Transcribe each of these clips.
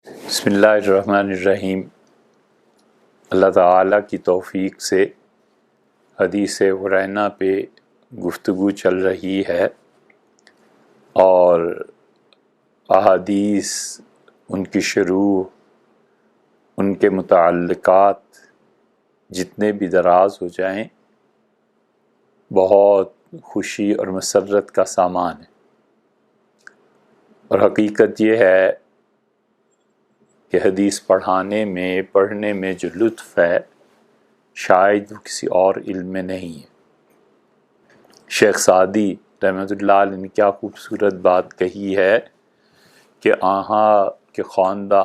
بسم اللہ الرحمن الرحیم۔ اللہ تعالیٰ کی توفیق سے حدیث عرینہ پہ گفتگو چل رہی ہے، اور احادیث، ان کی شروح، ان کے متعلقات جتنے بھی دراز ہو جائیں بہت خوشی اور مسرت کا سامان ہے۔ اور حقیقت یہ ہے کہ حدیث پڑھنے میں جو لطف ہے شاید وہ کسی اور علم میں نہیں ہے۔ شیخ سعدی رحمۃ اللہ علیہ نے کیا خوبصورت بات کہی ہے کہ آہاں کہ خواندہ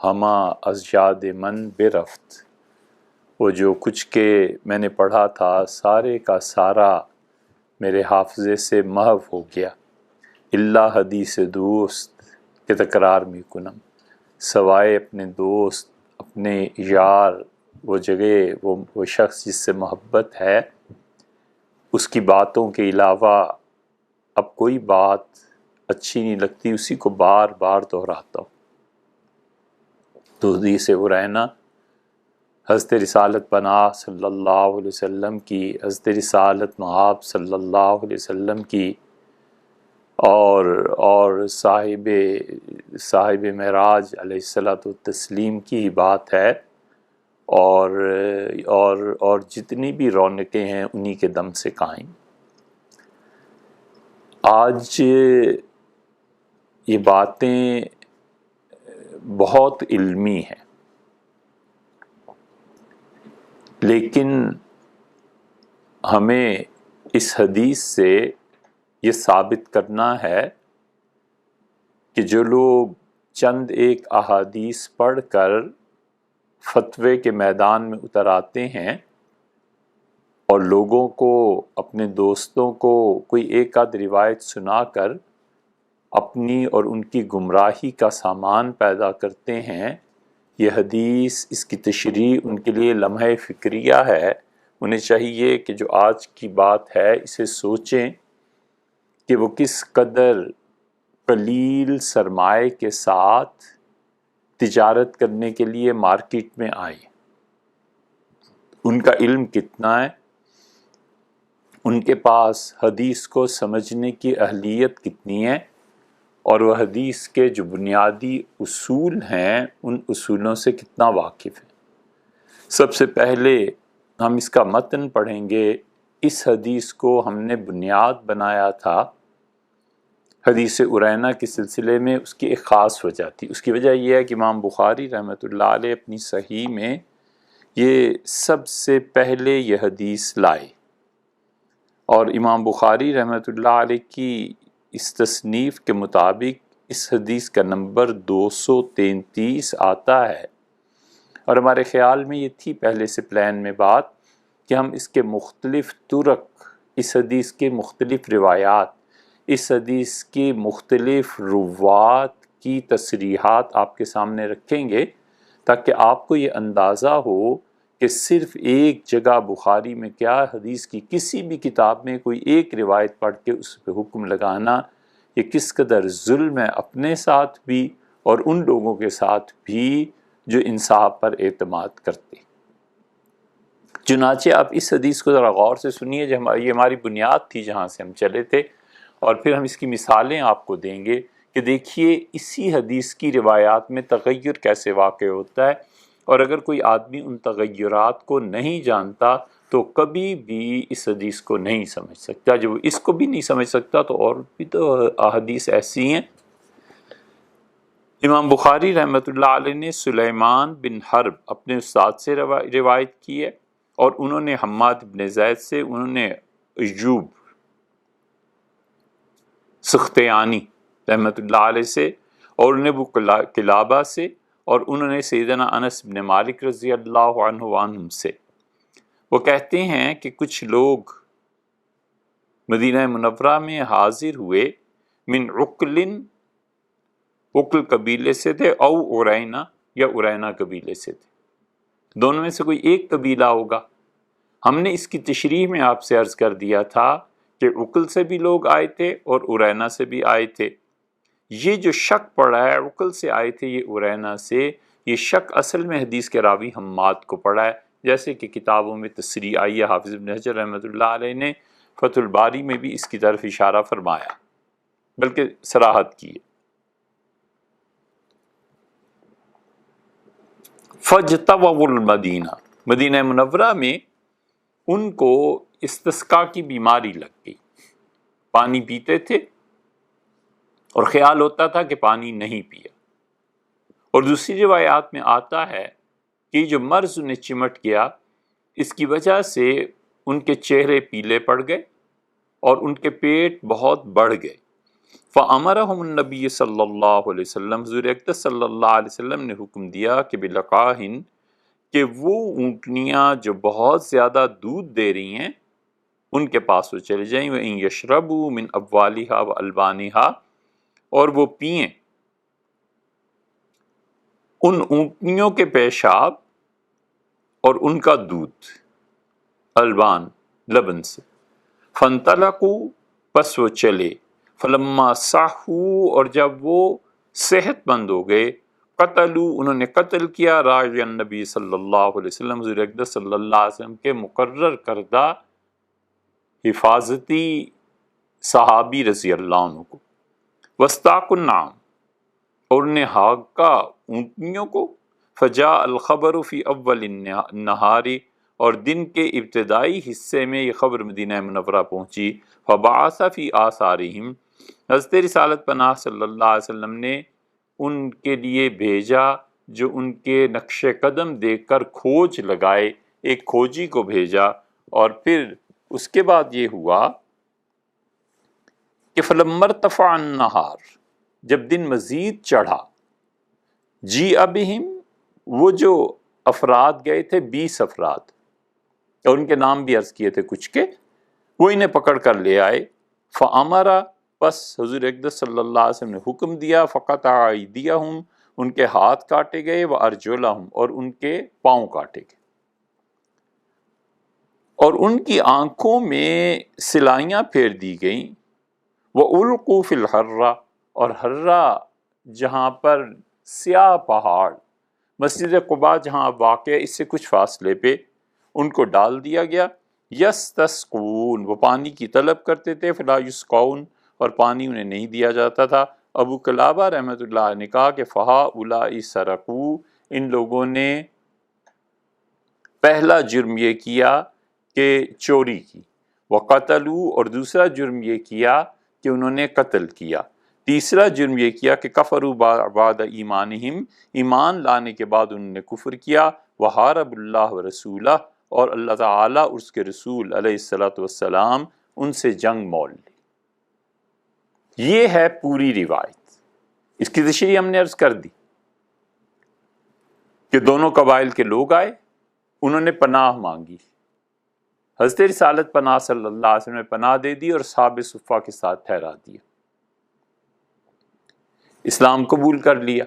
ہما از یاد من برفت، وہ جو کچھ کہ میں نے پڑھا تھا سارے کا سارا میرے حافظے سے محو ہو گیا۔ اللہ حدیث دوست کے تکرار میں کنم، سوائے اپنے دوست، اپنے یار، وہ جگہ، وہ شخص جس سے محبت ہے، اس کی باتوں کے علاوہ اب کوئی بات اچھی نہیں لگتی، اسی کو بار بار دہراتا ہوں۔ تو حدیث عرینہ حضرت رسالت پناہ صلی اللہ علیہ وسلم کی، حضرت رسالت مآب صلی اللہ علیہ وسلم کی، اور صاحب معراج علیہ الصلوۃ والتسلیم کی ہی بات ہے، اور جتنی بھی رونقیں ہیں انہی کے دم سے قائم۔ آج یہ باتیں بہت علمی ہیں، لیکن ہمیں اس حدیث سے یہ ثابت کرنا ہے کہ جو لوگ چند ایک احادیث پڑھ کر فتوے کے میدان میں اتر آتے ہیں اور لوگوں کو، اپنے دوستوں کو کوئی ایک آدھ روایت سنا کر اپنی اور ان کی گمراہی کا سامان پیدا کرتے ہیں، یہ حدیث، اس کی تشریح ان کے لیے لمحہ فکریہ ہے۔ انہیں چاہیے کہ جو آج کی بات ہے اسے سوچیں کہ وہ کس قدر قلیل سرمائے کے ساتھ تجارت کرنے کے لیے مارکیٹ میں آئے، ان کا علم کتنا ہے، ان کے پاس حدیث کو سمجھنے کی اہلیت کتنی ہے، اور وہ حدیث کے جو بنیادی اصول ہیں ان اصولوں سے کتنا واقف ہے۔ سب سے پہلے ہم اس کا متن پڑھیں گے۔ اس حدیث کو ہم نے بنیاد بنایا تھا حدیث عرینہ کے سلسلے میں، اس کی ایک خاص وجہ تھی۔ اس کی وجہ یہ ہے کہ امام بخاری رحمۃ اللہ علیہ اپنی صحیح میں یہ سب سے پہلے یہ حدیث لائے، اور امام بخاری رحمۃ اللہ علیہ کی اس تصنیف کے مطابق اس حدیث کا نمبر 233 آتا ہے، اور ہمارے خیال میں یہ تھی پہلے سے پلان میں بات کہ ہم اس کے مختلف طرق، اس حدیث کے مختلف روایات، اس حدیث کی مختلف روات کی تصریحات آپ کے سامنے رکھیں گے، تاکہ آپ کو یہ اندازہ ہو کہ صرف ایک جگہ بخاری میں کیا، حدیث کی کسی بھی کتاب میں کوئی ایک روایت پڑھ کے اس پہ حکم لگانا یہ کس قدر ظلم ہے اپنے ساتھ بھی اور ان لوگوں کے ساتھ بھی جو انصاف پر اعتماد کرتے۔ چنانچہ آپ اس حدیث کو ذرا غور سے سنیے، جو یہ ہماری بنیاد تھی جہاں سے ہم چلے تھے، اور پھر ہم اس کی مثالیں آپ کو دیں گے کہ دیکھیے اسی حدیث کی روایات میں تغیر کیسے واقع ہوتا ہے، اور اگر کوئی آدمی ان تغیرات کو نہیں جانتا تو کبھی بھی اس حدیث کو نہیں سمجھ سکتا۔ جب اس کو بھی نہیں سمجھ سکتا تو اور بھی تو احادیث ایسی ہیں۔ امام بخاری رحمۃ اللہ علیہ نے سلیمان بن حرب اپنے استاد سے روایت کی ہے، اور انہوں نے حماد بن زید سے، انہوں نے ایوب سختیانی رحمۃ اللہ علیہ سے، اور انہوں نے ابو قلابہ سے، اور انہوں نے سیدنا انس بن مالک رضی اللہ عنہ سے۔ وہ کہتے ہیں کہ کچھ لوگ مدینہ منورہ میں حاضر ہوئے، من عقل قبیلے سے تھے، او عرینہ یا عرینہ قبیلے سے تھے، دونوں میں سے کوئی ایک قبیلہ ہوگا۔ ہم نے اس کی تشریح میں آپ سے عرض کر دیا تھا کہ عقل سے بھی لوگ آئے تھے اور عرینہ سے بھی آئے تھے۔ یہ جو شک پڑا ہے عقل سے آئے تھے یہ ارینا سے، یہ شک اصل میں حدیث کے راوی حماد کو پڑا ہے، جیسے کہ کتابوں میں تصریح آئی ہے۔ حافظ ابن حجر رحمۃ اللہ علیہ نے فتح الباری میں بھی اس کی طرف اشارہ فرمایا، بلکہ صراحت کی ہے۔ فَاجْتَوَوُا الْمَدِینَہ، مدینہ منورہ میں ان کو استسقاء کی بیماری لگ گئی، پانی پیتے تھے اور خیال ہوتا تھا کہ پانی نہیں پیا، اور دوسری روایات میں آتا ہے کہ یہ جو مرض انہیں چمٹ گیا اس کی وجہ سے ان کے چہرے پیلے پڑ گئے اور ان کے پیٹ بہت بڑھ گئے۔ فَأَمَرَهُمُ النَّبِيُّ صلی اللہ علیہ وسلم، حضور اقدس صلی اللہ علیہ وسلم نے حکم دیا کہ بِلَقَاحٍ، کہ وہ اونٹنیاں جو بہت زیادہ دودھ دے رہی ہیں ان کے پاس وہ چلے جائیں، وَإِن يَشْرَبُوا مِنْ أَبْوَالِهَا وَأَلْبَانِهَا، اور وہ پئیں ان اونٹنیوں کے پیشاب اور ان کا دودھ، البان لبن سے۔ فَانْطَلَقُوا، پس وہ چلے، فَلَمَّا صَحُّوا، اور جب وہ صحت مند ہو گئے، قتلوا، انہوں نے قتل کیا راعی النبی صلی اللہ علیہ وسلم، حضور اقدس صلی اللہ علیہ وسلم کے مقرر کردہ حفاظتی صحابی رضی اللہ عنہ کو، وَاسْتَاقُوا النَّعَامَ، اور انہیں ہاکا اونٹنیوں کو، فجاء الخبر فی اول النہار، اور دن کے ابتدائی حصے میں یہ خبر مدینہ منورہ پہنچی، فبعث فی آثارہم، حضرت رسالت پناہ صلی اللہ علیہ وسلم نے ان کے لیے بھیجا جو ان کے نقش قدم دیکھ کر کھوج لگائے، ایک کھوجی کو بھیجا، اور پھر اس کے بعد یہ ہوا کہ فلما ارتفع النہار، جب دن مزید چڑھا، جی ابہم، وہ جو افراد گئے تھے 20 افراد، اور ان کے نام بھی عرض کیے تھے کچھ کے، وہ انہیں پکڑ کر لے آئے، فامرا، پس حضور اقدس صلی اللہ علیہ وسلم نے حکم دیا، فقطع ایدیہم، ان کے ہاتھ کاٹے گئے، وارجلہم، اور ان کے پاؤں کاٹے گئے، اور ان کی آنکھوں میں سلائیاں پھیر دی گئیں، وَأُلْقُوا فِي الْحَرَّةِ، اور حرہ جہاں پر سیاہ پہاڑ، مسجد قباء جہاں واقع ہے اس سے کچھ فاصلے پہ، ان کو ڈال دیا گیا، یستسقون، وہ پانی کی طلب کرتے تھے، فلا یسقون، اور پانی انہیں نہیں دیا جاتا تھا۔ ابو قلابہ رحمۃ اللہ علیہ نے کہا کہ فہؤلاء سرقوا، ان لوگوں نے پہلا جرم یہ کیا کہ چوری کی، وقتلوا، اور دوسرا جرم یہ کیا کہ انہوں نے قتل کیا، تیسرا جرم یہ کیا کہ کفروا بعد ایمانہم، ایمان لانے کے بعد انہوں نے کفر کیا، وحارب اللہ ورسولہ، اور اللہ تعالیٰ اور اس کے رسول علیہ الصلوۃ والسلام ان سے جنگ مول لی۔ یہ ہے پوری روایت، اس کی تشریح ہم نے عرض کر دی کہ دونوں قبائل کے لوگ آئے، انہوں نے پناہ مانگی، حضرت رسالت پناہ صلی اللہ علیہ وسلم نے پناہ دے دی اور اصحاب صفہ کے ساتھ ٹھہرا دیا، اسلام قبول کر لیا،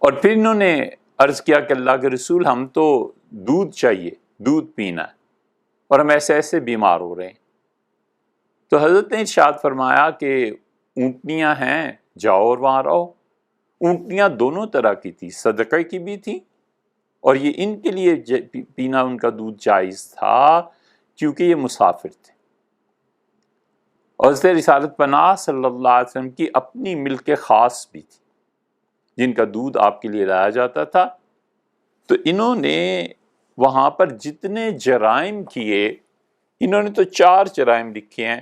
اور پھر انہوں نے عرض کیا کہ اللہ کے رسول ہم تو دودھ چاہیے، دودھ پینا ہے، اور ہم ایسے ایسے بیمار ہو رہے ہیں۔ تو حضرت نے ارشاد فرمایا کہ اونٹنیاں ہیں، جاؤ اور وہاں رہو۔ اونٹنیاں دونوں طرح کی تھی، صدقے کی بھی تھی، اور یہ ان کے لیے پینا ان کا دودھ جائز تھا کیونکہ یہ مسافر تھے، اور حضرت رسالت پناہ صلی اللہ علیہ وسلم کی اپنی ملک خاص بھی تھی جن کا دودھ آپ کے لیے لایا جاتا تھا۔ تو انہوں نے وہاں پر جتنے جرائم کیے، انہوں نے تو 4 جرائم لکھے ہیں،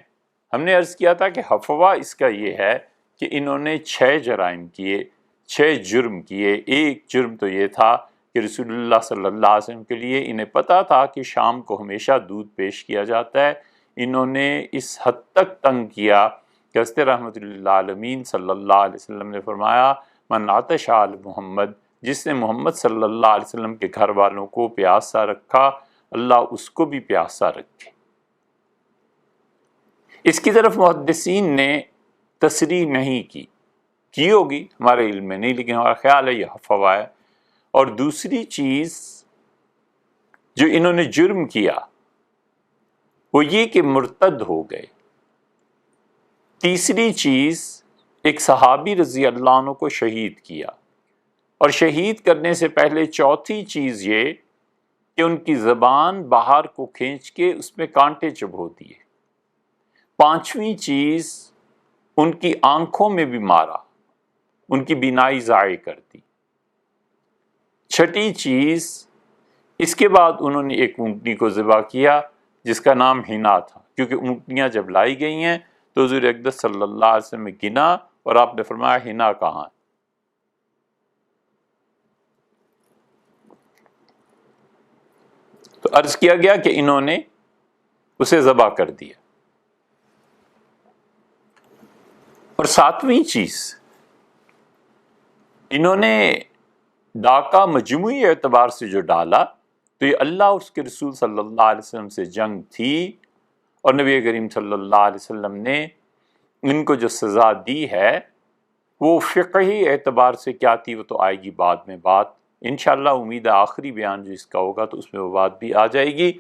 ہم نے عرض کیا تھا کہ حفوہ اس کا یہ ہے کہ انہوں نے 6 جرائم کیے، 6 جرم کیے۔ ایک جرم تو یہ تھا کہ رسول اللہ صلی اللہ علیہ وسلم کے لیے انہیں پتہ تھا کہ شام کو ہمیشہ دودھ پیش کیا جاتا ہے، انہوں نے اس حد تک تنگ کیا کہ حضرت رحمت اللہ عالمین صلی اللہ علیہ وسلم نے فرمایا من عطش آل محمد، جس نے محمد صلی اللہ علیہ وسلم کے گھر والوں کو پیاسا رکھا، اللہ اس کو بھی پیاسا رکھے۔ اس کی طرف محدثین نے تصریح نہیں کی ہوگی، ہمارے علم میں نہیں، لیکن ہمارا خیال ہے یہ حفوہ ہے۔ اور دوسری چیز جو انہوں نے جرم کیا وہ یہ کہ مرتد ہو گئے، تیسری چیز، ایک صحابی رضی اللہ عنہ کو شہید کیا، اور شہید کرنے سے پہلے چوتھی چیز یہ کہ ان کی زبان باہر کو کھینچ کے اس میں کانٹے چبھو دیے۔ پانچویں چیز، ان کی آنکھوں میں بھی مارا، ان کی بینائی ضائع کر دی۔ چھٹی چیز، اس کے بعد انہوں نے ایک اونٹنی کو ذبح کیا جس کا نام ہنا تھا، کیونکہ اونٹنیاں جب لائی گئی ہیں تو حضور اقدس صلی اللہ علیہ وسلم نے گنا اور آپ نے فرمایا ہنا کہاں ہے؟ تو عرض کیا گیا کہ انہوں نے اسے ذبح کر دیا۔ اور ساتویں چیز، انہوں نے ڈاکہ مجموعی اعتبار سے جو ڈالا تو یہ اللہ اور اس کے رسول صلی اللہ علیہ وسلم سے جنگ تھی، اور نبی کریم صلی اللہ علیہ وسلم نے ان کو جو سزا دی ہے وہ فقہی اعتبار سے کیا تھی وہ تو آئے گی بعد میں بات، انشاءاللہ امید ہے آخری بیان جو اس کا ہوگا تو اس میں وہ بات بھی آ جائے گی۔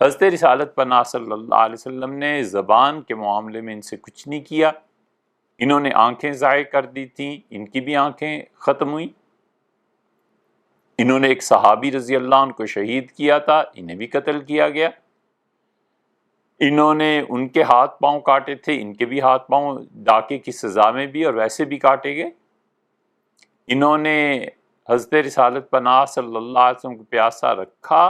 حضرت رسالت پناہ صلی اللہ علیہ وسلم نے زبان کے معاملے میں ان سے کچھ نہیں کیا، انہوں نے آنکھیں ضائع کر دی تھیں، ان کی بھی آنکھیں ختم ہوئیں۔ انہوں نے ایک صحابی رضی اللہ عنہ کو شہید کیا تھا، انہیں بھی قتل کیا گیا۔ انہوں نے ان کے ہاتھ پاؤں کاٹے تھے، ان کے بھی ہاتھ پاؤں ڈاکے کی سزا میں بھی اور ویسے بھی کاٹے گئے۔ انہوں نے حضرت رسالت پناہ صلی اللہ علیہ وسلم کو پیاسا رکھا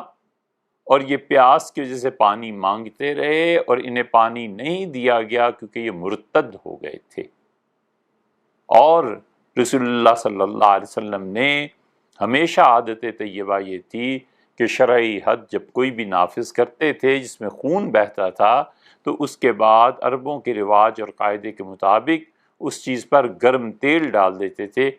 اور یہ پیاس کی وجہ سے پانی مانگتے رہے اور انہیں پانی نہیں دیا گیا کیونکہ یہ مرتد ہو گئے تھے۔ اور رسول اللہ صلی اللہ علیہ وسلم نے ہمیشہ عادت طیبہ یہ تھی کہ شرعی حد جب کوئی بھی نافذ کرتے تھے جس میں خون بہتا تھا تو اس کے بعد عربوں کے رواج اور قاعدے کے مطابق اس چیز پر گرم تیل ڈال دیتے تھے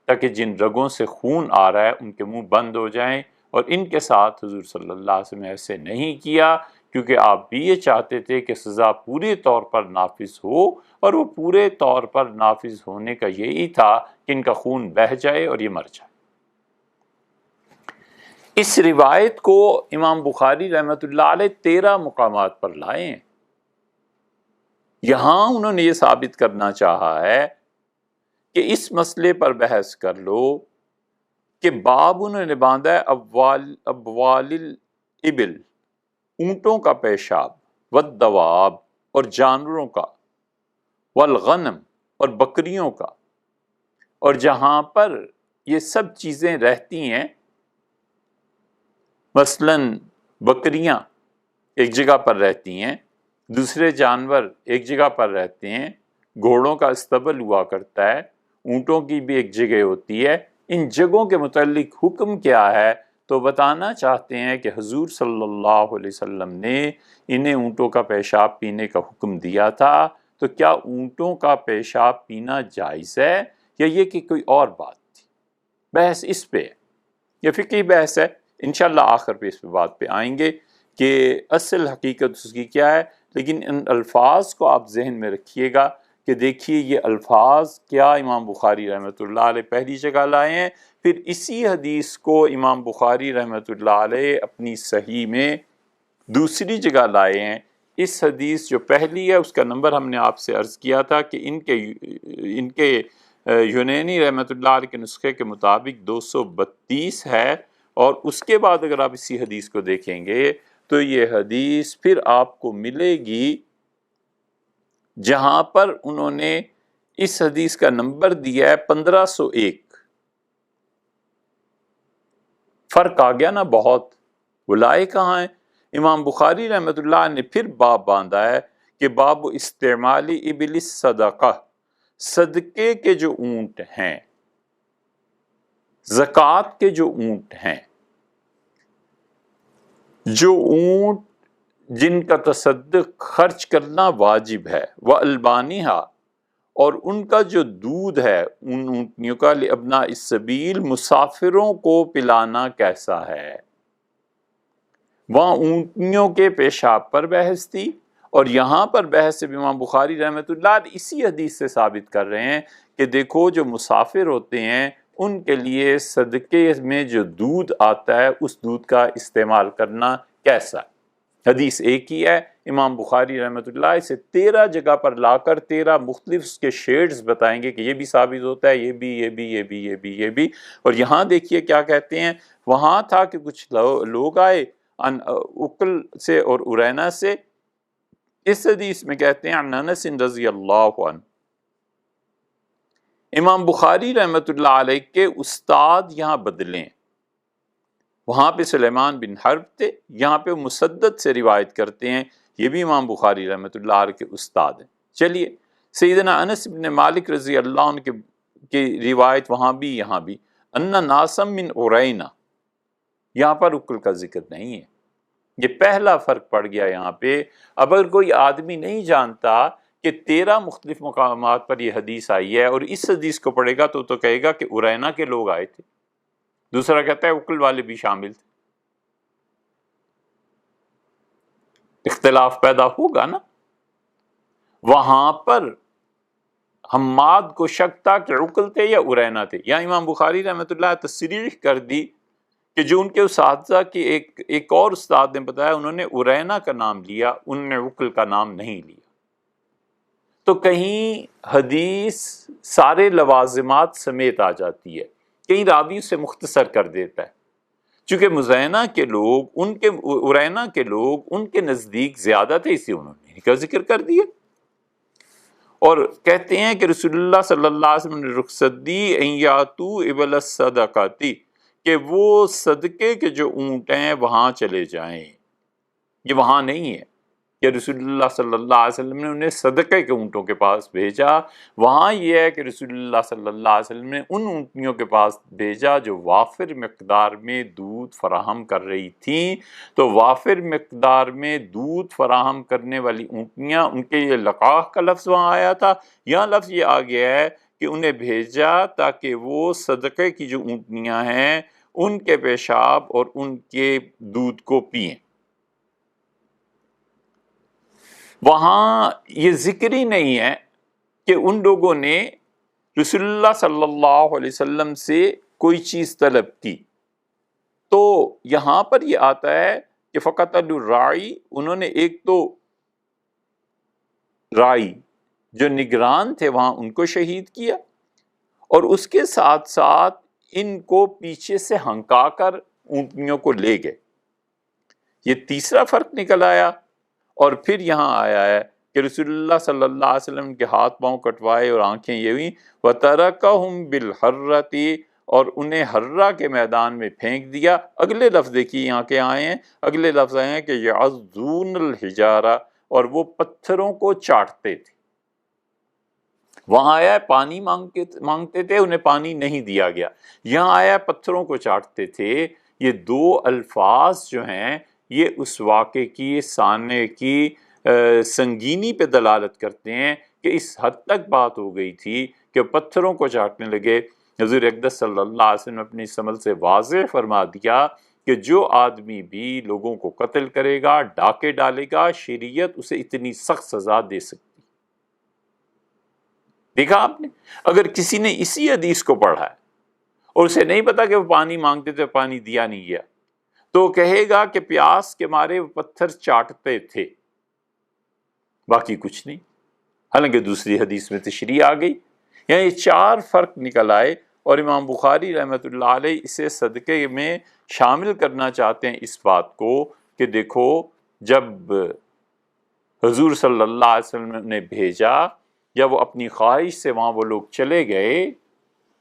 تاکہ جن رگوں سے خون آ رہا ہے ان کے منہ بند ہو جائیں، اور ان کے ساتھ حضور صلی اللہ علیہ وسلم نے ایسے نہیں کیا کیونکہ آپ بھی یہ چاہتے تھے کہ سزا پورے طور پر نافذ ہو، اور وہ پورے طور پر نافذ ہونے کا یہی تھا کہ ان کا خون بہہ جائے اور یہ مر جائے۔ اس روایت کو امام بخاری رحمۃ اللہ علیہ 13 مقامات پر لائے ہیں۔ یہاں انہوں نے یہ ثابت کرنا چاہا ہے کہ اس مسئلے پر بحث کر لو کہ باب انہوں نے باندھا ہے ابوال الابل، اونٹوں کا پیشاب، والدواب اور جانوروں کا، والغنم اور بکریوں کا، اور جہاں پر یہ سب چیزیں رہتی ہیں، مثلاً بکریاں ایک جگہ پر رہتی ہیں، دوسرے جانور ایک جگہ پر رہتے ہیں، گھوڑوں کا استبل ہوا کرتا ہے، اونٹوں کی بھی ایک جگہ ہوتی ہے، ان جگہوں کے متعلق حکم کیا ہے تو بتانا چاہتے ہیں کہ حضور صلی اللہ علیہ وسلم نے انہیں اونٹوں کا پیشاب پینے کا حکم دیا تھا، تو کیا اونٹوں کا پیشاب پینا جائز ہے یا یہ کہ کوئی اور بات تھی؟ بحث اس پہ ہے، یہ فقہی بحث ہے، انشاءاللہ آخر پہ اس پہ بات پہ آئیں گے کہ اصل حقیقت اس کی کیا ہے، لیکن ان الفاظ کو آپ ذہن میں رکھیے گا کہ دیکھیے یہ الفاظ کیا امام بخاری رحمۃ اللہ علیہ پہلی جگہ لائے ہیں، پھر اسی حدیث کو امام بخاری رحمۃ اللہ علیہ اپنی صحیح میں دوسری جگہ لائے ہیں۔ اس حدیث جو پہلی ہے اس کا نمبر ہم نے آپ سے عرض کیا تھا کہ ان کے یونینی رحمۃ اللہ علیہ کے نسخے کے مطابق 232 ہے، اور اس کے بعد اگر آپ اسی حدیث کو دیکھیں گے تو یہ حدیث پھر آپ کو ملے گی جہاں پر انہوں نے اس حدیث کا نمبر دیا ہے 1501۔ فرق آ گیا نا بہت، وہ لائے کہاں ہیں؟ امام بخاری رحمۃ اللہ نے پھر باب باندھا ہے کہ باب استعمالی ابل الصدقہ، صدقے کے جو اونٹ ہیں، زکوٰۃ کے جو اونٹ ہیں، جو اونٹ جن کا تصدق خرچ کرنا واجب ہے، وَأَلْبَانِهَا، اور ان کا جو دودھ ہے ان اونٹنیوں کا، لِأَبْنَاءِ السَّبِیل، مسافروں کو پلانا کیسا ہے۔ وہاں اونٹنیوں کے پیشاب پر بحث تھی، اور یہاں پر بحث امام بخاری رحمۃ اللہ اسی حدیث سے ثابت کر رہے ہیں کہ دیکھو جو مسافر ہوتے ہیں ان کے لیے صدقے میں جو دودھ آتا ہے اس دودھ کا استعمال کرنا کیسا ہے۔ حدیث ایک ہی ہے، امام بخاری رحمۃ اللہ اسے 13 جگہ پر لا کر 13 مختلف اس کے شیڈز بتائیں گے کہ یہ بھی ثابت ہوتا ہے، یہ بھی یہ بھی یہ بھی یہ بھی یہ بھی۔ اور یہاں دیکھیے کیا کہتے ہیں، وہاں تھا کہ کچھ لوگ آئے عقل سے اور ارینا سے، اس حدیث میں کہتے ہیں عن انس رضی اللہ عنہ۔ امام بخاری رحمۃ اللہ علیہ کے استاد یہاں بدلے ہیں، وہاں پہ سلیمان بن حرب تھے، یہاں پہ مسدد سے روایت کرتے ہیں، یہ بھی امام بخاری رحمۃ اللہ علیہ کے استاد ہیں۔ چلیے سیدنا انس بن مالک رضی اللہ عنہ کی روایت وہاں بھی یہاں بھی، ان ناسم من ارینا، یہاں پر عقل کا ذکر نہیں ہے۔ یہ پہلا فرق پڑ گیا یہاں پہ۔ اب اگر کوئی آدمی نہیں جانتا کہ 13 مختلف مقامات پر یہ حدیث آئی ہے اور اس حدیث کو پڑھے گا تو کہے گا کہ ارینا کے لوگ آئے تھے، دوسرا کہتا ہے عقل والے بھی شامل تھے، اختلاف پیدا ہوگا نا۔ وہاں پر حماد کو شک تھا کہ عقل تھے یا ارینا تھے، یا امام بخاری رحمۃ اللہ تصریح کر دی کہ جو ان کے اساتذہ کی ایک اور استاد نے بتایا، انہوں نے ارینا کا نام لیا، انہوں نے عقل کا نام نہیں لیا۔ تو کہیں حدیث سارے لوازمات سمیت آ جاتی ہے، کہیں راوی سے مختصر کر دیتا ہے، چونکہ مزینہ کے لوگ ارینا کے لوگ ان کے نزدیک زیادہ تھے، اسی انہوں نے ان کا ذکر کر دیا۔ اور کہتے ہیں کہ رسول اللہ صلی اللہ علیہ وسلم نے رخصت دی ان یاتو ابل الصدقاتی، کہ وہ صدقے کے جو اونٹ ہیں وہاں چلے جائیں۔ یہ وہاں نہیں ہے کہ رسول اللہ صلی اللہ علیہ وسلم نے انہیں صدقے کے اونٹوں کے پاس بھیجا، وہاں یہ ہے کہ رسول اللہ صلی اللہ علیہ وسلم نے ان اونٹنیوں کے پاس بھیجا جو وافر مقدار میں دودھ فراہم کر رہی تھیں۔ تو وافر مقدار میں دودھ فراہم کرنے والی اونٹنیاں، ان کے یہ لقاح کا لفظ وہاں آیا تھا، یہاں لفظ یہ آ گیا ہے کہ انہیں بھیجا تاکہ وہ صدقے کی جو اونٹنیاں ہیں ان کے پیشاب اور ان کے دودھ کو پئیں۔ وہاں یہ ذکر ہی نہیں ہے کہ ان لوگوں نے رسول اللہ صلی اللہ علیہ وسلم سے کوئی چیز طلب کی۔ تو یہاں پر یہ آتا ہے کہ فقط الراعی، انہوں نے ایک تو رائی جو نگران تھے وہاں ان کو شہید کیا، اور اس کے ساتھ ساتھ ان کو پیچھے سے ہنکا کر اونٹنیوں کو لے گئے۔ یہ تیسرا فرق نکل آیا۔ اور پھر یہاں آیا ہے کہ رسول اللہ صلی اللہ علیہ وسلم کے ہاتھ پاؤں کٹوائے اور آنکھیں یہ ہوئیں، وَتَرَكَهُمْ بِالْحَرَّةِ، اور انہیں ہرہ کے میدان میں پھینک دیا۔ اگلے لفظ دیکھیے یہاں کے آئے ہیں، اگلے لفظ آئے ہیں کہ يَعَضُّونَ الْحِجَارَةَ، اور وہ پتھروں کو چاٹتے تھے۔ وہاں آیا ہے پانی مانگتے تھے، انہیں پانی نہیں دیا گیا، یہاں آیا ہے پتھروں کو چاٹتے تھے۔ یہ دو الفاظ جو ہیں یہ اس واقعے کی سانے کی سنگینی پہ دلالت کرتے ہیں کہ اس حد تک بات ہو گئی تھی کہ پتھروں کو چاٹنے لگے۔ حضور اقدس صلی اللہ علیہ وسلم نے اپنی سمجھ سے واضح فرما دیا کہ جو آدمی بھی لوگوں کو قتل کرے گا، ڈاکے ڈالے گا، شریعت اسے اتنی سخت سزا دے سکتی۔ دیکھا آپ نے، اگر کسی نے اسی حدیث کو پڑھا ہے اور اسے نہیں پتا کہ وہ پانی مانگتے تھے، پانی دیا نہیں گیا، تو کہے گا کہ پیاس کے مارے وہ پتھر چاٹتے تھے، باقی کچھ نہیں، حالانکہ دوسری حدیث میں تشریح آ گئی۔ یہاں یہ 4 فرق نکل آئے، اور امام بخاری رحمۃ اللہ علیہ اسے صدقے میں شامل کرنا چاہتے ہیں اس بات کو کہ دیکھو جب حضور صلی اللہ علیہ وسلم نے بھیجا یا وہ اپنی خواہش سے وہاں وہ لوگ چلے گئے،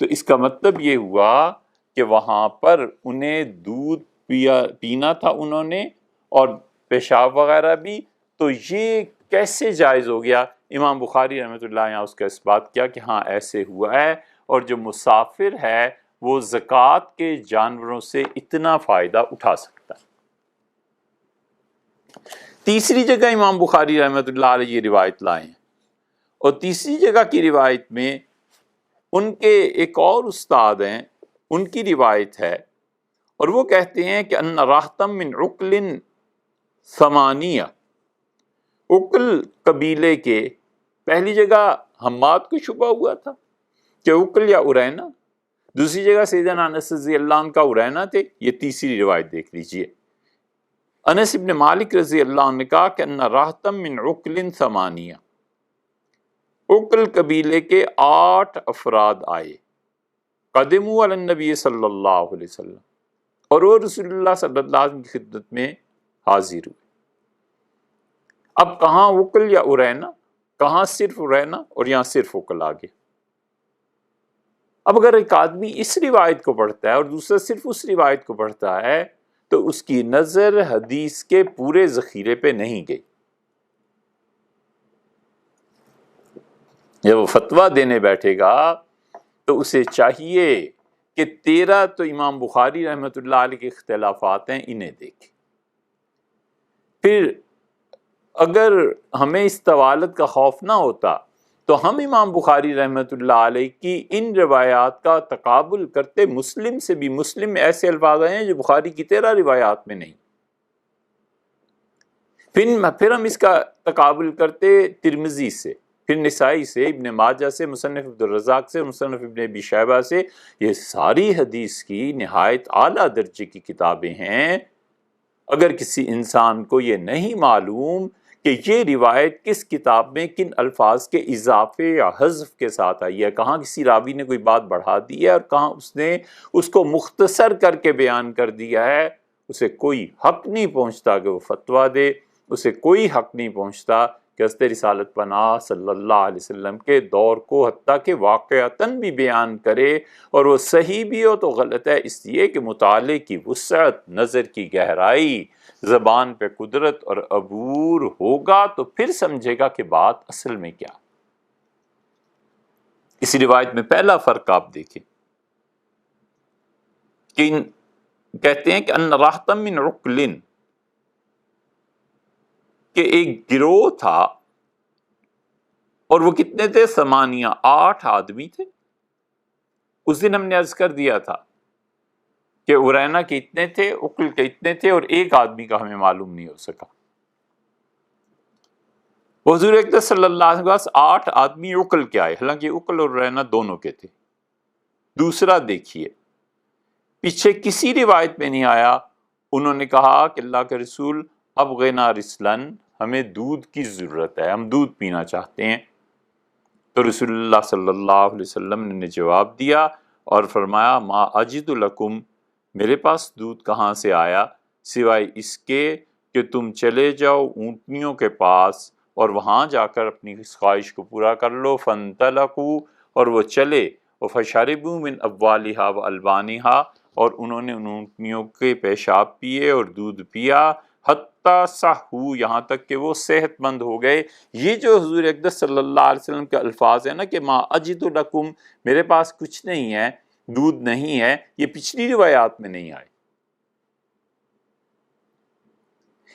تو اس کا مطلب یہ ہوا کہ وہاں پر انہیں دودھ پینا تھا انہوں نے، اور پیشاب وغیرہ بھی، تو یہ کیسے جائز ہو گیا؟ امام بخاری رحمۃ اللہ یہاں اس کا اس بات کیا کہ ہاں ایسے ہوا ہے، اور جو مسافر ہے وہ زکوٰۃ کے جانوروں سے اتنا فائدہ اٹھا سکتا ہے۔ تیسری جگہ امام بخاری رحمۃ اللہ علیہ یہ روایت لائے ہیں، اور تیسری جگہ کی روایت میں ان کے ایک اور استاد ہیں، ان کی روایت ہے، اور وہ کہتے ہیں کہ ان راہتم من عقل ثمانیہ، عقل قبیلے کے، پہلی جگہ حماد کو شبہ ہوا تھا کہ عقل یا ارینا، دوسری جگہ سیدنا انس رضی اللہ عنہ کا ارینا تھے، یہ تیسری روایت دیکھ لیجئے۔ انس ابن مالک رضی اللہ عنہ نے کہا کہ ان رہتم من عقل ثمانیہ، عقل قبیلے کے 8 افراد آئے، قدموا علی النبی صلی اللہ علیہ وسلم، اور وہ رسول اللہ صلی اللہ علیہ وسلم کی خدمت میں حاضر ہوئے۔ اب کہاں عقل یا ارینا، کہاں صرف ارینا اور یہاں صرف عقل آگے۔ اب اگر ایک آدمی اس روایت کو پڑھتا ہے اور دوسرا صرف اس روایت کو پڑھتا ہے تو اس کی نظر حدیث کے پورے ذخیرے پہ نہیں گئی۔ جب وہ فتویٰ دینے بیٹھے گا تو اسے چاہیے کہ 13 تو امام بخاری رحمۃ اللہ علیہ کے اختلافات ہیں، انہیں دیکھیں۔ پھر اگر ہمیں اس طوالت کا خوف نہ ہوتا تو ہم امام بخاری رحمۃ اللہ علیہ کی ان روایات کا تقابل کرتے مسلم سے بھی۔ مسلم میں ایسے الفاظ ہیں جو بخاری کی 13 روایات میں نہیں۔ پھر ہم اس کا تقابل کرتے ترمذی سے، پھر نسائی سے، ابن ماجہ سے، مصنف عبدالرزاق سے، مصنف ابن ابی شیبہ سے۔ یہ ساری حدیث کی نہایت اعلیٰ درجے کی کتابیں ہیں۔ اگر کسی انسان کو یہ نہیں معلوم کہ یہ روایت کس کتاب میں کن الفاظ کے اضافے یا حذف کے ساتھ آئی ہے، کہاں کسی راوی نے کوئی بات بڑھا دی ہے اور کہاں اس نے اس کو مختصر کر کے بیان کر دیا ہے، اسے کوئی حق نہیں پہنچتا کہ وہ فتویٰ دے، اسے کوئی حق نہیں پہنچتا کہ حضرت رسالت پناہ صلی اللہ علیہ وسلم کے دور کو حتیٰ کہ واقعتاً بھی بیان کرے، اور وہ صحیح بھی ہو تو غلط ہے اس لیے کہ مطالعے کی وسعت، نظر کی گہرائی، زبان پہ قدرت اور عبور ہوگا تو پھر سمجھے گا کہ بات اصل میں کیا۔ اس روایت میں پہلا فرق آپ دیکھیں کہ کہتے ہیں کہ ان رہتم من عقل، کہ ایک گروہ تھا، اور وہ کتنے تھے؟ 8 آدمی تھے۔ اس دن ہم نے عرض کر دیا تھا کہ ارینا کے اتنے تھے، عقل کے اتنے تھے، اور ایک آدمی کا ہمیں معلوم نہیں ہو سکا۔ حضور اکرم صلی اللہ علیہ وسلم کے پاس 8 آدمی عقل کے آئے، حالانکہ عقل اور ارینا دونوں کے تھے۔ دوسرا دیکھیے، پیچھے کسی روایت میں نہیں آیا انہوں نے کہا کہ اللہ کے رسول ابغنا رسلن، ہمیں دودھ کی ضرورت ہے، ہم دودھ پینا چاہتے ہیں۔ تو رسول اللہ صلی اللہ علیہ وسلم نے جواب دیا اور فرمایا ما اجد لکم، میرے پاس دودھ کہاں سے آیا سوائے اس کے کہ تم چلے جاؤ اونٹنیوں کے پاس اور وہاں جا کر اپنی اس خواہش کو پورا کر لو۔ فانطلقوا، اور وہ چلے، فشربوا من ابوالہا والبانہا، اور انہوں نے ان اونٹنیوں کے پیشاب پیے اور دودھ پیا، حتیٰ صحوا، یہاں تک کہ وہ صحت مند ہو گئے۔ یہ جو حضور اقدس صلی اللہ علیہ وسلم کے الفاظ ہیں نا کہ ما اجد لکم، میرے پاس کچھ نہیں ہے، دودھ نہیں ہے، یہ پچھلی روایات میں نہیں آئے۔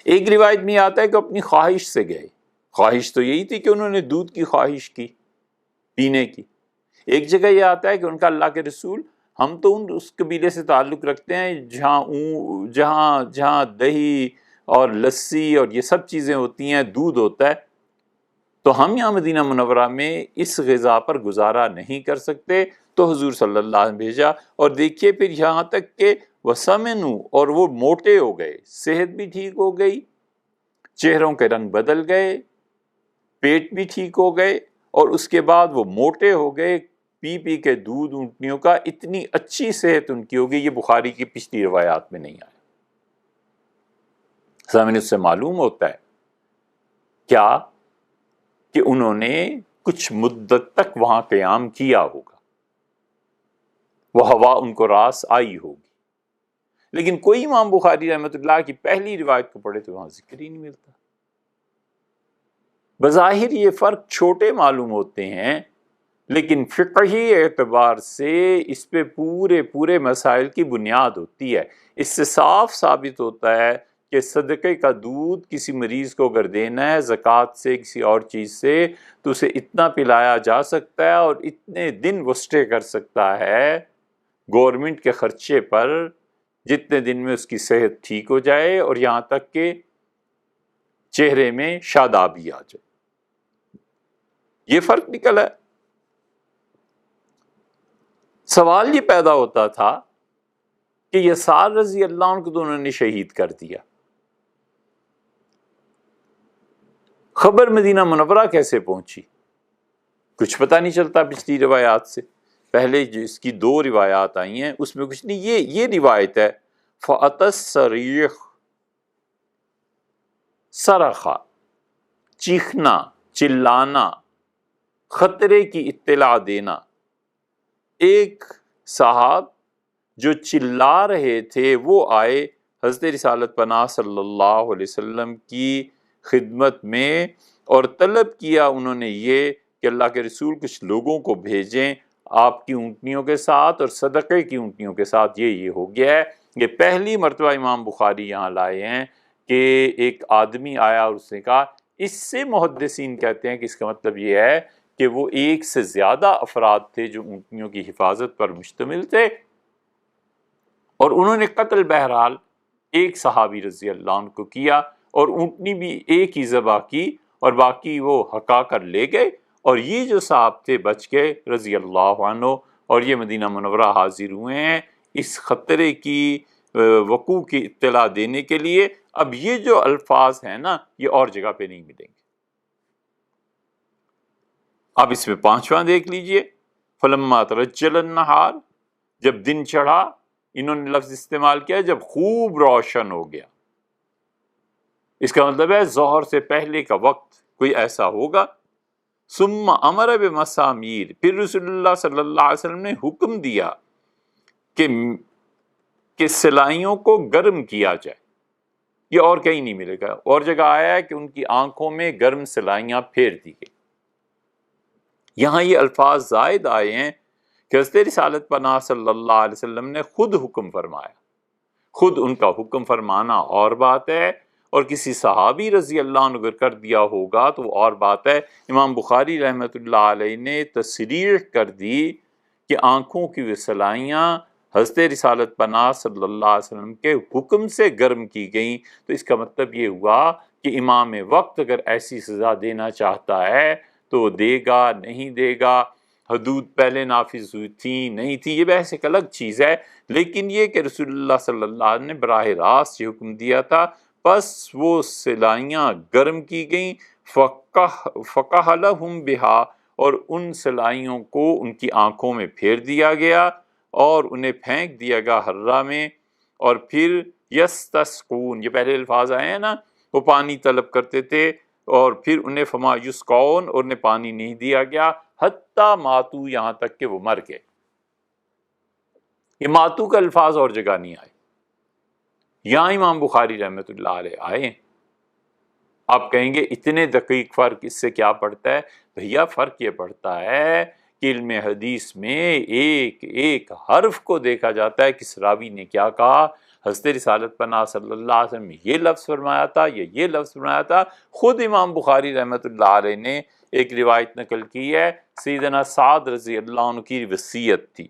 ایک روایت میں آتا ہے کہ اپنی خواہش سے گئے، خواہش تو یہی تھی کہ انہوں نے دودھ کی خواہش کی، پینے کی۔ ایک جگہ یہ آتا ہے کہ ان کا اللہ کے رسول ہم تو اس قبیلے سے تعلق رکھتے ہیں جہاں دہی اور لسی اور یہ سب چیزیں ہوتی ہیں، دودھ ہوتا ہے، تو ہم یہاں مدینہ منورہ میں اس غذا پر گزارا نہیں کر سکتے، تو حضور صلی اللہ علیہ وسلم بھیجا۔ اور دیکھیے پھر یہاں تک کہ وسمنوا، اور وہ موٹے ہو گئے، صحت بھی ٹھیک ہو گئی، چہروں کے رنگ بدل گئے، پیٹ بھی ٹھیک ہو گئے، اور اس کے بعد وہ موٹے ہو گئے پی پی کے دودھ اونٹنیوں کا، اتنی اچھی صحت ان کی ہو گئی۔ یہ بخاری کی پچھلی روایات میں نہیں آیا۔ سامنے اس سے معلوم ہوتا ہے کیا کہ انہوں نے کچھ مدت تک وہاں قیام کیا ہوگا، وہ ہوا ان کو راس آئی ہوگی، لیکن کوئی امام بخاری رحمۃ اللہ کی پہلی روایت کو پڑھے تو وہاں ذکر ہی نہیں ملتا۔ بظاہر یہ فرق چھوٹے معلوم ہوتے ہیں، لیکن فقہی اعتبار سے اس پہ پورے مسائل کی بنیاد ہوتی ہے۔ اس سے صاف ثابت ہوتا ہے کہ صدقے کا دودھ کسی مریض کو اگر دینا ہے زکوٰۃ سے کسی اور چیز سے تو اسے اتنا پلایا جا سکتا ہے اور اتنے دن وہ اسٹے کر سکتا ہے گورنمنٹ کے خرچے پر، جتنے دن میں اس کی صحت ٹھیک ہو جائے اور یہاں تک کہ چہرے میں شادابی آ جائے۔ یہ فرق نکلا ہے۔ سوال یہ پیدا ہوتا تھا کہ یسار رضی اللہ عنہ کو تو انہوں نے شہید کر دیا، خبر مدینہ منورہ کیسے پہنچی کچھ پتہ نہیں چلتا پچھلی روایات سے. پہلے جو اس کی 2 روایات آئی ہیں اس میں کچھ نہیں. یہ روایت ہے فَأَتَى الصَّرِيخ، صرخہ، چیخنا، چلانا، خطرے کی اطلاع دینا. ایک صاحب جو چلا رہے تھے وہ آئے حضرت رسالت پناہ صلی اللہ علیہ وسلم کی خدمت میں اور طلب کیا انہوں نے یہ کہ اللہ کے رسول کچھ لوگوں کو بھیجیں آپ کی اونٹنیوں کے ساتھ اور صدقے کی اونٹنیوں کے ساتھ. یہ ہو گیا ہے. یہ پہلی مرتبہ امام بخاری یہاں لائے ہیں کہ ایک آدمی آیا اور اس نے کہا. اس سے محدثین کہتے ہیں کہ اس کا مطلب یہ ہے کہ وہ ایک سے زیادہ افراد تھے جو اونٹنیوں کی حفاظت پر مشتمل تھے اور انہوں نے قتل بہرحال ایک صحابی رضی اللہ عنہ کو کیا اور اونٹنی بھی ایک ہی ذبح کی اور باقی وہ ہکا کر لے گئے اور یہ جو صاحب تھے بچ گئے رضی اللہ عنہ اور یہ مدینہ منورہ حاضر ہوئے ہیں اس خطرے کی وقوع کی اطلاع دینے کے لیے. اب یہ جو الفاظ ہیں نا یہ اور جگہ پہ نہیں ملیں گے. اب اس میں 5واں دیکھ لیجئے فلما ترجل النہار، جب دن چڑھا انہوں نے لفظ استعمال کیا جب خوب روشن ہو گیا. اس کا مطلب ہے ظہر سے پہلے کا وقت کوئی ایسا ہوگا. ثم امر بمسامیر، پھر رسول اللہ صلی اللہ علیہ وسلم نے حکم دیا کہ سلائیوں کو گرم کیا جائے. یہ اور کہیں نہیں ملے گا. اور جگہ آیا ہے کہ ان کی آنکھوں میں گرم سلائیاں پھیر دی گئی. یہاں یہ الفاظ زائد آئے ہیں کہ حضرت رسالت پناہ صلی اللہ علیہ وسلم نے خود حکم فرمایا. خود ان کا حکم فرمانا اور بات ہے اور کسی صحابی رضی اللہ عنہ اگر کر دیا ہوگا تو وہ اور بات ہے. امام بخاری رحمۃ اللہ علیہ نے تصریح کر دی کہ آنکھوں کی وہ سلائیاں حضرت رسالت پناہ صلی اللہ علیہ وسلم کے حکم سے گرم کی گئیں. تو اس کا مطلب یہ ہوا کہ امام وقت اگر ایسی سزا دینا چاہتا ہے تو دے گا نہیں دے گا. حدود پہلے نافذ ہوئی تھی نہیں تھی یہ بحث ایک الگ چیز ہے، لیکن یہ کہ رسول اللہ صلی اللہ علیہ وسلم نے براہ راست یہ حکم دیا تھا. پس وہ سلائیاں گرم کی گئیں فقہ لہم بہا، اور ان سلائیوں کو ان کی آنکھوں میں پھیر دیا گیا اور انہیں پھینک دیا گیا حرہ میں. اور پھر یستسقون، یہ پہلے الفاظ آئے ہیں نا، وہ پانی طلب کرتے تھے اور پھر انہیں فما یسقون، اور انہیں پانی نہیں دیا گیا حتیٰ ماتو، یہاں تک کہ وہ مر گئے. یہ ماتو کا الفاظ اور جگہ نہیں آئے، یہاں امام بخاری رحمۃ اللہ علیہ آئے ہیں. آپ کہیں گے اتنے دقیق فرق اس سے کیا پڑتا ہے؟ بھیا فرق یہ پڑتا ہے کہ علم حدیث میں ایک ایک حرف کو دیکھا جاتا ہے کس راوی نے کیا کہا. حضرت رسالت پناہ صلی اللہ علیہ وسلم نے یہ لفظ فرمایا تھا یہ لفظ فرمایا تھا. خود امام بخاری رحمۃ اللہ علیہ نے ایک روایت نقل کی ہے، سیدنا سعد رضی اللہ عنہ کی وصیت تھی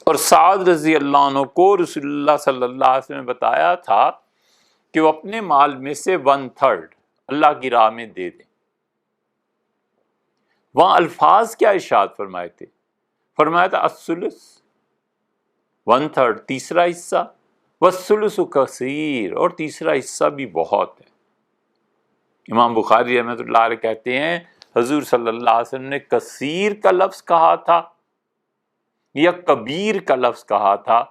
اور سعد رضی اللہ عنہ کو رسول اللہ صلی اللہ علیہ وسلم نے بتایا تھا کہ وہ اپنے مال میں سے 1/3 اللہ کی راہ میں دے دیں. وہاں الفاظ کیا ارشاد فرمائے تھے؟ فرمایا تھا الثلث، 1/3 تیسرا حصہ، والثلث کثیر، اور تیسرا حصہ بھی بہت ہے. امام بخاری رحمۃ اللہ علیہ کہتے ہیں حضور صلی اللہ علیہ وسلم نے کثیر کا لفظ کہا تھا یا کبیر کا لفظ کہا تھا؟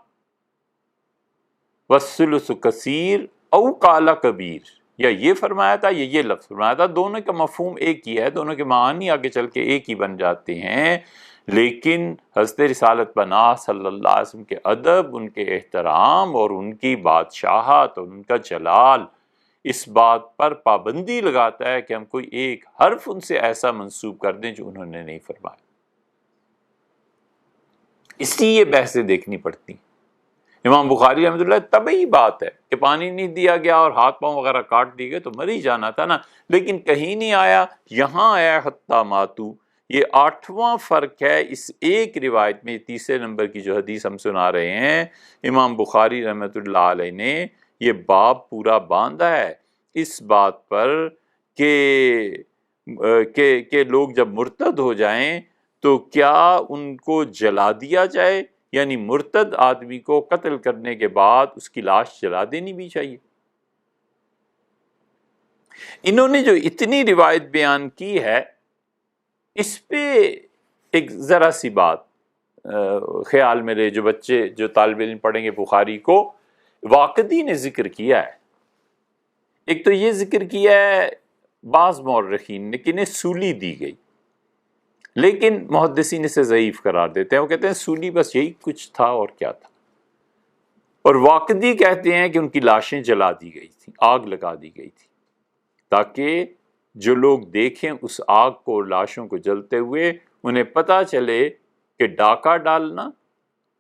والثلث کثیر او قال کبیر، یا یہ فرمایا تھا یا یہ لفظ فرمایا تھا. دونوں کا مفہوم ایک ہی ہے، دونوں کے معنی آگے چل کے ایک ہی بن جاتے ہیں، لیکن حضرت رسالت پناہ صلی اللہ علیہ وسلم کے ادب، ان کے احترام اور ان کی بادشاہت اور ان کا جلال اس بات پر پابندی لگاتا ہے کہ ہم کوئی ایک حرف ان سے ایسا منسوب کر دیں جو انہوں نے نہیں فرمایا. اس لیے یہ بحثیں دیکھنی پڑتی. امام بخاری رحمۃ اللہ طبعی بات ہے کہ پانی نہیں دیا گیا اور ہاتھ پاؤں وغیرہ کاٹ دیے گئے تو مر ہی جانا تھا نا، لیکن کہیں نہیں آیا، یہاں آیا حتیٰ ماتو. یہ 8واں فرق ہے اس ایک روایت میں. تیسرے نمبر کی جو حدیث ہم سنا رہے ہیں، امام بخاری رحمۃ اللہ علیہ نے یہ باب پورا باندھا ہے اس بات پر کہ لوگ جب مرتد ہو جائیں تو کیا ان کو جلا دیا جائے، یعنی مرتد آدمی کو قتل کرنے کے بعد اس کی لاش جلا دینی بھی چاہیے. انہوں نے جو اتنی روایت بیان کی ہے، اس پہ ایک ذرا سی بات خیال میں رہے، جو بچے جو طالب علم پڑھیں گے بخاری کو، واقدی نے ذکر کیا ہے۔ ایک تو یہ ذکر کیا ہے بعض مورخین نے کہ انہیں سولی دی گئی، لیکن محدثین اسے ضعیف قرار دیتے ہیں، وہ کہتے ہیں سولی بس یہی کچھ تھا اور کیا تھا۔ اور واقدی کہتے ہیں کہ ان کی لاشیں جلا دی گئی تھی، آگ لگا دی گئی تھی، تاکہ جو لوگ دیکھیں اس آگ کو، لاشوں کو جلتے ہوئے، انہیں پتہ چلے کہ ڈاکہ ڈالنا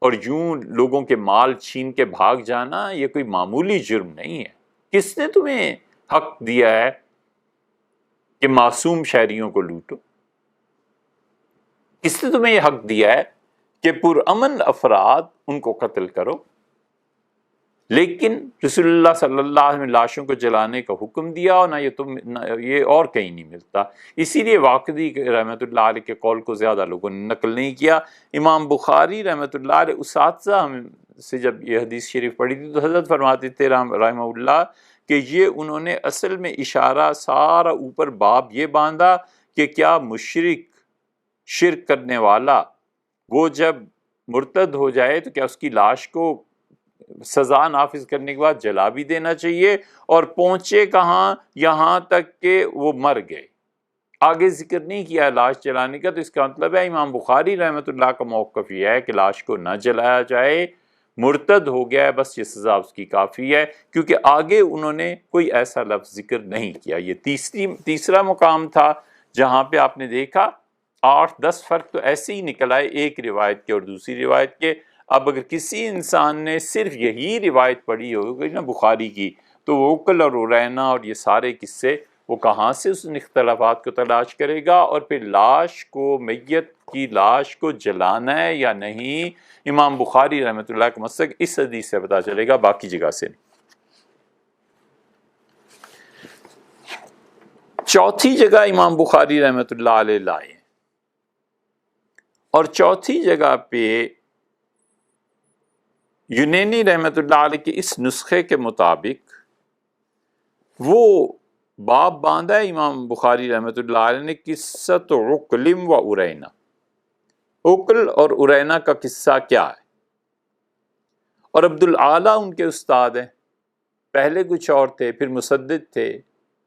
اور یوں لوگوں کے مال چھین کے بھاگ جانا یہ کوئی معمولی جرم نہیں ہے۔ کس نے تمہیں حق دیا ہے کہ معصوم شہریوں کو لوٹو؟ کس نے تمہیں یہ حق دیا ہے کہ پرامن افراد ان کو قتل کرو؟ لیکن رسول اللہ صلی اللہ علیہ وسلم نے لاشوں کو جلانے کا حکم دیا، اور نہ یہ اور کہیں نہیں ملتا۔ اسی لیے واقدی رحمۃ اللہ علیہ کے قول کو زیادہ لوگوں نے نقل نہیں کیا۔ امام بخاری رحمۃ اللہ علیہ اساتذہ ہم سے جب یہ حدیث شریف پڑھی تھی تو حضرت فرماتے تھے رحمہ اللہ کہ یہ انہوں نے اصل میں اشارہ سارا اوپر باب یہ باندھا کہ کیا مشرک، شرک کرنے والا، وہ جب مرتد ہو جائے تو کیا اس کی لاش کو سزا نافذ کرنے کے بعد جلا بھی دینا چاہیے؟ اور پہنچے کہاں؟ یہاں تک کہ وہ مر گئے، آگے ذکر نہیں کیا لاش جلانے کا۔ تو اس کا مطلب ہے امام بخاری رحمۃ اللہ کا موقف یہ ہے کہ لاش کو نہ جلایا جائے، مرتد ہو گیا ہے بس یہ سزا اس کی کافی ہے، کیونکہ آگے انہوں نے کوئی ایسا لفظ ذکر نہیں کیا۔ یہ تیسرا مقام تھا جہاں پہ آپ نے دیکھا 8-10 فرق تو ایسے ہی نکل آئے ایک روایت کے اور دوسری روایت کے۔ اب اگر کسی انسان نے صرف یہی روایت پڑھی ہوگی نا بخاری کی، تو وہ عقل اور عرینا اور یہ سارے قصے وہ کہاں سے اس اختلافات کو تلاش کرے گا؟ اور پھر لاش کو، میت کی لاش کو جلانا ہے یا نہیں، امام بخاری رحمۃ اللہ کا مسلک اس حدیث سے پتہ چلے گا، باقی جگہ سے نہیں۔ چوتھی جگہ امام بخاری رحمۃ اللہ علیہ لائے، اور چوتھی جگہ پہ یونینی رحمۃ اللہ علیہ کے اس نسخے کے مطابق وہ باب باندھا ہے امام بخاری رحمۃ اللہ علیہ نے، قصۃ عقل و عرینا، عقل اور عرینا کا قصہ کیا ہے۔ اور عبد الاعلیٰ ان کے استاد ہیں، پہلے کچھ اور تھے، پھر مسدد تھے،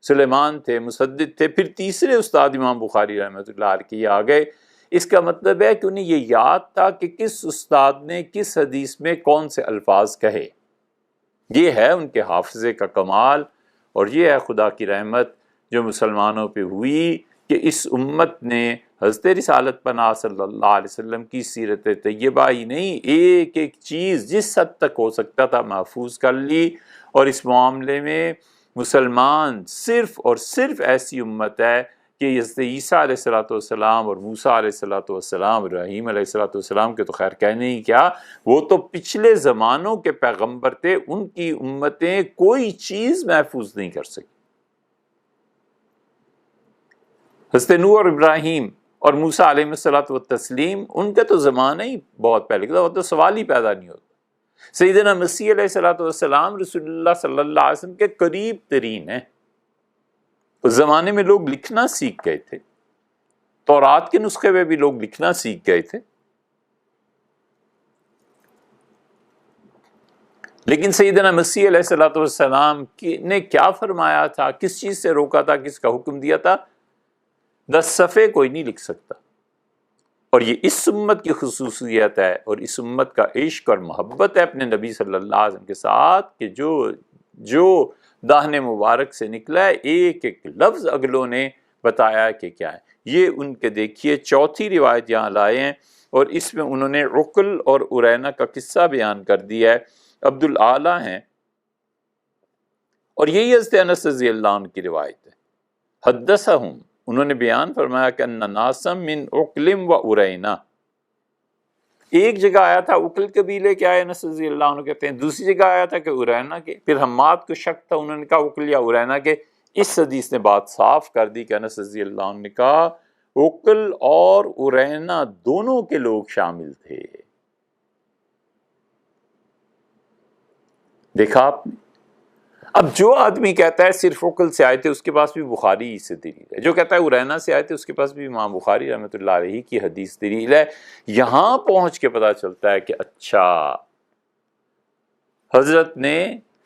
سلیمان تھے، مسدد تھے، پھر تیسرے استاد امام بخاری رحمۃ اللہ علیہ کے یہ آ گئے۔ اس کا مطلب ہے کہ انہیں یہ یاد تھا کہ کس استاد نے کس حدیث میں کون سے الفاظ کہے۔ یہ ہے ان کے حافظے کا کمال، اور یہ ہے خدا کی رحمت جو مسلمانوں پہ ہوئی کہ اس امت نے حضرت رسالت پناہ صلی اللہ علیہ وسلم کی سیرت طیبہ ہی نہیں، ایک ایک چیز جس حد تک ہو سکتا تھا محفوظ کر لی۔ اور اس معاملے میں مسلمان صرف اور صرف ایسی امت ہے کہ حضرت عیسیٰ علیہ السلام اور موسیٰ علیہ السلام، ابراہیم علیہ السلام کے تو خیر کہنے ہی کیا، وہ تو پچھلے زمانوں کے پیغمبر تھے، ان کی امتیں کوئی چیز محفوظ نہیں کر سکی۔ حضرت نوح اور ابراہیم اور موسیٰ علیہ السلام ان کا تو زمانہ ہی بہت پہلے کا، وہ تو سوال ہی پیدا نہیں ہوتا۔ سیدنا مسیح علیہ السلام رسول اللہ صلی اللہ علیہ وسلم کے قریب ترین ہیں۔ اس زمانے میں لوگ لکھنا سیکھ گئے تھے، تورات کے نسخے میں بھی لوگ لکھنا سیکھ گئے تھے، لیکن سیدنا مسیح علیہ السلام نے کیا فرمایا تھا، کس چیز سے روکا تھا، کس کا حکم دیا تھا؟ 10 صفحے کوئی نہیں لکھ سکتا۔ اور یہ اس امت کی خصوصیت ہے، اور اس امت کا عشق اور محبت ہے اپنے نبی صلی اللہ علیہ وسلم کے ساتھ، کہ جو داہن مبارک سے نکلا ہے ایک ایک لفظ اگلوں نے بتایا کہ کیا ہے۔ یہ ان کے دیکھیے چوتھی روایت یہاں لائے ہیں، اور اس میں انہوں نے عقل اور عرینا کا قصہ بیان کر دیا ہے۔ عبد الاعلیٰ ہیں، اور یہی حضرت انس رضی اللہ عنہ کی روایت ہے۔ حدثہم، انہوں نے بیان فرمایا کہ ان ناسم من عقل و عرینا، ایک جگہ آیا تھا عقل قبیلے کے آئے، انس رضی اللہ عنہ کہتے ہیں، دوسری جگہ آیا تھا کہ عرینا کے، پھر حماد کو شک تھا، انہوں نے کہا عقل یا عرینا کے۔ اس حدیث نے بات صاف کر دی کہ انس رضی اللہ عنہ نے کہا عقل اور عرینا دونوں کے لوگ شامل تھے۔ دیکھا آپ نے، اب جو آدمی کہتا ہے صرف عقل سے آئے تھے، اس کے پاس بھی بخاری سے دلیل ہے. جو کہتا ہے ارینا سے آئے تھے، اس کے پاس بھی امام بخاری رحمۃ اللہ علیہ کی حدیث دلیل ہے. یہاں پہنچ کے پتا چلتا ہے کہ اچھا حضرت نے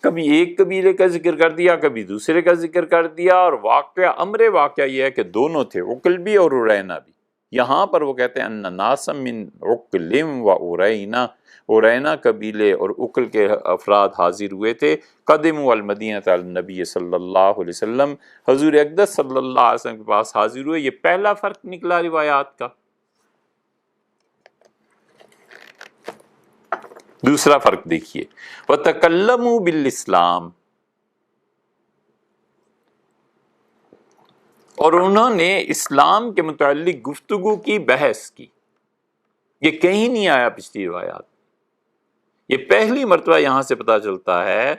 کبھی ایک قبیلے کا ذکر کر دیا، کبھی دوسرے کا ذکر کر دیا، اور واقعہ یہ ہے کہ دونوں تھے، عقل بھی اور ارینا بھی. یہاں پر وہ کہتے ہیں ان ناسم من عقل و ارینا، ارینا قبیلے اور عقل کے افراد حاضر ہوئے تھے. قدموا المدینہ النبی صلی اللہ علیہ وسلم، حضور اقدس صلی اللہ علیہ وسلم کے پاس حاضر ہوئے. یہ پہلا فرق نکلا روایات کا. دوسرا فرق دیکھیے، وَتَكَلَّمُوا بِالْإِسْلَامِ، اور انہوں نے اسلام کے متعلق گفتگو کی، بحث کی. یہ کہیں نہیں آیا پچھلی روایات. یہ پہلی مرتبہ یہاں سے پتہ چلتا ہے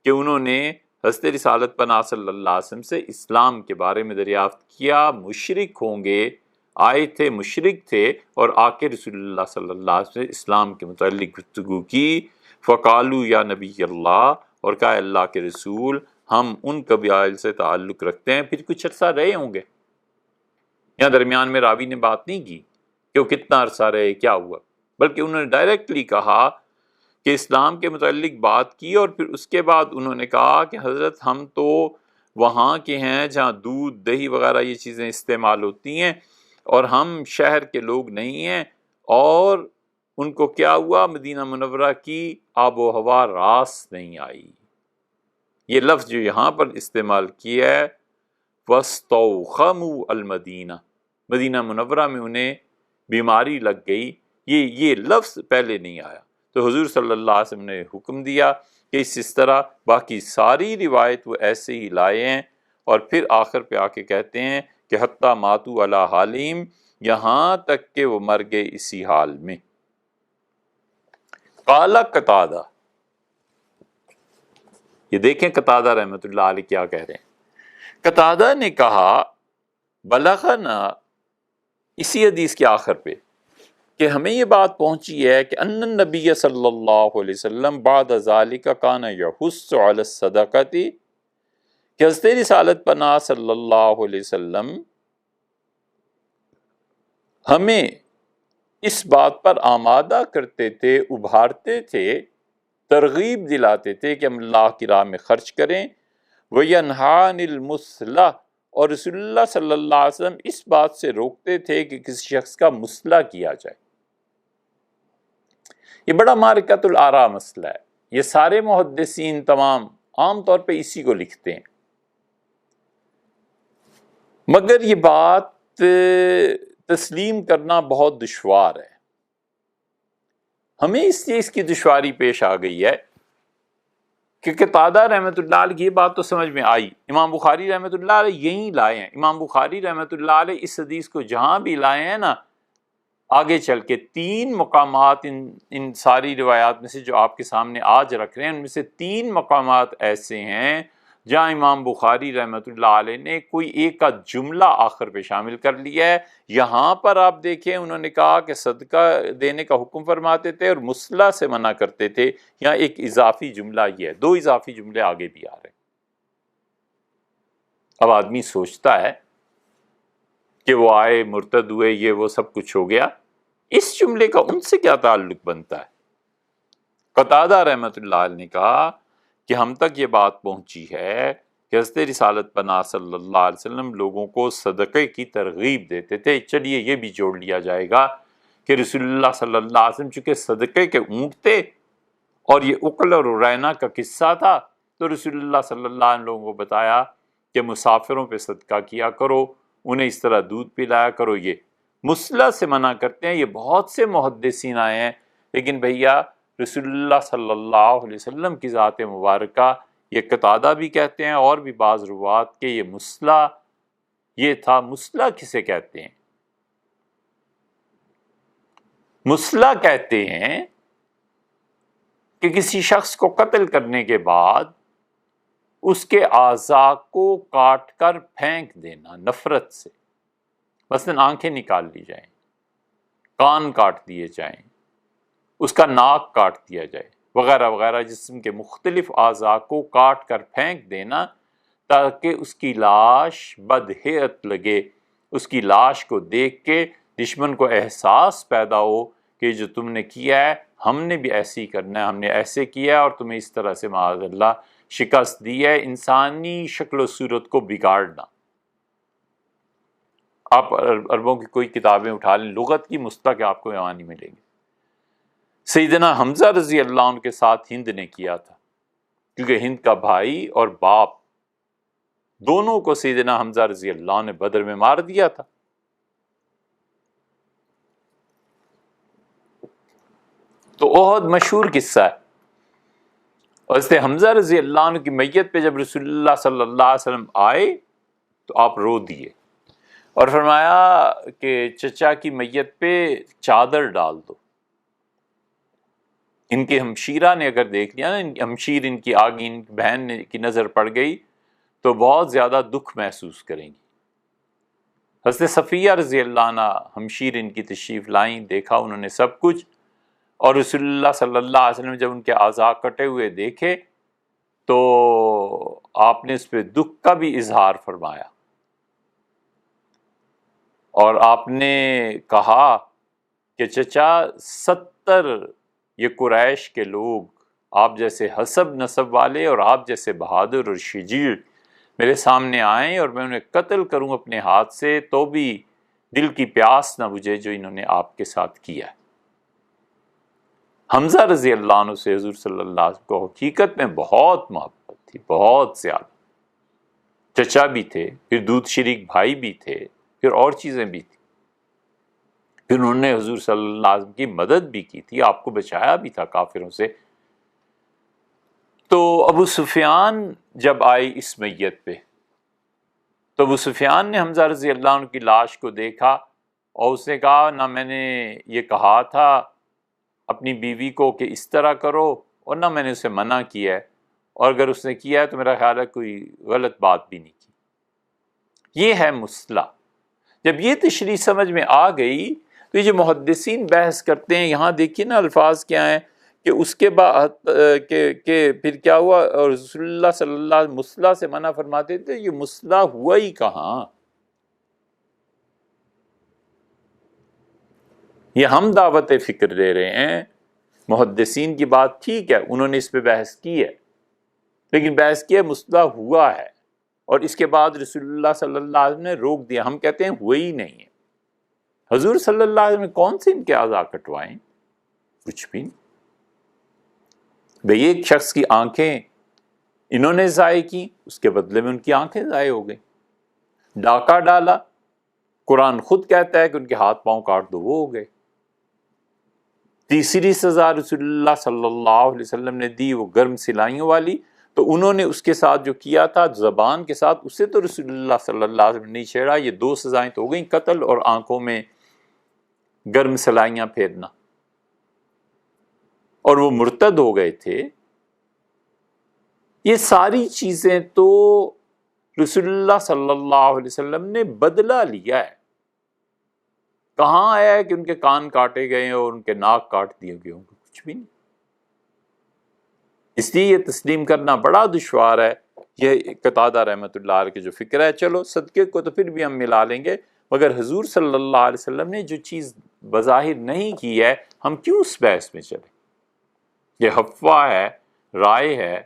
کہ انہوں نے حضرت رسالت پناہ صلی اللہ علیہ وسلم سے اسلام کے بارے میں دریافت کیا. مشرک ہوں گے، آئے تھے مشرک تھے، اور آ کے رسول اللہ صلی اللہ علیہ وسلم سے اسلام کے متعلق گفتگو کی. فقالو یا نبی اللہ، اور کہا اللہ کے رسول ہم ان قبائل سے تعلق رکھتے ہیں. پھر کچھ عرصہ رہے ہوں گے. یہاں درمیان میں راوی نے بات نہیں کی کہ وہ کتنا عرصہ رہے، کیا ہوا، بلکہ انہوں نے ڈائریکٹلی کہا کہ اسلام کے متعلق بات کی. اور پھر اس کے بعد انہوں نے کہا کہ حضرت ہم تو وہاں کے ہیں جہاں دودھ دہی وغیرہ یہ چیزیں استعمال ہوتی ہیں، اور ہم شہر کے لوگ نہیں ہیں. اور ان کو کیا ہوا، مدینہ منورہ کی آب و ہوا راس نہیں آئی. یہ لفظ جو یہاں پر استعمال کیا ہے وَاسْتَوْخَمُوا الْمَدِينَةَ، مدینہ منورہ میں انہیں بیماری لگ گئی. یہ لفظ پہلے نہیں آیا. تو حضور صلی اللہ علیہ وسلم نے حکم دیا کہ اس طرح باقی ساری روایت وہ ایسے ہی لائے ہیں. اور پھر آخر پہ آ کے کہتے ہیں کہ حتیٰ ماتو علی حالیم، یہاں تک کہ وہ مر گئے اسی حال میں. قال قتادہ، یہ دیکھیں قتادہ رحمۃ اللہ علیہ کیا کہہ رہے ہیں. قتادہ نے کہا بلغنا، اسی حدیث کے آخر پہ، کہ ہمیں یہ بات پہنچی ہے کہ ان النبی صلی اللہ علیہ وسلم بعد ذالک کان یحث علی الصدقۃ، کہ حضرت رسالت پناہ صلی اللہ علیہ وسلم ہمیں اس بات پر آمادہ کرتے تھے، ابھارتے تھے، ترغیب دلاتے تھے کہ ہم اللہ کی راہ میں خرچ کریں. وَيَنْهَا عَنِ الْمُثْلَةِ، اور رسول اللہ صلی اللہ علیہ وسلم اس بات سے روکتے تھے کہ کسی شخص کا مصلح کیا جائے. یہ بڑا معرکۃ الآراء مسئلہ ہے. یہ سارے محدثین تمام عام طور پہ اسی کو لکھتے ہیں، مگر یہ بات تسلیم کرنا بہت دشوار ہے. ہمیں اس چیز کی دشواری پیش آ گئی ہے کہ قتادہ رحمۃ اللہ علیہ کی یہ بات تو سمجھ میں آئی. امام بخاری رحمۃ اللہ علیہ یہیں لائے ہیں. امام بخاری رحمۃ اللہ علیہ اس حدیث کو جہاں بھی لائے ہیں نا، آگے چل کے 3 مقامات ان ساری روایات میں سے جو آپ کے سامنے آج رکھ رہے ہیں، ان میں سے 3 مقامات ایسے ہیں جہاں امام بخاری رحمۃ اللہ علیہ نے کوئی ایک کا جملہ آخر پہ شامل کر لیا ہے. یہاں پر آپ دیکھیں انہوں نے کہا کہ صدقہ دینے کا حکم فرماتے تھے اور مصلح سے منع کرتے تھے. یہاں ایک اضافی جملہ یہ ہے، 2 اضافی جملے آگے بھی آ رہے ہیں. اب آدمی سوچتا ہے کہ وہ آئے، مرتد ہوئے، یہ وہ سب کچھ ہو گیا، اس جملے کا ان سے کیا تعلق بنتا ہے؟ قتادہ رحمۃ اللہ علیہ نے کہا کہ ہم تک یہ بات پہنچی ہے کہ حضرت رسالت پناہ صلی اللہ علیہ وسلم لوگوں کو صدقے کی ترغیب دیتے تھے. چلیے یہ بھی جوڑ لیا جائے گا کہ رسول اللہ صلی اللہ علیہ وسلم چونکہ صدقے کے اونٹ تھے، اور یہ عقل اور ارینا کا قصہ تھا، تو رسول اللہ صلی اللہ علیہ وسلم لوگوں کو بتایا کہ مسافروں پہ صدقہ کیا کرو، انہیں اس طرح دودھ پلایا کرو. یہ مصلح سے منع کرتے ہیں. یہ بہت سے محدثین آئے ہیں، لیکن بھیا رسول اللہ صلی اللہ علیہ وسلم کی ذات مبارکہ، یہ قتادہ بھی کہتے ہیں اور بھی بعض روات کے یہ مصلح یہ تھا. مصلح کسے کہتے ہیں؟ مصلح کہتے ہیں کہ کسی شخص کو قتل کرنے کے بعد اس کے اعضاء کو کاٹ کر پھینک دینا نفرت سے. مثلاً آنکھیں نکال لی جائیں، کان کاٹ دیے جائیں، اس کا ناک کاٹ دیا جائے. وغیرہ وغیرہ، جسم کے مختلف اعضاء کو کاٹ کر پھینک دینا تاکہ اس کی لاش بدہیئت لگے، اس کی لاش کو دیکھ کے دشمن کو احساس پیدا ہو کہ جو تم نے کیا ہے ہم نے بھی ایسے ہی کرنا ہے، ہم نے ایسے کیا ہے اور تمہیں اس طرح سے معاذ اللہ شکست دی ہے۔ انسانی شکل و صورت کو بگاڑنا۔ آپ عربوں کی کوئی کتابیں اٹھا لیں، لغت کی مستق آپ کو یہاں نہیں ملیں گے۔ سیدنا حمزہ رضی اللہ عنہ کے ساتھ ہند نے کیا تھا، کیونکہ ہند کا بھائی اور باپ دونوں کو سیدنا حمزہ رضی اللہ عنہ نے بدر میں مار دیا تھا۔ تو احد مشہور قصہ ہے۔ اور اس حمزہ رضی اللہ عنہ کی میت پہ جب رسول اللہ صلی اللہ علیہ وسلم آئے تو آپ رو دیے اور فرمایا کہ چچا کی میت پہ چادر ڈال دو۔ ان کے ہمشیرہ نے اگر دیکھ لیا نا، ہمشیر ان کی آگے ان کی بہن کی نظر پڑ گئی تو بہت زیادہ دکھ محسوس کریں گی۔ حضرت صفیہ رضی اللہ عنہ ہمشیر ان کی تشریف لائیں، دیکھا انہوں نے سب کچھ، اور رسول اللہ صلی اللہ علیہ وسلم جب ان کے اعضاء کٹے ہوئے دیکھے تو آپ نے اس پہ دکھ کا بھی اظہار فرمایا، اور آپ نے کہا کہ چچا 70 یہ قریش کے لوگ آپ جیسے حسب نسب والے اور آپ جیسے بہادر اور شجاع میرے سامنے آئیں اور میں انہیں قتل کروں اپنے ہاتھ سے تو بھی دل کی پیاس نہ بجھے جو انہوں نے آپ کے ساتھ کیا ہے۔ حمزہ رضی اللہ عنہ سے حضور صلی اللہ علیہ وسلم کو حقیقت میں بہت محبت تھی، بہت زیادہ۔ چچا بھی تھے، پھر دودھ شریک بھائی بھی تھے، پھر اور چیزیں بھی تھیں، پھر انہوں نے حضور صلی اللہ علیہ وسلم کی مدد بھی کی تھی، آپ کو بچایا بھی تھا کافروں سے۔ تو ابو سفیان جب آئی اس میت پہ تو ابو سفیان نے حمزہ رضی اللہ عنہ کی لاش کو دیکھا اور اس نے کہا نہ میں نے یہ کہا تھا اپنی بیوی کو کہ اس طرح کرو، اور نہ میں نے اسے منع کیا ہے، اور اگر اس نے کیا ہے تو میرا خیال ہے کوئی غلط بات بھی نہیں کی۔ یہ ہے مسئلہ۔ جب یہ تشریح سمجھ میں آ گئی تو یہ جو محدثین بحث کرتے ہیں، یہاں دیکھیے نا الفاظ کیا ہیں کہ اس کے بعد کہ پھر کیا ہوا، اور رسول اللہ صلی اللہ علیہ وسلم مسئلہ سے منع فرماتے تھے، یہ مسئلہ ہوا ہی کہاں؟ یہ ہم دعوت فکر دے رہے ہیں۔ محدثین کی بات ٹھیک ہے، انہوں نے اس پہ بحث کی ہے، لیکن بحث کی ہے مسئلہ ہوا ہے، اور اس کے بعد رسول اللہ صلی اللہ علیہ وسلم نے روک دیا۔ ہم کہتے ہیں ہوئے ہی نہیں ہے۔ حضور صلی اللہ علیہ وسلم نے کون سے ان کے اعضاء کٹوائیں؟ کچھ بھی نہیں۔ بھئی ایک شخص کی آنکھیں انہوں نے ضائع کی، اس کے بدلے میں ان کی آنکھیں ضائع ہو گئیں۔ ڈاکہ ڈالا، قرآن خود کہتا ہے کہ ان کے ہاتھ پاؤں کاٹ دو، وہ ہو گئے۔ تیسری سزا رسول اللہ صلی اللہ علیہ وسلم نے دی، وہ گرم سلائیوں والی، تو انہوں نے اس کے ساتھ جو کیا تھا زبان کے ساتھ، اسے تو رسول اللہ صلی اللہ علیہ وسلم نے نہیں چھیڑا۔ یہ 2 سزائیں تو ہو گئیں، قتل اور آنکھوں میں گرم سلائیاں پھیرنا، اور وہ مرتد ہو گئے تھے۔ یہ ساری چیزیں تو رسول اللہ صلی اللہ علیہ وسلم نے بدلہ لیا ہے۔ کہاں آیا ہے کہ ان کے کان کاٹے گئے اور ان کے ناک کاٹ دیے گئے ہوں؟ کچھ بھی نہیں۔ اس لیے یہ تسلیم کرنا بڑا دشوار ہے۔ یہ قتادہ رحمۃ اللہ علیہ کے جو فکر ہے، چلو صدقے کو تو پھر بھی ہم ملا لیں گے، مگر حضور صلی اللہ علیہ وسلم نے جو چیز بظاہر نہیں کی ہے، ہم کیوں اس بحث میں چلیں؟ یہ افواہ ہے، رائے ہے،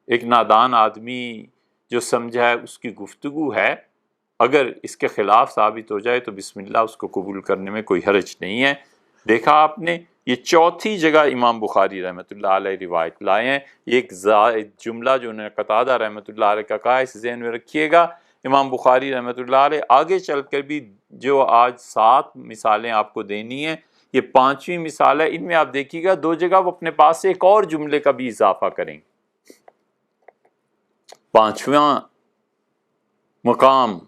ایک نادان آدمی جو سمجھا ہے اس کی گفتگو ہے۔ اگر اس کے خلاف ثابت ہو جائے تو بسم اللہ، اس کو قبول کرنے میں کوئی حرج نہیں ہے۔ دیکھا آپ نے، یہ 4تھی جگہ امام بخاری رحمۃ اللہ علیہ روایت لائے ہیں۔ ایک زائد جملہ جو انہوں نے قتادہ رحمۃ اللہ علیہ کا کہا ہے، اس ذہن میں رکھیے گا۔ امام بخاری رحمۃ اللہ علیہ آگے چل کر بھی جو آج 7 مثالیں آپ کو دینی ہیں، یہ 5ویں مثال ہے۔ ان میں آپ دیکھیے گا 2 جگہ وہ اپنے پاس سے ایک اور جملے کا بھی اضافہ کریں گے۔ 5واں مقام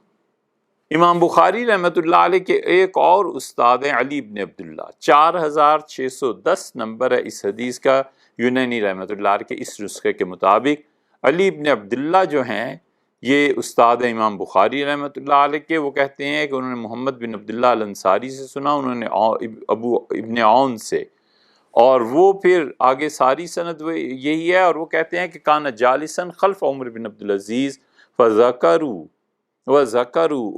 امام بخاری رحمۃ اللہ علیہ کے ایک اور استاد ہیں علی ابن عبداللہ، 4610 نمبر ہے اس حدیث کا، یونانی رحمۃ اللہ علیہ کے اس نسخے کے مطابق۔ علی ابن عبداللہ جو ہیں یہ استاد ہیں امام بخاری رحمۃ اللہ علیہ کے۔ وہ کہتے ہیں کہ انہوں نے محمد بن عبداللہ الانصاری سے سنا، انہوں نے ابو ابن عون سے، اور وہ پھر آگے ساری سند یہی ہے، اور وہ کہتے ہیں کہ کان جالسن خلف عمر بن عبدالعزیز فذکروا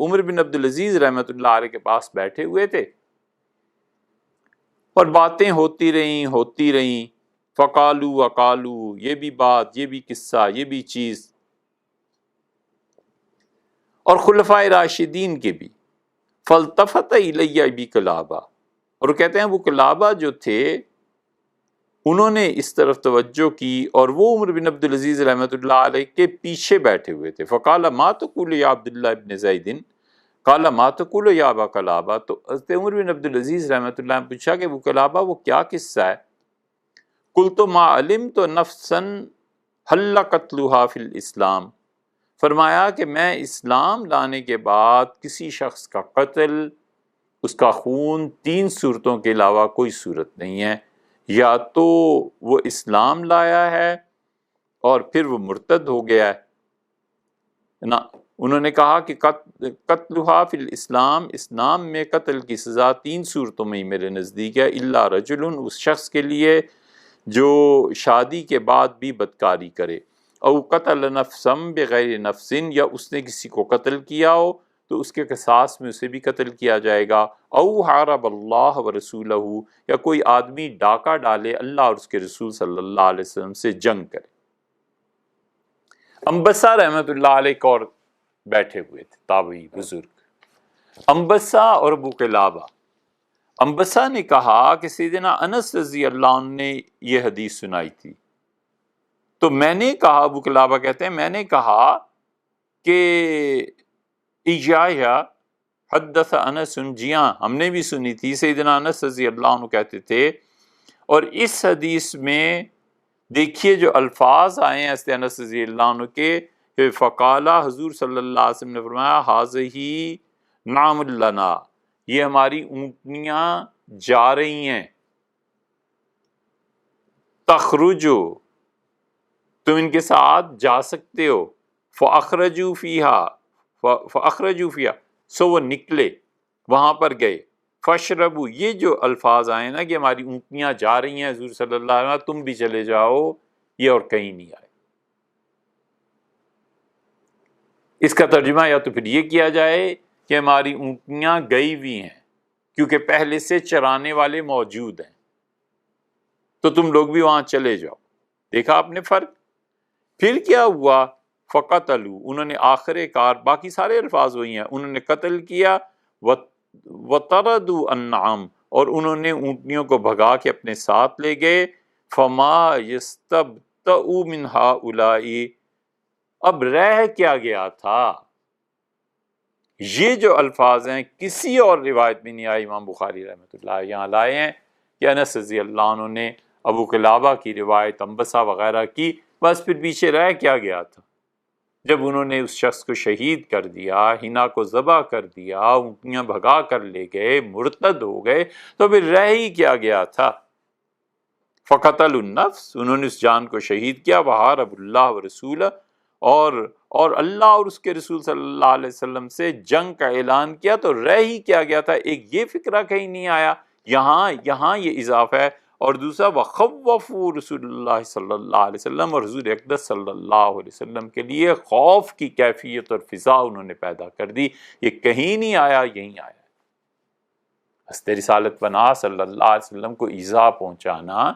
عمر بن عبدالعزیز رحمۃ اللہ علیہ کے پاس بیٹھے ہوئے تھے اور باتیں ہوتی رہیں فقالو وقالو، یہ بھی بات، یہ بھی قصہ، یہ بھی چیز، اور خلفائے راشدین کے بھی. فالتفت الی ابی قلابہ، اور وہ کہتے ہیں وہ قلابہ جو تھے انہوں نے اس طرف توجہ کی، اور وہ عمر بن عبدالعزیز رحمۃ اللہ علیہ کے پیچھے بیٹھے ہوئے تھے. فقال ما تقول یا عبداللہ ابن زید قال ما تقول یا ابا قلابہ، تو حضرت عمر بن عبدالعزیز رحمۃ اللہ نے پوچھا کہ وہ قلابہ وہ کیا قصہ ہے؟ قلت ما علمت نفسا حل قتلها فی الاسلام، فرمایا کہ میں اسلام لانے کے بعد کسی شخص کا قتل، اس کا خون 3 صورتوں کے علاوہ کوئی صورت نہیں ہے، یا تو وہ اسلام لایا ہے اور پھر وہ مرتد ہو گیا ہے نا. انہوں نے کہا کہ قتلها فی الاسلام، اسلام میں قتل کی سزا 3 صورتوں میں ہی میرے نزدیک ہے، الا رجل، اس شخص کے لیے جو شادی کے بعد بھی بدکاری کرے، او قتل نفسا بغیر نفس، یا اس نے کسی کو قتل کیا ہو تو اس کے قصاص میں اسے بھی قتل کیا جائے گا، او حارب اللہ ورسولہ، یا کوئی آدمی ڈاکہ ڈالے اللہ اور اس کے رسول صلی اللہ علیہ وسلم سے جنگ کرے. انبسا رحمۃ اللہ علیہ اور بیٹھے ہوئے تھے تابعی بزرگ، انبسا اور ابو قلابہ. انبسا نے کہا کہ سیدنا انس رضی اللہ عنہ نے یہ حدیث سنائی تھی، تو میں نے کہا، ابو قلابہ کہتے ہیں میں نے کہا کہ ایجایا حدث انس، جی ہاں ہم نے بھی سنی تھی، سیدنا انس رضی اللہ عنہ کہتے تھے. اور اس حدیث میں دیکھیے جو الفاظ آئے ہیں انس رضی اللہ عنہ کے، فقالہ، حضور صلی اللہ علیہ وسلم نے فرمایا ھذہ نعم لنا، یہ ہماری اونٹنیاں جا رہی ہیں، تخرجو، تم ان کے ساتھ جا سکتے ہو، فاخرجوا فیہا، سو وہ نکلے، وہاں پر گئے، فاشربوا، یہ جو الفاظ آئے نا کہ ہماری اونٹنیاں جا رہی ہیں حضور صلی اللہ علیہ وسلم، تم بھی چلے جاؤ، یہ اور کہیں نہیں آئے. اس کا ترجمہ یا تو پھر یہ کیا جائے کہ ہماری اونٹنیاں گئی ہوئی ہیں کیونکہ پہلے سے چرانے والے موجود ہیں، تو تم لوگ بھی وہاں چلے جاؤ. دیکھا آپ نے فرق. پھر کیا ہوا؟ فقتلوا، انہوں نے آخر کار، باقی سارے الفاظ وہی ہیں، انہوں نے قتل کیا، وطردوا النعام، اور انہوں نے اونٹنیوں کو بھگا کے اپنے ساتھ لے گئے. فما یستبطؤ من ہؤلاء، اب رہ کیا گیا تھا. یہ جو الفاظ ہیں کسی اور روایت میں نہیں آئے، امام بخاری رحمۃ اللہ یہاں لائے ہیں کہ انس رضی اللہ عنہ نے ابو قلابہ کی روایت، انبسا وغیرہ کی، بس پھر پیچھے رہ کیا گیا تھا. جب انہوں نے اس شخص کو شہید کر دیا، ہنا کو ذبح کر دیا، اونٹنیاں بھگا کر لے گئے، مرتد ہو گئے، تو پھر رہ ہی کیا گیا تھا. فقتلوا النفس، انہوں نے اس جان کو شہید کیا، وحارب اللہ ورسولہ، اور اللہ اور اس کے رسول صلی اللہ علیہ وسلم سے جنگ کا اعلان کیا، تو رہ ہی کیا گیا تھا. ایک یہ فکرہ کہیں نہیں آیا، یہاں یہ اضافہ ہے. اور دوسرا وخوفوا رسول اللہ صلی اللہ علیہ وسلم، اور حضور اقدس صلی اللہ علیہ وسلم کے لیے خوف کی کیفیت اور فضا انہوں نے پیدا کر دی. یہ کہیں نہیں آیا، یہیں آیا. حضرت رسالت پناہ صلی اللہ علیہ وسلم کو ایذا پہنچانا،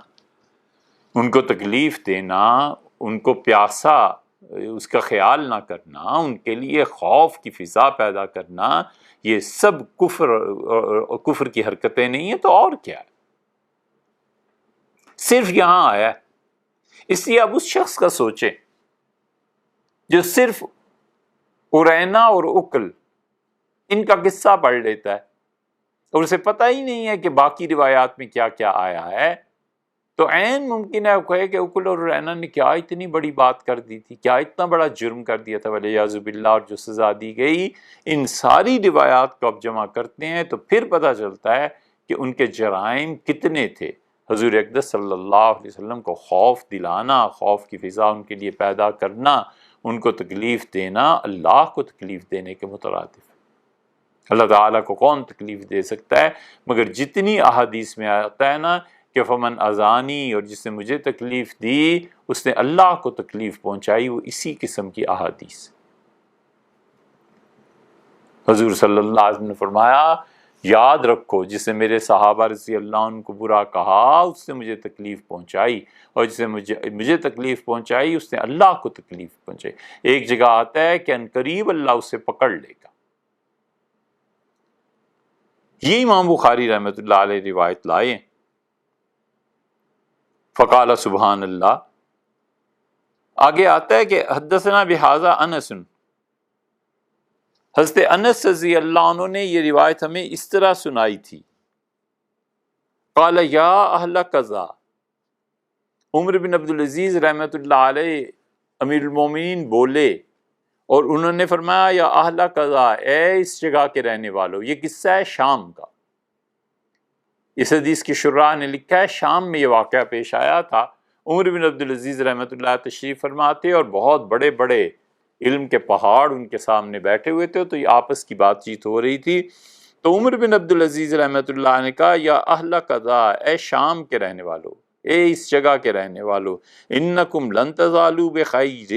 ان کو تکلیف دینا، ان کو پیاسا اس کا خیال نہ کرنا، ان کے لیے خوف کی فضا پیدا کرنا، یہ سب کفر کی حرکتیں نہیں ہیں تو اور کیا ہے؟ صرف یہاں آیا ہے. اس لیے اب اس شخص کا سوچیں جو صرف ارینا اور اکل ان کا قصہ پڑھ لیتا ہے اور اسے پتہ ہی نہیں ہے کہ باقی روایات میں کیا کیا آیا ہے، تو عین ممکن ہے وہ کہے کہ اکل اور ارینا نے کیا اتنی بڑی بات کر دی تھی، کیا اتنا بڑا جرم کر دیا تھا، والعیاذ باللہ. اور جو سزا دی گئی، ان ساری روایات کو اب جمع کرتے ہیں تو پھر پتہ چلتا ہے کہ ان کے جرائم کتنے تھے. حضور اقدس صلی اللہ علیہ وسلم کو خوف دلانا، خوف کی فضا ان کے لیے پیدا کرنا، ان کو تکلیف دینا اللہ کو تکلیف دینے کے مترادف. اللہ تعالیٰ کو کون تکلیف دے سکتا ہے؟ مگر جتنی احادیث میں آتا ہے نا کہ کہ فمن اذانی، اور جس نے مجھے تکلیف دی اس نے اللہ کو تکلیف پہنچائی۔ وہ اسی قسم کی احادیث، حضور صلی اللہ علیہ وسلم نے فرمایا یاد رکھو جس نے میرے صحابہ رضی اللہ عنہ کو برا کہا اس نے مجھے تکلیف پہنچائی، اور جس نے مجھے تکلیف پہنچائی اس نے اللہ کو تکلیف پہنچائی۔ ایک جگہ آتا ہے کہ عنقریب اللہ اسے پکڑ لے گا۔ یہ امام بخاری رحمۃ اللہ علیہ روایت لائے۔ فقال سبحان اللہ، آگے آتا ہے کہ حدثنا بہذا انس، حضرت انس رضی اللہ عنہ نے یہ روایت ہمیں اس طرح سنائی تھی۔ قال یا اہل قضا، عمر بن عبدالعزیز رحمۃ اللہ علیہ امیر المومنین بولے اور انہوں نے فرمایا یا اہل قضا، اے اس جگہ کے رہنے والوں۔ یہ قصہ ہے شام کا۔ اس حدیث کی شراح نے لکھا ہے شام میں یہ واقعہ پیش آیا تھا۔ عمر بن عبدالعزیز رحمۃ اللہ تشریف فرماتے اور بہت بڑے بڑے علم کے پہاڑ ان کے سامنے بیٹھے ہوئے تھے، تو یہ آپس کی بات چیت ہو رہی تھی۔ تو عمر بن عبدالعزیز رحمۃ اللہ نے کہا یا اہل قضا، اے شام کے رہنے والو، اے اس جگہ کے رہنے والو، انکم لن تزالوا بخیر،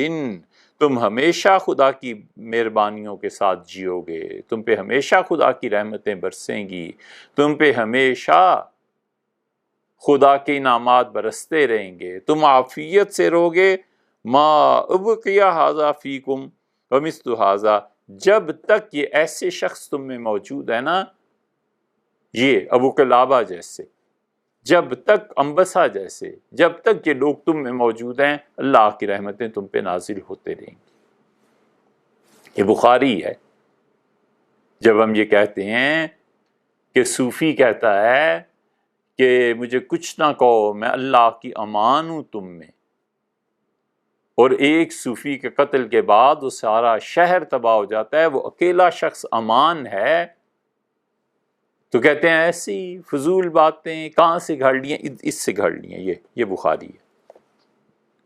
تم ہمیشہ خدا کی مہربانیوں کے ساتھ جیو گے، تم پہ ہمیشہ خدا کی رحمتیں برسیں گی، تم پہ ہمیشہ خدا کے انعامات برستے رہیں گے، تم عافیت سے رہو گے، ما ابقی ھذا فیکم ومثل ھذا، جب تک یہ ایسے شخص تم میں موجود ہے نا، یہ ابو قلابہ جیسے، جب تک انبسا جیسے، جب تک یہ لوگ تم میں موجود ہیں اللہ کی رحمتیں تم پہ نازل ہوتے رہیں گی۔ یہ بخاری ہے۔ جب ہم یہ کہتے ہیں کہ صوفی کہتا ہے کہ مجھے کچھ نہ کہو میں اللہ کی امان ہوں تم میں، اور ایک صوفی کے قتل کے بعد وہ سارا شہر تباہ ہو جاتا ہے، وہ اکیلا شخص امان ہے، تو کہتے ہیں ایسی فضول باتیں کہاں سے گھڑ لی ہیں؟ اس سے گھڑ لی ہیں۔ یہ بخاری ہے۔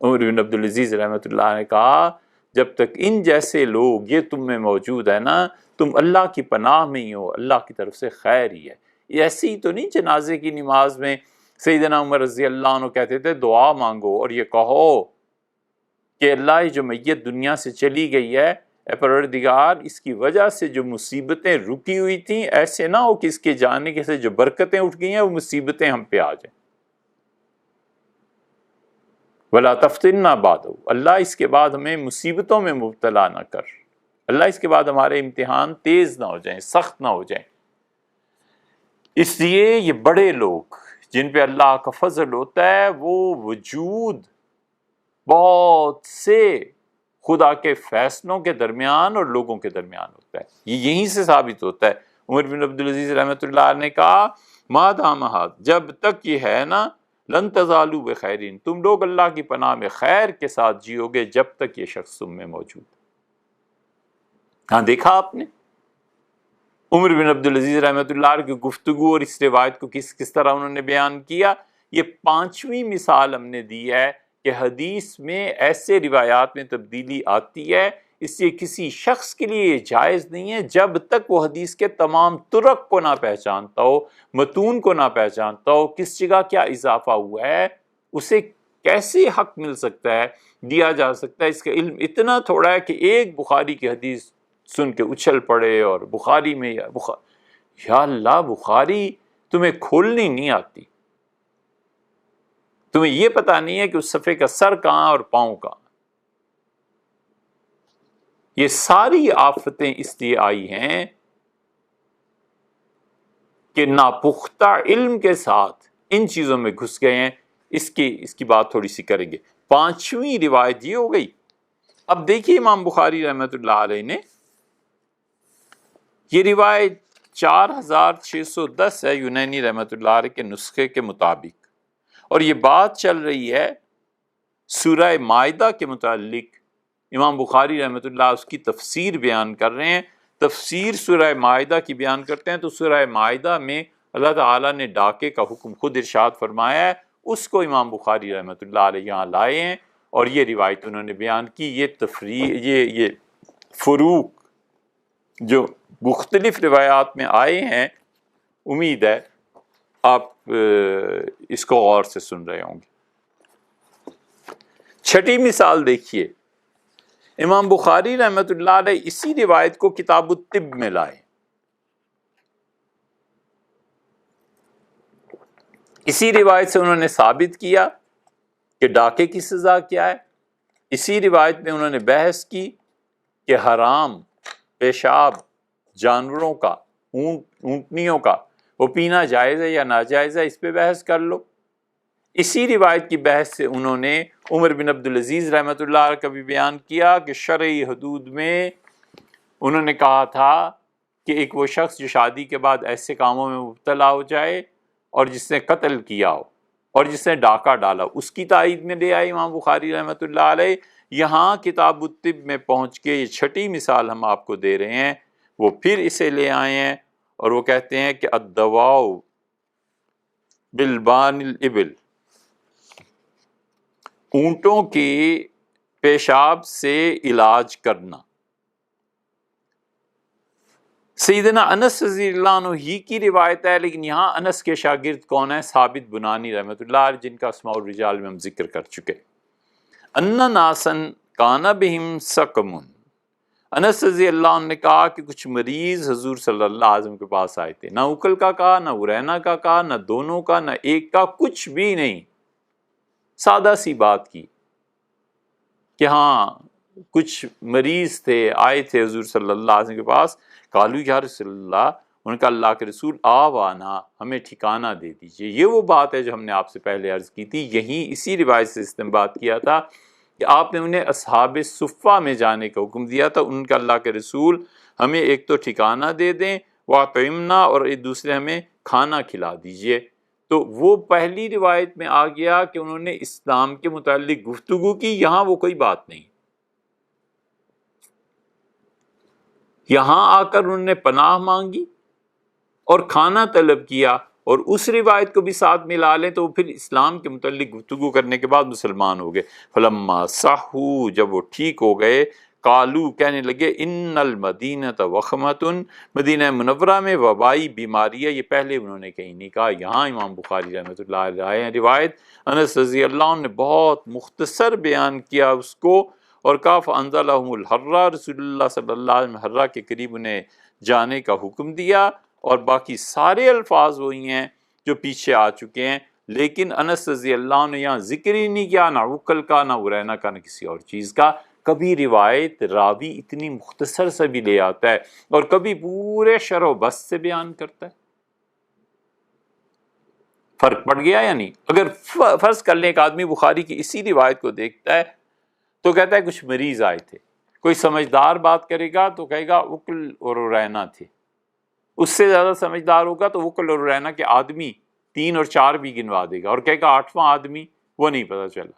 عمر بن عبدالعزیز رحمۃ اللہ نے کہا جب تک ان جیسے لوگ یہ تم میں موجود ہے نا، تم اللہ کی پناہ میں ہی ہو، اللہ کی طرف سے خیر ہی ہے۔ یہ ایسی تو نہیں جنازے کی نماز میں سیدنا عمر رضی اللہ عنہ کہتے تھے دعا مانگو اور یہ کہو کہ اللہ یہ جو میت دنیا سے چلی گئی ہے، اے پروردگار اس کی وجہ سے جو مصیبتیں رکی ہوئی تھیں ایسے نہ ہو کہ اس کے جانے کے سے جو برکتیں اٹھ گئی ہیں وہ مصیبتیں ہم پہ آ جائیں۔ وَلَا تَفْتِنَّا بَعْدَهُ، اللہ اس کے بعد ہمیں مصیبتوں میں مبتلا نہ کر، اللہ اس کے بعد ہمارے امتحان تیز نہ ہو جائیں، سخت نہ ہو جائیں۔ اس لیے یہ بڑے لوگ جن پہ اللہ کا فضل ہوتا ہے وہ وجود بہت سے خدا کے فیصلوں کے درمیان اور لوگوں کے درمیان ہوتا ہے، یہ یہیں سے ثابت ہوتا ہے۔ عمر بن عبدالعزیز رحمۃ اللہ نے کہا ما دام ھذا، جب تک یہ ہے نا، لن تزالوا بخیرین، تم لوگ اللہ کی پناہ میں خیر کے ساتھ جیو گے جب تک یہ شخص تم میں موجود۔ ہاں دیکھا آپ نے عمر بن عبدالعزیز رحمۃ اللہ کی گفتگو اور اس روایت کو کس طرح انہوں نے بیان کیا۔ یہ پانچویں مثال ہم نے دی ہے کہ حدیث میں ایسے روایات میں تبدیلی آتی ہے، اس لیے کسی شخص کے لیے یہ جائز نہیں ہے جب تک وہ حدیث کے تمام طرق کو نہ پہچانتا ہو، متون کو نہ پہچانتا ہو، کس جگہ کیا اضافہ ہوا ہے، اسے کیسے حق مل سکتا ہے، دیا جا سکتا ہے۔ اس کا علم اتنا تھوڑا ہے کہ ایک بخاری کی حدیث سن کے اچھل پڑے اور بخاری میں یا اللہ بخاری تمہیں کھولنی نہیں آتی، تمہیں یہ پتا نہیں ہے کہ اس صفحے کا سر کہاں اور پاؤں کہاں۔ یہ ساری آفتیں اس لیے آئی ہیں کہ ناپختہ علم کے ساتھ ان چیزوں میں گھس گئے ہیں۔ اس کی بات تھوڑی سی کریں گے۔ پانچویں روایت یہ ہو گئی۔ اب دیکھیے امام بخاری رحمۃ اللہ علیہ نے یہ روایت 4610 ہے یونینی رحمۃ اللہ علیہ کے نسخے کے مطابق، اور یہ بات چل رہی ہے سورہ مائدہ کے متعلق۔ امام بخاری رحمۃ اللہ اس کی تفسیر بیان کر رہے ہیں، تفسیر سورہ مائدہ کی بیان کرتے ہیں۔ تو سورہ مائدہ میں اللہ تعالیٰ نے ڈاکے کا حکم خود ارشاد فرمایا ہے، اس کو امام بخاری رحمۃ اللہ علیہ یہاں لائے ہیں اور یہ روایت انہوں نے بیان کی۔ یہ تفریق، یہ فروق جو مختلف روایات میں آئے ہیں، امید ہے آپ اس کو غور سے سن رہے ہوں گے۔ چھٹی مثال دیکھیے، امام بخاری رحمۃ اللہ علیہ اسی روایت کو کتاب الطب میں لائے۔ اسی روایت سے انہوں نے ثابت کیا کہ ڈاکے کی سزا کیا ہے۔ اسی روایت میں انہوں نے بحث کی کہ حرام پیشاب جانوروں کا، اونٹنیوں کا، وہ پینا جائز ہے یا ناجائز ہے، اس پہ بحث کر لو۔ اسی روایت کی بحث سے انہوں نے عمر بن عبدالعزیز رحمۃ اللہ علیہ کا بھی بیان کیا کہ شرعی حدود میں انہوں نے کہا تھا کہ ایک وہ شخص جو شادی کے بعد ایسے کاموں میں مبتلا ہو جائے اور جس نے قتل کیا ہو اور جس نے ڈاکہ ڈالا، اس کی تائید میں لے آئے امام بخاری رحمۃ اللہ علیہ۔ یہاں کتاب الطب میں پہنچ کے یہ چھٹی مثال ہم آپ کو دے رہے ہیں، وہ پھر اسے لے آئے ہیں اور وہ کہتے ہیں کہ الدواء بالبان الابل، اونٹوں کی پیشاب سے علاج کرنا۔ سیدنا انس رضی اللہ عنہ ہی کی روایت ہے، لیکن یہاں انس کے شاگرد کون ہیں؟ ثابت بنانی رحمۃ اللہ علیہ، جن کا اسماء الرجال میں ہم ذکر کر چکے۔ ان ناسن کان بہم سقم، انس رضی اللہ عنہ نے کہا کہ کچھ مریض حضور صلی اللہ علیہ وسلم کے پاس آئے تھے، نہ اکل کا کہا، نہ ارینا کا کہا، نہ دونوں کا، نہ ایک کا، کچھ بھی نہیں، سادہ سی بات کی کہ ہاں کچھ مریض تھے، آئے تھے حضور صلی اللہ علیہ وسلم کے پاس، قالو یا رسول اللہ، ان کا اللہ کے رسول آوانا، ہمیں ٹھکانہ دے دیجئے۔ یہ وہ بات ہے جو ہم نے آپ سے پہلے عرض کی تھی، یہی اسی روایت سے استنباط کیا تھا کہ آپ نے انہیں اصحاب صفہ میں جانے کا حکم دیا تھا، ان کا اللہ کے رسول ہمیں ایک تو ٹھکانہ دے دیں، وَأَطْعِمْنَا، اور ایک دوسرے ہمیں کھانا کھلا دیجئے۔ تو وہ پہلی روایت میں آ گیا کہ انہوں نے اسلام کے متعلق گفتگو کی، یہاں وہ کوئی بات نہیں۔ یہاں آ کر انہوں نے پناہ مانگی اور کھانا طلب کیا، اور اس روایت کو بھی ساتھ ملا لیں تو وہ پھر اسلام کے متعلق گفتگو کرنے کے بعد مسلمان ہو گئے۔ فلما صحوا، جب وہ ٹھیک ہو گئے، قالو، کہنے لگے، ان المدینۃ وخمۃ، مدینہ منورہ میں وبائی بیماری ہے۔ یہ پہلے انہوں نے کہیں نہیں کہا، یہاں امام بخاری رحمۃ اللہ علیہ آئے ہیں روایت، انس رضی اللہ عنہ نے بہت مختصر بیان کیا اس کو، اور کہا فانزلہم الحرہ، رسول اللہ صلی اللہ علیہ وسلم حرہ کے قریب انہیں جانے کا حکم دیا، اور باقی سارے الفاظ وہی ہیں جو پیچھے آ چکے ہیں، لیکن انس رضی اللہ عنہ نے یہاں ذکر ہی نہیں کیا، نہ عقل کا، نہ ارینا کا، نہ کسی اور چیز کا۔ کبھی روایت راوی اتنی مختصر سے بھی لے آتا ہے اور کبھی پورے شرح و بس سے بیان کرتا ہے۔ فرق پڑ گیا یا نہیں؟ اگر فرض کر لیں ایک آدمی بخاری کی اسی روایت کو دیکھتا ہے تو کہتا ہے کچھ مریض آئے تھے، کوئی سمجھدار بات کرے گا تو کہے گا عقل اور ارینا تھے، اس سے زیادہ سمجھدار ہوگا تو عقل اور ارینا کے آدمی 3 اور 4 بھی گنوا دے گا، اور کہے گا 8واں آدمی وہ نہیں پتہ چلا،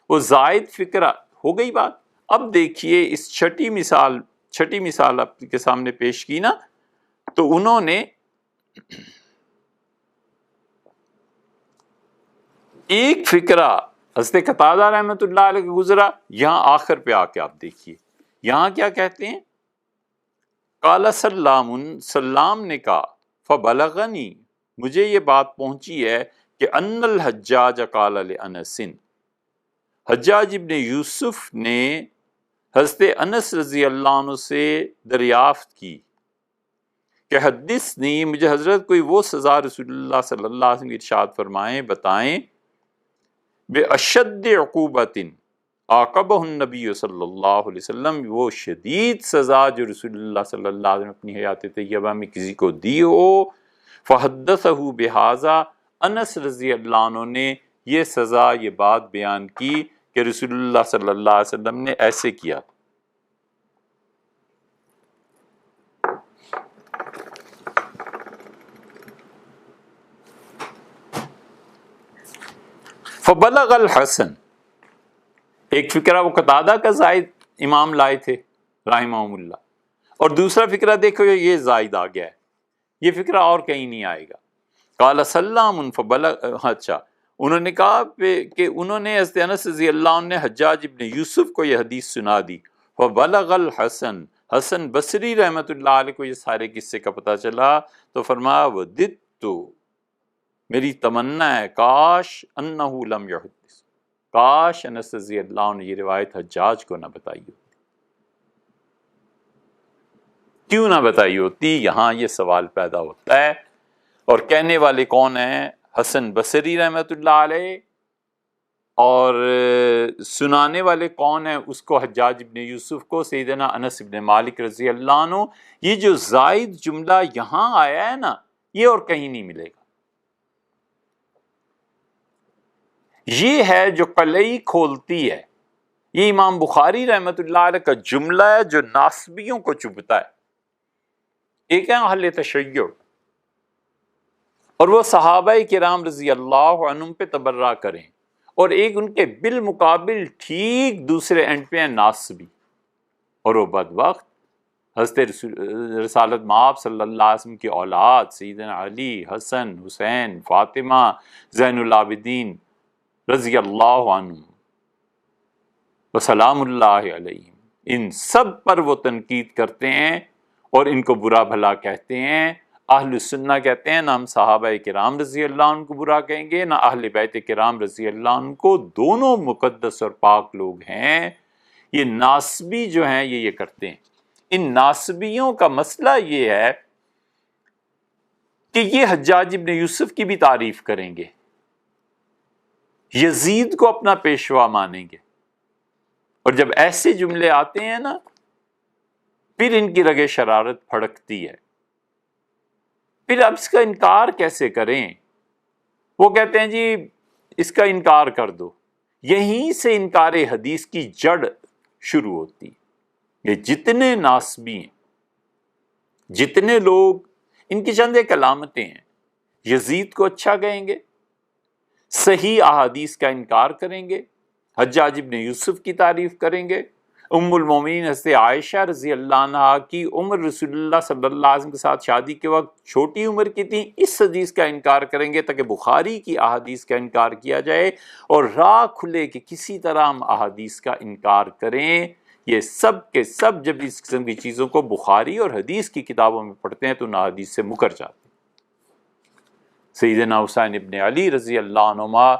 وہ زائد فکرہ ہو گئی بات۔ اب دیکھیے اس چھٹی مثال آپ کے سامنے پیش کی نا، تو انہوں نے ایک فکرہ حضرت قتادہ رحمۃ اللہ علیہ کا گزرا، یہاں آخر پہ آ کے آپ دیکھیے یہاں کیا کہتے ہیں، قال سلام نے کہا، فبلغنی، مجھے یہ بات پہنچی ہے کہ ان الحجاج قال لانس، حجاج ابن یوسف نے حضرت انس رضی اللہ عنہ سے دریافت کی کہ حدثنی، مجھے حضرت کوئی وہ سزا رسول اللہ صلی اللہ علیہ وسلم کی ارشاد فرمائیں، بتائیں، بے اشد عقوبت عاقبہ النبی صلی اللہ علیہ وسلم، وہ شدید سزا جو رسول اللہ صلی اللہ علیہ وسلم اپنی حیات طیبہ میں کسی کو دی ہو۔ فحدثہ بہذا، انس رضی اللہ عنہ نے یہ سزا، یہ بات بیان کی کہ رسول اللہ صلی اللہ علیہ وسلم نے ایسے کیا۔ فبلغ الحسن، ایک فکرہ وہ قتادہ کا زائد امام لائے تھے رحمہم اللہ، اور دوسرا فکرہ دیکھو یہ زائد آ گیا ہے، یہ فکرہ اور کہیں نہیں آئے گا۔ قال سلام فبلغ، اچھا انہوں نے کہا کہ انہوں نے حضرت انس رضی اللہ عنہ نے حجاج ابن یوسف کو یہ حدیث سنا دی، فبلغ الحسن، حسن بصری رحمۃ اللہ علیہ کو یہ سارے قصے کا پتہ چلا، تو فرمایا وددت میری تمنا ہے کاش انہ لم یحدث، کاش انس رضی اللہ عنہ نے یہ روایت حجاج کو نہ بتائی ہوتی۔ کیوں نہ بتائی ہوتی؟ یہاں یہ سوال پیدا ہوتا ہے، اور کہنے والے کون ہیں؟ حسن بصری رحمۃ اللہ علیہ، اور سنانے والے کون ہیں اس کو؟ حجاج ابن یوسف کو، سیدنا انس ابن مالک رضی اللہ عنہ۔ یہ جو زائد جملہ یہاں آیا ہے نا، یہ اور کہیں نہیں ملے گا۔ یہ ہے جو قلعی کھولتی ہے، یہ امام بخاری رحمۃ اللہ علیہ کا جملہ ہے جو ناصبیوں کو چبھتا ہے۔ ایک ہے اہل تشیع، اور وہ صحابہ کرام رضی اللہ عنہم پہ تبرہ کریں، اور ایک ان کے بالمقابل ٹھیک دوسرے اینڈ پہ ہیں ناصبی، اور وہ بدبخت حضرت رسالت مآب صلی اللہ علیہ وسلم کی اولاد سیدنا علی، حسن، حسین، فاطمہ، زین العابدین رضی اللہ عنہ وسلام اللہ علیہم، ان سب پر وہ تنقید کرتے ہیں اور ان کو برا بھلا کہتے ہیں۔ اہل سنہ کہتے ہیں نہ ہم صحابہ کرام رضی اللہ عنہ کو برا کہیں گے، نہ اہل بیت کرام رضی اللہ عنہ کو، دونوں مقدس اور پاک لوگ ہیں۔ یہ ناصبی جو ہیں یہ کرتے ہیں۔ ان ناصبیوں کا مسئلہ یہ ہے کہ یہ حجاج ابن یوسف کی بھی تعریف کریں گے، یزید کو اپنا پیشوا مانیں گے، اور جب ایسے جملے آتے ہیں نا پھر ان کی رگ شرارت پھڑکتی ہے۔ پھر اب اس کا انکار کیسے کریں؟ وہ کہتے ہیں جی اس کا انکار کر دو۔ یہیں سے انکار حدیث کی جڑ شروع ہوتی ہے۔ یہ جتنے ناصبی ہیں، جتنے لوگ، ان کی چند ایک علامتیں ہیں۔ یزید کو اچھا کہیں گے، صحیح احادیث کا انکار کریں گے، حجاج ابن یوسف کی تعریف کریں گے، ام المومنین حضرت عائشہ رضی اللہ عنہ کی عمر رسول اللہ صلی اللہ علیہ وسلم کے ساتھ شادی کے وقت چھوٹی عمر کی تھی، اس حدیث کا انکار کریں گے تاکہ بخاری کی احادیث کا انکار کیا جائے اور راہ کھلے کہ کسی طرح ہم احادیث کا انکار کریں۔ یہ سب کے سب جب اس قسم کی چیزوں کو بخاری اور حدیث کی کتابوں میں پڑھتے ہیں تو ان احادیث سے مکر جاتے ہیں۔ سیدنا حسین ابن علی رضی اللہ عنہما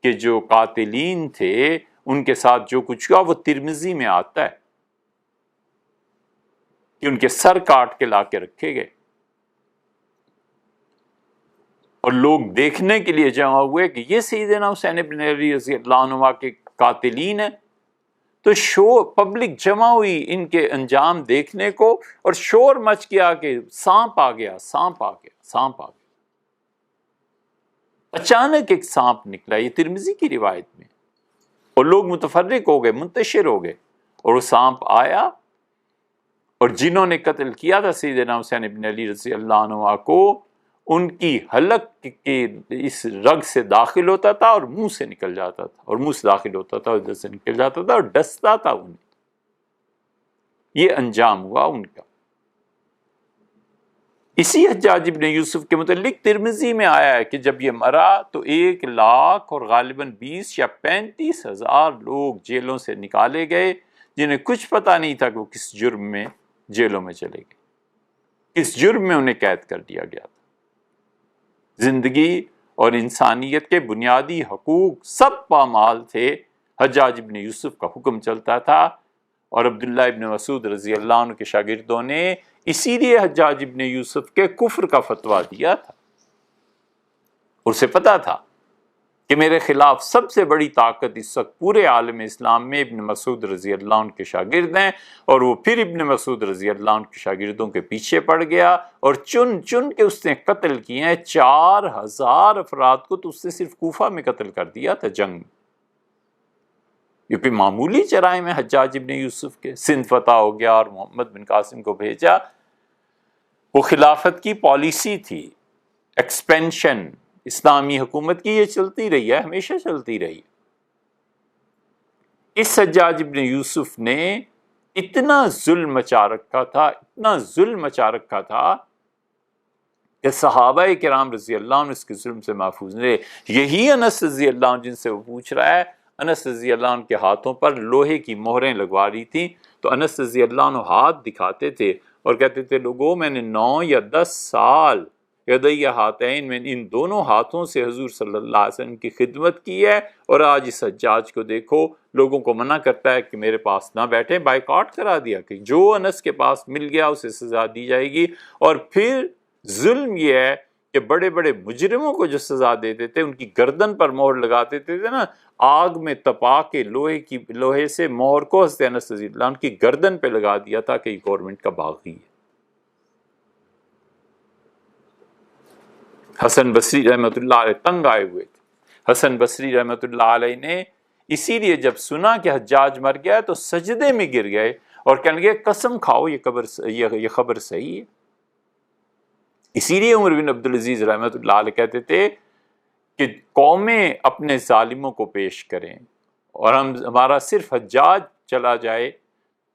کے جو قاتلین تھے ان کے ساتھ جو کچھ ہوا وہ ترمذی میں آتا ہے کہ ان کے سر کاٹ کے لا کے رکھے گئے، اور لوگ دیکھنے کے لیے جمع ہوئے کہ یہ سیدنا حسین ابن علی رضی اللہ عنہ کے قاتلین ہیں۔ تو شور پبلک جمع ہوئی ان کے انجام دیکھنے کو، اور شور مچ گیا کہ سانپ آ گیا، سانپ آ گیا، سانپ آ گیا۔ اچانک ایک سانپ نکلا، یہ ترمذی کی روایت میں، اور لوگ متفرق ہو گئے، منتشر ہو گئے، اور وہ سانپ آیا، اور جنہوں نے قتل کیا تھا سیدنا حسین ابن علی رضی اللہ عنہ کو، ان کی حلق کے اس رگ سے داخل ہوتا تھا اور منہ سے نکل جاتا تھا، اور منہ سے داخل ہوتا تھا اور ادھر سے نکل جاتا تھا، اور ڈستا تھا انہیں۔ یہ انجام ہوا ان کا۔ اسی حجاج ابن یوسف کے متعلق ترمذی میں آیا ہے کہ جب یہ مرا تو 1,00,000 اور غالباً 20 یا 35 ہزار لوگ جیلوں سے نکالے گئے، جنہیں کچھ پتہ نہیں تھا کہ وہ کس جرم میں جیلوں میں چلے گئے، کس جرم میں انہیں قید کر دیا گیا تھا۔ زندگی اور انسانیت کے بنیادی حقوق سب پامال تھے، حجاج ابن یوسف کا حکم چلتا تھا، اور عبداللہ ابن مسعود رضی اللہ عنہ کے شاگردوں نے اسی لیے حجاج ابن یوسف کے کفر کا فتویٰ دیا تھا۔ اسے پتا تھا کہ میرے خلاف سب سے بڑی طاقت اس وقت پورے عالم اسلام میں ابن مسعود رضی اللہ عنہ کے شاگرد ہیں، اور وہ پھر ابن مسعود رضی اللہ عنہ کے شاگردوں کے پیچھے پڑ گیا، اور چن چن کے اس نے قتل کیے ہیں 4,000 افراد کو، تو اس نے صرف کوفہ میں قتل کر دیا تھا جنگ میں۔ یہ کوئی معمولی جرائم ہے حجاج ابن یوسف کے۔ سندھ فتح ہو گیا اور محمد بن قاسم کو بھیجا، وہ خلافت کی پالیسی تھی، ایکسپینشن اسلامی حکومت کی، یہ چلتی رہی ہے، ہمیشہ چلتی رہی۔ اس حجاج ابن یوسف نے اتنا ظلم مچا رکھا تھا، اتنا ظلم مچا رکھا تھا کہ صحابہ کرام رضی اللہ عنہ اس کے ظلم سے محفوظ نہیں رہے۔ یہی انس رضی اللہ عنہ جن سے وہ پوچھ رہا ہے، انس رضی اللہ عنہ کے ہاتھوں پر لوہے کی مہریں لگوا رہی تھیں، تو انس رضی اللہ عنہ ہاتھ دکھاتے تھے اور کہتے تھے لوگوں میں نے 9 یا 10 سال یدی ہاتین، میں ان دونوں ہاتھوں سے حضور صلی اللہ علیہ وسلم کی خدمت کی ہے، اور آج اس حجاج کو دیکھو لوگوں کو منع کرتا ہے کہ میرے پاس نہ بیٹھیں، بائیکاٹ کرا دیا کہ جو انس کے پاس مل گیا اسے سزا دی جائے گی۔ اور پھر ظلم یہ ہے کہ بڑے بڑے مجرموں کو جو سزا دیتے تھے ان کی گردن پر مہر لگاتے تھے نا، آگ میں تپا کے لوہے سے مہر کو حضرت انس رضی اللہ عنہ کی گردن پہ لگا دیا تھا کہ یہ گورنمنٹ کا باغی ہے۔ حسن بصری رحمۃ اللہ علیہ تنگ آئے ہوئے تھے۔ حسن بصری رحمۃ اللہ علیہ نے اسی لیے جب سنا کہ حجاج مر گیا تو سجدے میں گر گئے اور کہنے لگے قسم کھاؤ یہ خبر صحیح ہے۔ اسی لیے عمر بن عبدالعزیز رحمۃ اللہ علیہ کہتے تھے کہ قومیں اپنے ظالموں کو پیش کریں، اور ہمارا صرف حجاج چلا جائے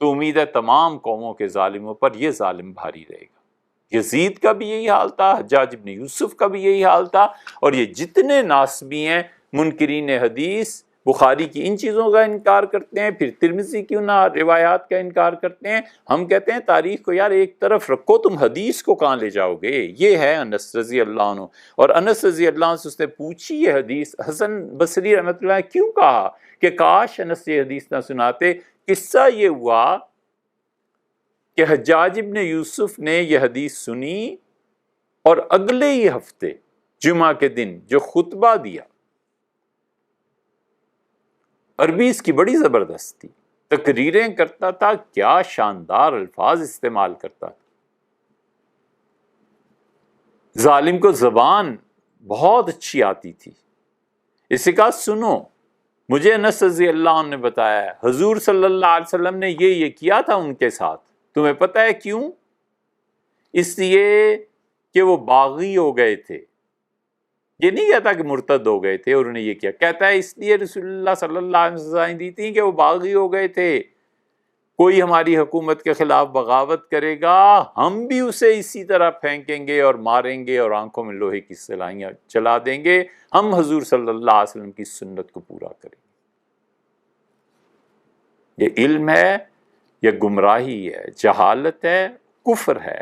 تو امید ہے تمام قوموں کے ظالموں پر یہ ظالم بھاری رہے گا۔ یزید کا بھی یہی حال تھا، حجاج ابن یوسف کا بھی یہی حال تھا، اور یہ جتنے ناسبی ہیں منکرین حدیث بخاری کی ان چیزوں کا انکار کرتے ہیں، پھر ترمذی کی ان روایات کا انکار کرتے ہیں۔ ہم کہتے ہیں تاریخ کو یار ایک طرف رکھو، تم حدیث کو کہاں لے جاؤ گے؟ یہ ہے انس رضی اللہ عنہ، اور انس رضی اللہ عنہ سے اس نے پوچھی یہ حدیث۔ حسن بصری رحمۃ اللہ نے کیوں کہا کہ کاش انس یہ حدیث نہ سناتے؟ قصہ یہ ہوا کہ حجاج ابن یوسف نے یہ حدیث سنی، اور اگلے ہی ہفتے جمعہ کے دن جو خطبہ دیا، عربی اس کی بڑی زبردست تھی، تقریریں کرتا تھا، کیا شاندار الفاظ استعمال کرتا تھا۔ ظالم کو زبان بہت اچھی آتی تھی۔ اسے کہا سنو، مجھے انس رضی اللہ عنہ نے بتایا ہے حضور صلی اللہ علیہ وسلم نے یہ کیا تھا ان کے ساتھ، تمہیں پتہ ہے کیوں؟ اس لیے کہ وہ باغی ہو گئے تھے۔ یہ نہیں کہتا کہ مرتد ہو گئے تھے اور انہیں یہ کیا، کہتا ہے اس لیے رسول اللہ صلی اللہ علیہ وسلم سزائیں دی تھیں کہ وہ باغی ہو گئے تھے۔ کوئی ہماری حکومت کے خلاف بغاوت کرے گا، ہم بھی اسے اسی طرح پھینکیں گے اور ماریں گے اور آنکھوں میں لوہے کی سلائیاں چلا دیں گے، ہم حضور صلی اللہ علیہ وسلم کی سنت کو پورا کریں گے۔ یہ علم ہے یا گمراہی ہے، جہالت ہے، کفر ہے؟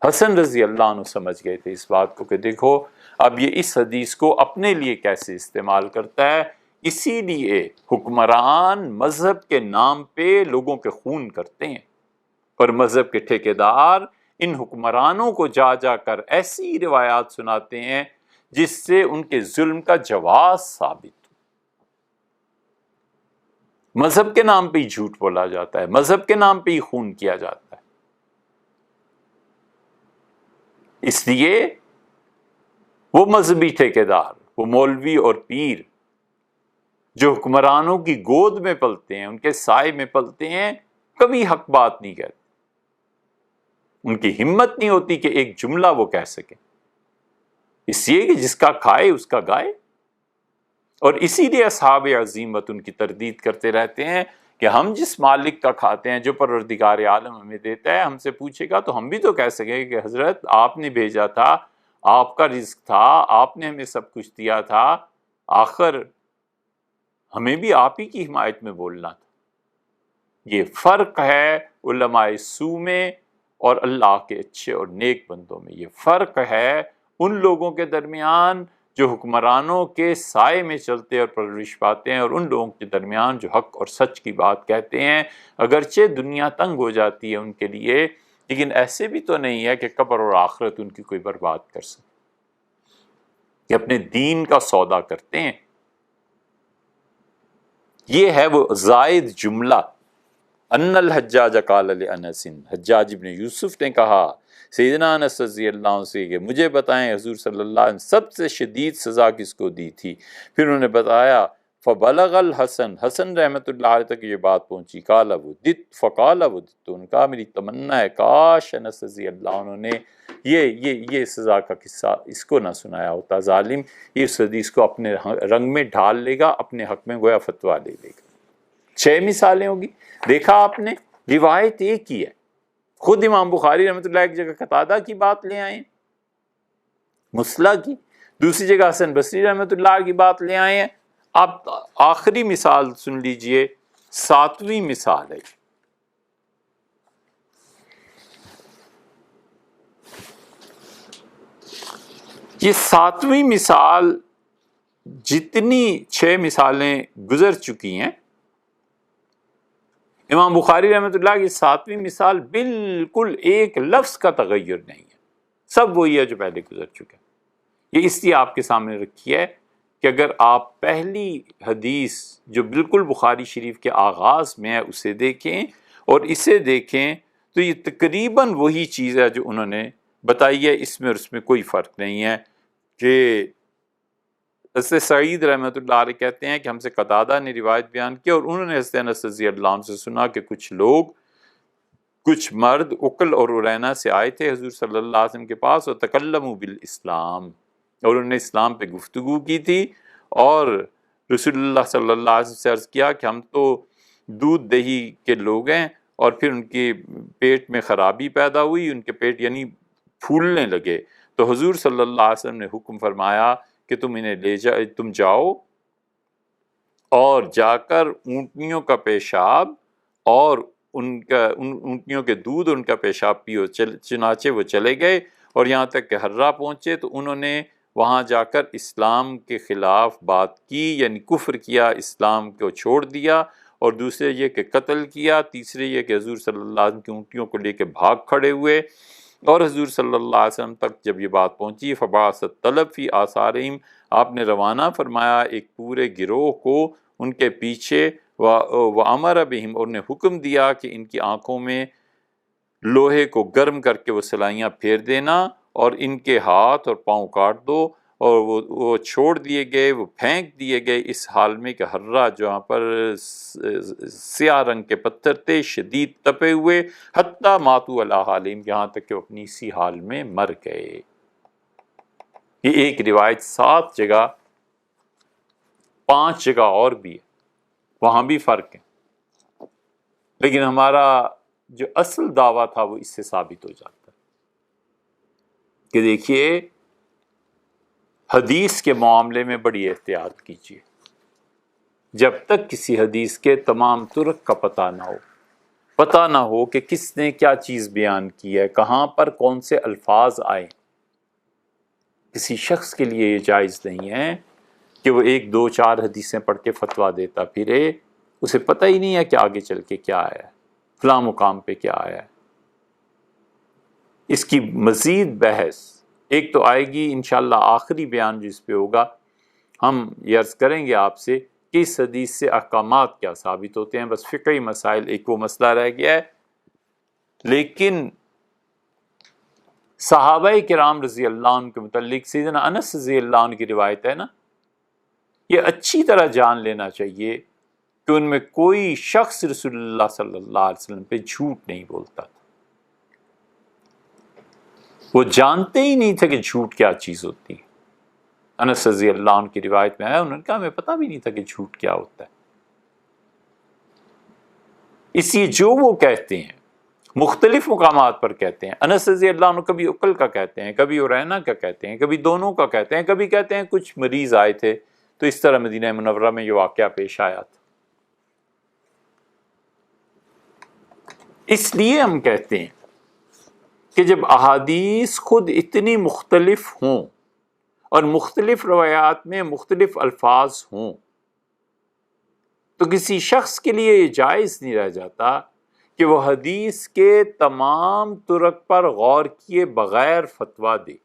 حسن رضی اللہ عنہ سمجھ گئے تھے اس بات کو کہ دیکھو اب یہ اس حدیث کو اپنے لیے کیسے استعمال کرتا ہے۔ اسی لیے حکمران مذہب کے نام پہ لوگوں کے خون کرتے ہیں، اور مذہب کے ٹھیکیدار ان حکمرانوں کو جا جا کر ایسی روایات سناتے ہیں جس سے ان کے ظلم کا جواز ثابت ہو۔ مذہب کے نام پہ ہی جھوٹ بولا جاتا ہے، مذہب کے نام پہ ہی خون کیا جاتا ہے۔ اس لیے وہ مذہبی ٹھیکیدار، وہ مولوی اور پیر جو حکمرانوں کی گود میں پلتے ہیں، ان کے سائے میں پلتے ہیں، کبھی حق بات نہیں کہتے۔ ان کی ہمت نہیں ہوتی کہ ایک جملہ وہ کہہ سکیں، اس لیے کہ جس کا کھائے اس کا گائے۔ اور اسی لیے اصحاب عزیمت ان کی تردید کرتے رہتے ہیں کہ ہم جس مالک کا کھاتے ہیں، جو پروردگار عالم ہمیں دیتا ہے، ہم سے پوچھے گا تو ہم بھی تو کہہ سکیں کہ حضرت آپ نے بھیجا تھا، آپ کا رزق تھا، آپ نے ہمیں سب کچھ دیا تھا، آخر ہمیں بھی آپ ہی کی حمایت میں بولنا تھا۔ یہ فرق ہے علماء سو میں اور اللہ کے اچھے اور نیک بندوں میں، یہ فرق ہے ان لوگوں کے درمیان جو حکمرانوں کے سائے میں چلتے اور پرورش پاتے ہیں، اور ان لوگوں کے درمیان جو حق اور سچ کی بات کہتے ہیں۔ اگرچہ دنیا تنگ ہو جاتی ہے ان کے لیے، لیکن ایسے بھی تو نہیں ہے کہ قبر اور آخرت ان کی کوئی برباد کر سکے، کہ اپنے دین کا سودا کرتے ہیں۔ یہ ہے وہ زائد جملہ، ان الحجاج قال لانس، حجاج ابن یوسف نے کہا سیدنا انس رضی اللہ عنہ سے کہ مجھے بتائیں حضور صلی اللہ علیہ وسلم سب سے شدید سزا کس کو دی تھی؟ پھر انہوں نے بتایا فبلغ الحسن، حسن رحمۃ اللہ علیہ تک یہ بات پہنچی، قال وددت فقال وددت، تو ان کا میری تمنا ہے کاش انس رضی اللہ عنہ نے یہ سزا کا قصہ اس کو نہ سنایا ہوتا۔ ظالم اس حدیث کو اپنے رنگ میں ڈھال لے گا، اپنے حق میں گویا فتویٰ لے لے گا۔ 6 مثالیں ہوگی، دیکھا آپ نے، روایت ایک ہی ہے۔ خود امام بخاری رحمۃ اللہ ایک جگہ قتادہ کی بات لے آئے ہیں، مسلح کی، دوسری جگہ حسن بصری رحمۃ اللہ کی بات لے آئے ہیں۔ آپ آخری مثال سن لیجئے، 7ویں مثال ہے۔ یہ ساتویں مثال جتنی 6 مثالیں گزر چکی ہیں، امام بخاری رحمۃ اللہ کی 7ویں مثال بالکل ایک لفظ کا تغیر نہیں ہے، سب وہی ہے جو پہلے گزر چکے. یہ اس لیے آپ کے سامنے رکھی ہے کہ اگر آپ پہلی حدیث جو بالکل بخاری شریف کے آغاز میں ہے اسے دیکھیں اور اسے دیکھیں تو یہ تقریباً وہی چیز ہے جو انہوں نے بتائی ہے، اس میں اور اس میں کوئی فرق نہیں ہے. کہ حضرت سعید رحمۃ اللہ علیہ کہتے ہیں کہ ہم سے قتادہ نے روایت بیان کی اور انہوں نے حضرت انس رضی اللہ عنہ سے سنا کہ کچھ مرد عقل اور عرینا سے آئے تھے حضور صلی اللہ علیہ وسلم کے پاس اور تکلموا بالاسلام، اور انہوں نے اسلام پہ گفتگو کی تھی، اور رسول اللہ صلی اللہ علیہ وسلم سے عرض کیا کہ ہم تو دودھ دہی کے لوگ ہیں، اور پھر ان کے پیٹ میں خرابی پیدا ہوئی، ان کے پیٹ یعنی پھولنے لگے، تو حضور صلی اللہ علیہ وسلم نے حکم فرمایا کہ تم جاؤ اور جا کر اونٹنیوں کا پیشاب اور ان اونٹنیوں کے دودھ ان کا پیشاب پیو. چنانچہ وہ چلے گئے اور یہاں تک کہ ہررا پہنچے تو انہوں نے وہاں جا کر اسلام کے خلاف بات کی، یعنی کفر کیا، اسلام کو چھوڑ دیا، اور دوسرے یہ کہ قتل کیا، تیسرے یہ کہ حضور صلی اللہ علیہ وسلم کی اونٹنیوں کو لے کے بھاگ کھڑے ہوئے. اور حضور صلی اللہ علیہ وسلم تک جب یہ بات پہنچی فبعث طلب فی آثارہم، آپ نے روانہ فرمایا ایک پورے گروہ کو ان کے پیچھے، وَأَمَرَ بِهِمْ، اور نے حکم دیا کہ ان کی آنکھوں میں لوہے کو گرم کر کے وہ سلائیاں پھیر دینا اور ان کے ہاتھ اور پاؤں کاٹ دو، اور وہ چھوڑ دیے گئے، وہ پھینک دیے گئے اس حال میں کہ ہررا جہاں پر سیاہ رنگ کے پتھر تھے شدید تپے ہوئے، حتیٰ ماتوا علی حالہم، یہاں تک کہ اپنی اسی حال میں مر گئے. یہ ایک روایت 7 جگہ، 5 جگہ اور بھی ہے، وہاں بھی فرق ہے، لیکن ہمارا جو اصل دعویٰ تھا وہ اس سے ثابت ہو جاتا ہے کہ دیکھیے حدیث کے معاملے میں بڑی احتیاط کیجیے. جب تک کسی حدیث کے تمام طرق کا پتہ نہ ہو کہ کس نے کیا چیز بیان کی ہے، کہاں پر کون سے الفاظ آئے، کسی شخص کے لیے یہ جائز نہیں ہے کہ وہ 1 2 4 حدیثیں پڑھ کے فتویٰ دیتا پھرے، اسے پتہ ہی نہیں ہے کہ آگے چل کے کیا آیا ہے، فلاں مقام پہ کیا آیا ہے. اس کی مزید بحث ایک تو آئے گی انشاءاللہ، آخری بیان جس پہ ہوگا ہم یہ عرض کریں گے آپ سے کہ اس حدیث سے احکامات کیا ثابت ہوتے ہیں. بس فقہی مسائل ایک وہ مسئلہ رہ گیا ہے، لیکن صحابہ کرام رضی اللہ عنہ کے متعلق سیدنا انس رضی اللہ عنہ کی روایت ہے نا، یہ اچھی طرح جان لینا چاہیے کہ ان میں کوئی شخص رسول اللہ صلی اللہ علیہ وسلم پہ جھوٹ نہیں بولتا تھا. وہ جانتے ہی نہیں تھے کہ جھوٹ کیا چیز ہوتی ہے. انس رضی اللہ عنہ کی روایت میں آیا، انہوں نے کہا ہمیں پتہ بھی نہیں تھا کہ جھوٹ کیا ہوتا ہے. اس لیے جو وہ کہتے ہیں مختلف مقامات پر کہتے ہیں، انس رضی اللہ عنہ کبھی عقل کا کہتے ہیں، کبھی عرینا کا کہتے ہیں، کبھی دونوں کا کہتے ہیں، کبھی کہتے ہیں کچھ مریض آئے تھے تو اس طرح مدینہ منورہ میں یہ واقعہ پیش آیا تھا. اس لیے ہم کہتے ہیں کہ جب احادیث خود اتنی مختلف ہوں اور مختلف روایات میں مختلف الفاظ ہوں تو کسی شخص کے لیے یہ جائز نہیں رہ جاتا کہ وہ حدیث کے تمام طرق پر غور کیے بغیر فتویٰ دے.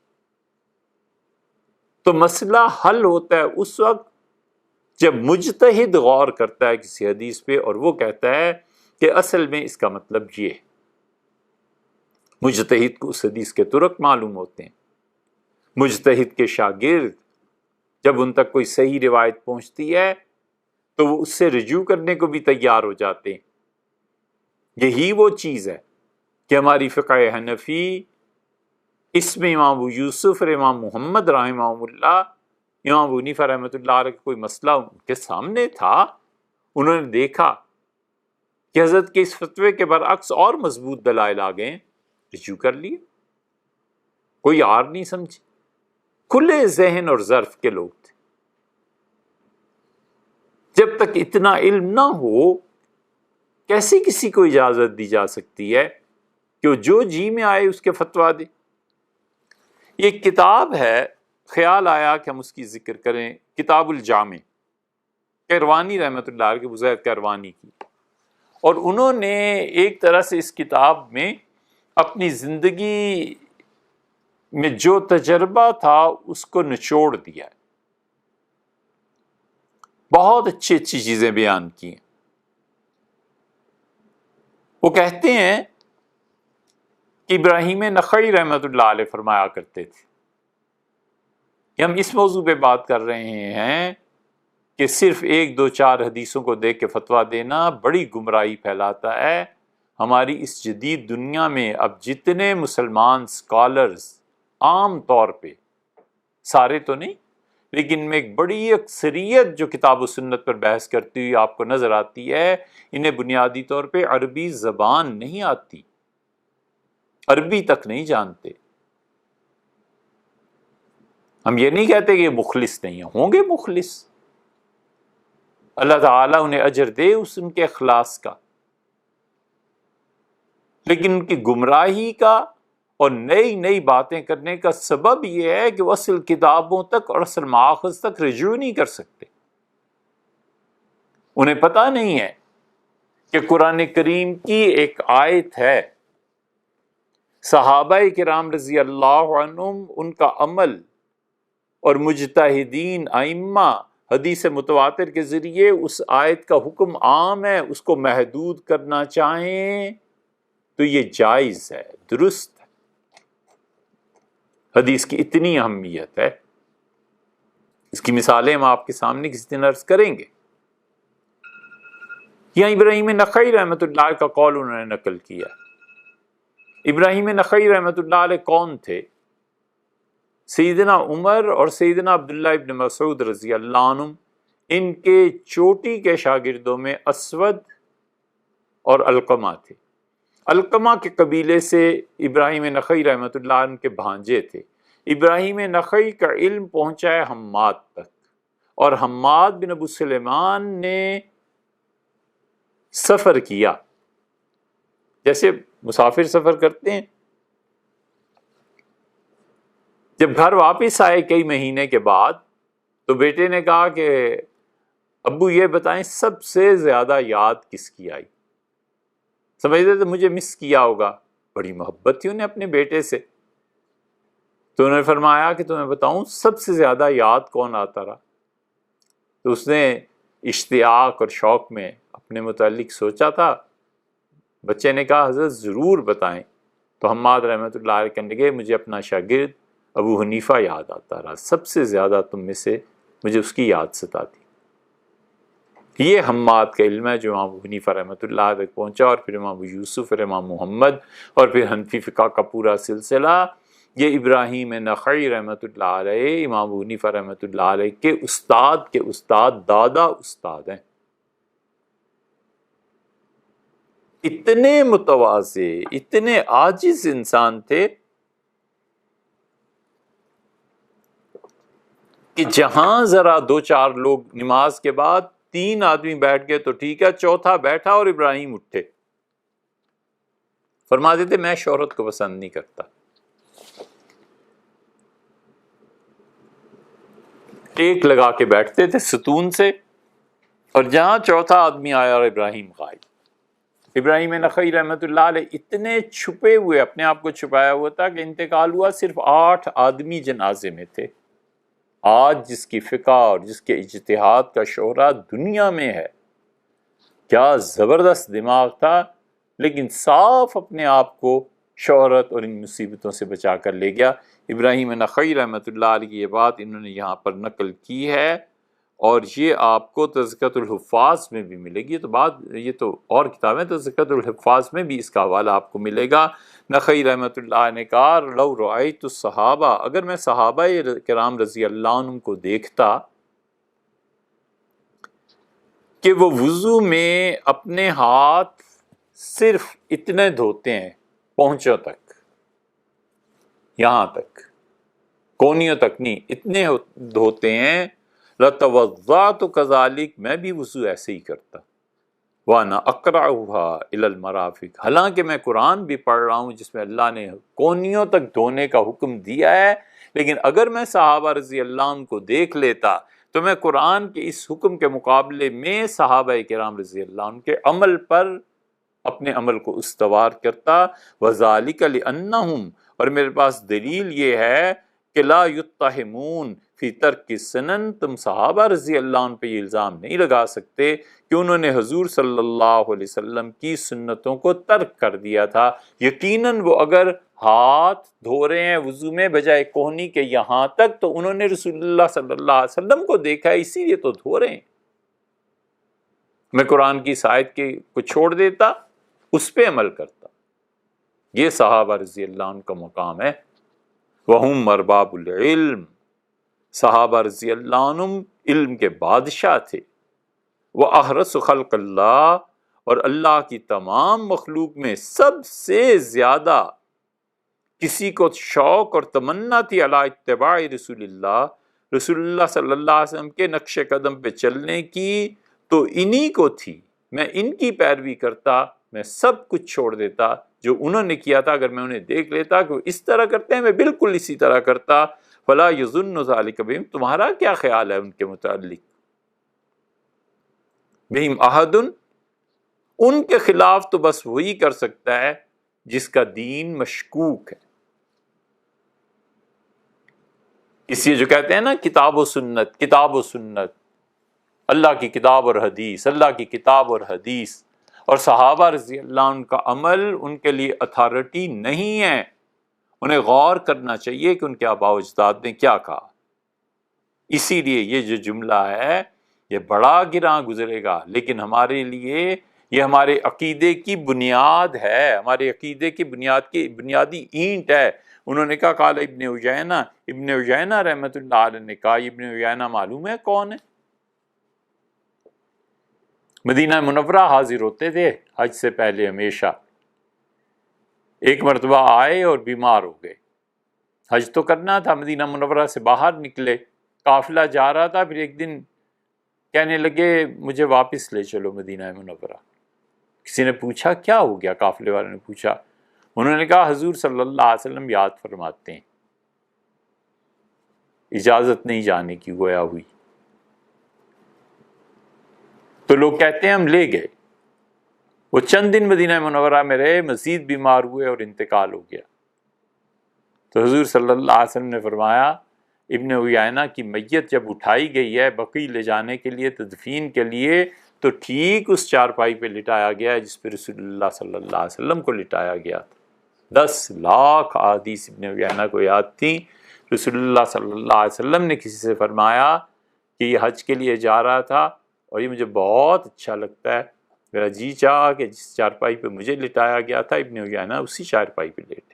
تو مسئلہ حل ہوتا ہے اس وقت جب مجتہد غور کرتا ہے کسی حدیث پہ اور وہ کہتا ہے کہ اصل میں اس کا مطلب یہ ہے. مجتہد کو اس حدیث کے طرق معلوم ہوتے ہیں. مجتہد کے شاگرد جب ان تک کوئی صحیح روایت پہنچتی ہے تو وہ اس سے رجوع کرنے کو بھی تیار ہو جاتے ہیں. یہی وہ چیز ہے کہ ہماری فقہ حنفی اس میں امام ابو یوسف اور امام محمد رحمہ اللہ، امام ابو حنیفہ رحمۃ اللہ علیہ کا کوئی مسئلہ ان کے سامنے تھا، انہوں نے دیکھا کہ حضرت کے اس فتوے کے برعکس اور مضبوط دلائل آ گئے، رجوع کر لیے، کوئی آر نہیں سمجھے، کھلے ذہن اور ظرف کے لوگ تھے. جب تک اتنا علم نہ ہو کیسے کسی کو اجازت دی جا سکتی ہے کہ وہ جو جی میں آئے اس کے فتویٰ دے. یہ کتاب ہے خیال آیا کہ ہم اس کی ذکر کریں، کتاب الجامع، کیروانی رحمۃ اللہ علیہ، ابو زید کیروانی کی، اور انہوں نے ایک طرح سے اس کتاب میں اپنی زندگی میں جو تجربہ تھا اس کو نچوڑ دیا ہے، بہت اچھی اچھی چیزیں بیان کی ہیں۔ وہ کہتے ہیں کہ ابراہیم نخعی رحمۃ اللہ علیہ فرمایا کرتے تھے کہ ہم اس موضوع پہ بات کر رہے ہیں کہ صرف 1-2-4 حدیثوں کو دیکھ کے فتویٰ دینا بڑی گمراہی پھیلاتا ہے۔ ہماری اس جدید دنیا میں اب جتنے مسلمان اسکالرز عام طور پہ، سارے تو نہیں لیکن میں ایک بڑی اکثریت جو کتاب و سنت پر بحث کرتی ہوئی آپ کو نظر آتی ہے، انہیں بنیادی طور پہ عربی زبان نہیں آتی، عربی تک نہیں جانتے۔ ہم یہ نہیں کہتے کہ یہ مخلص نہیں ہیں، ہوں گے مخلص، اللہ تعالیٰ انہیں اجر دے ان کے اخلاص کا، لیکن ان کی گمراہی کا اور نئی نئی باتیں کرنے کا سبب یہ ہے کہ وہ اصل کتابوں تک اور اصل مآخذ تک رجوع نہیں کر سکتے۔ انہیں پتہ نہیں ہے کہ قرآن کریم کی ایک آیت ہے، صحابہ کرام رضی اللہ عنہم ان کا عمل اور مجتہدین ائمہ حدیث متواتر کے ذریعے اس آیت کا حکم عام ہے، اس کو محدود کرنا چاہیں تو یہ جائز ہے، درست ہے۔ حدیث کی اتنی اہمیت ہے، اس کی مثالیں ہم آپ کے سامنے کسی دن عرض کریں گے۔ یہاں ابراہیم نخعی رحمۃ اللہ علیہ کا قول انہوں نے نقل کیا۔ ابراہیم نخعی رحمۃ اللہ علیہ کون تھے؟ سیدنا عمر اور سیدنا عبداللہ ابن مسعود رضی اللہ عنہ، ان کے چوٹی کے شاگردوں میں اسود اور علقمہ تھے۔ علقمہ کے قبیلے سے ابراہیم نخعی رحمۃ اللہ عنہ کے بھانجے تھے۔ ابراہیم نخعی کا علم پہنچا ہے حماد تک، اور حماد بن ابو سلیمان نے سفر کیا، جیسے مسافر سفر کرتے ہیں۔ جب گھر واپس آئے کئی مہینے کے بعد تو بیٹے نے کہا کہ ابو یہ بتائیں سب سے زیادہ یاد کس کی آئی؟ سمجھتے تو مجھے مس کیا ہوگا، بڑی محبت تھی انہیں اپنے بیٹے سے۔ تو انہوں نے فرمایا کہ تمہیں بتاؤں سب سے زیادہ یاد کون آتا رہا؟ تو اس نے اشتیاق اور شوق میں اپنے متعلق سوچا تھا۔ بچے نے کہا حضرت ضرور بتائیں۔ تو حماد رحمۃ اللہ علیہ کہنے لگے مجھے اپنا شاگرد ابو حنیفہ یاد آتا رہا، سب سے زیادہ تم میں سے مجھے اس کی یاد ستاتی۔ یہ حماد کا علم ہے جو امام ابو حنیفہ رحمۃ اللہ علیہ تک پہنچا، اور پھر امام ابو یوسف، پھر امام محمد، اور پھر حنفی فقہ کا پورا سلسلہ۔ یہ ابراہیم نخعی رحمۃ اللہ علیہ امام ابو حنیفہ رحمۃ اللہ علیہ کے استاد دادا استاد ہیں۔ اتنے متواضع، اتنے عاجز انسان تھے کہ جہاں ذرا 2-4 لوگ نماز کے بعد 3 آدمی بیٹھ گئے تو ٹھیک ہے، چوتھا بیٹھا اور ابراہیم اٹھے، فرماتے تھے میں شہرت کو پسند نہیں کرتا۔ ٹیک لگا کے بیٹھتے تھے ستون سے، اور جہاں چوتھا آدمی آیا اور ابراہیم غائب۔ ابراہیم نخعی رحمۃ اللہ علیہ اتنے چھپے ہوئے، اپنے آپ کو چھپایا ہوا تھا کہ انتقال ہوا صرف 8 آدمی جنازے میں تھے۔ آج جس کی فقہ اور جس کے اجتہاد کا شہرہ دنیا میں ہے، کیا زبردست دماغ تھا، لیکن صاف اپنے آپ کو شہرت اور ان مصیبتوں سے بچا کر لے گیا۔ ابراہیم نخعی رحمۃ اللہ علیہ کی یہ بات انہوں نے یہاں پر نقل کی ہے، اور یہ آپ کو تذکرۃ الحفاظ میں بھی ملے گی۔ یہ تو اور کتابیں، تذکرۃ الحفاظ میں بھی اس کا حوالہ آپ کو ملے گا۔ نخعی رحمۃ اللہ نے کہا لو رأیت الصحابہ، اگر میں صحابہ کرام رضی اللہ عنہم کو دیکھتا کہ وہ وضو میں اپنے ہاتھ صرف اتنے دھوتے ہیں، پہنچوں تک، یہاں تک، کونیوں تک نہیں، اتنے دھوتے ہیں، لَتَوَضَّعْتُ كَذَلِكَ، میں بھی وضو ایسے ہی کرتا، وَأَنَا أَقْرَأُهَا إِلَى الْمَرَافِقِ، حالانکہ میں قرآن بھی پڑھ رہا ہوں جس میں اللہ نے کونیوں تک دھونے کا حکم دیا ہے، لیکن اگر میں صحابہ رضی اللہ عنہ کو دیکھ لیتا تو میں قرآن کے اس حکم کے مقابلے میں صحابہ کرام رضی اللہ عنہ کے عمل پر اپنے عمل کو استوار کرتا. وَذَلِكَ لِأَنَّهُمْ، اور میرے پاس دلیل یہ ہے کہ لا یتہمون فی ترک سنن، تم صحابہ رضی اللہ عنہ پہ یہ الزام نہیں لگا سکتے کہ انہوں نے حضور صلی اللہ علیہ وسلم کی سنتوں کو ترک کر دیا تھا. یقیناً وہ اگر ہاتھ دھو رہے ہیں وضو میں بجائے کوہنی کے یہاں تک، تو انہوں نے رسول اللہ صلی اللہ علیہ وسلم کو دیکھا ہے، اسی لیے تو دھو رہے ہیں. میں قرآن کی اس آیت کو چھوڑ دیتا، اس پہ عمل کرتا. یہ صحابہ رضی اللہ عنہ کا مقام ہے. وَهُمْ أَرْبَابُ الْعِلْمِ، صحابہ رضی اللہ عنہ علم کے بادشاہ تھے. وَأَحْرَصُ خَلْقِ اللَّهِ، اور اللہ کی تمام مخلوق میں سب سے زیادہ کسی کو شوق اور تمنا تھی علی اتباع رسول اللہ، رسول اللہ صلی اللہ علیہ وسلم کے نقش قدم پہ چلنے کی، تو انہی کو تھی. میں ان کی پیروی کرتا، میں سب کچھ چھوڑ دیتا جو انہوں نے کیا تھا. اگر میں انہیں دیکھ لیتا کہ وہ اس طرح کرتے ہیں، میں بالکل اسی طرح کرتا. فلا یظن ذلک بہم، تمہارا کیا خیال ہے ان کے متعلق؟ بہم احد، ان کے خلاف تو بس وہی کر سکتا ہے جس کا دین مشکوک ہے. اس لیے جو کہتے ہیں نا کتاب و سنت، کتاب و سنت، اللہ کی کتاب اور حدیث، اللہ کی کتاب اور حدیث، اور صحابہ رضی اللہ عنہ کا عمل ان کے لیے اتھارٹی نہیں ہے. انہیں غور کرنا چاہیے کہ ان کے آباء و اجداد نے کیا کہا. اسی لیے یہ جو جملہ ہے یہ بڑا گراں گزرے گا، لیکن ہمارے لیے یہ ہمارے عقیدے کی بنیاد ہے، ہمارے عقیدے کی بنیاد کی بنیادی اینٹ ہے. انہوں نے کہا قال ابن عیینہ، ابن عیینہ رحمۃ اللہ علیہ نے کہا. ابن عیینہ معلوم ہے کون ہے؟ مدینہ منورہ حاضر ہوتے تھے حج سے پہلے ہمیشہ. ایک مرتبہ آئے اور بیمار ہو گئے. حج تو کرنا تھا، مدینہ منورہ سے باہر نکلے، قافلہ جا رہا تھا. پھر ایک دن کہنے لگے مجھے واپس لے چلو مدینہ منورہ. کسی نے پوچھا کیا ہو گیا؟ قافلے والے نے پوچھا. انہوں نے کہا حضور صلی اللہ علیہ وسلم یاد فرماتے ہیں. اجازت نہیں جانے کی گویا ہوئی. تو لوگ کہتے ہیں ہم لے گئے. وہ چند دن مدینہ منورہ میں رہے، مزید بیمار ہوئے اور انتقال ہو گیا. تو حضور صلی اللہ علیہ وسلم نے فرمایا ابن عیینہ کی میت جب اٹھائی گئی ہے بقیع لے جانے کے لیے، تدفین کے لیے، تو ٹھیک اس چارپائی پہ لٹایا گیا ہے جس پہ رسول اللہ صلی اللہ علیہ وسلم کو لٹایا گیا تھا. 10 لاکھ احادیث ابن عیینہ کو یاد تھیں. رسول اللہ صلی اللہ علیہ وسلم نے کسی سے فرمایا کہ یہ حج کے لیے جا رہا تھا اور یہ مجھے بہت اچھا لگتا ہے، میرا جی چاہا کہ جس چارپائی پہ مجھے لٹایا گیا تھا ابن عیینہ اسی چارپائی پہ لیٹے.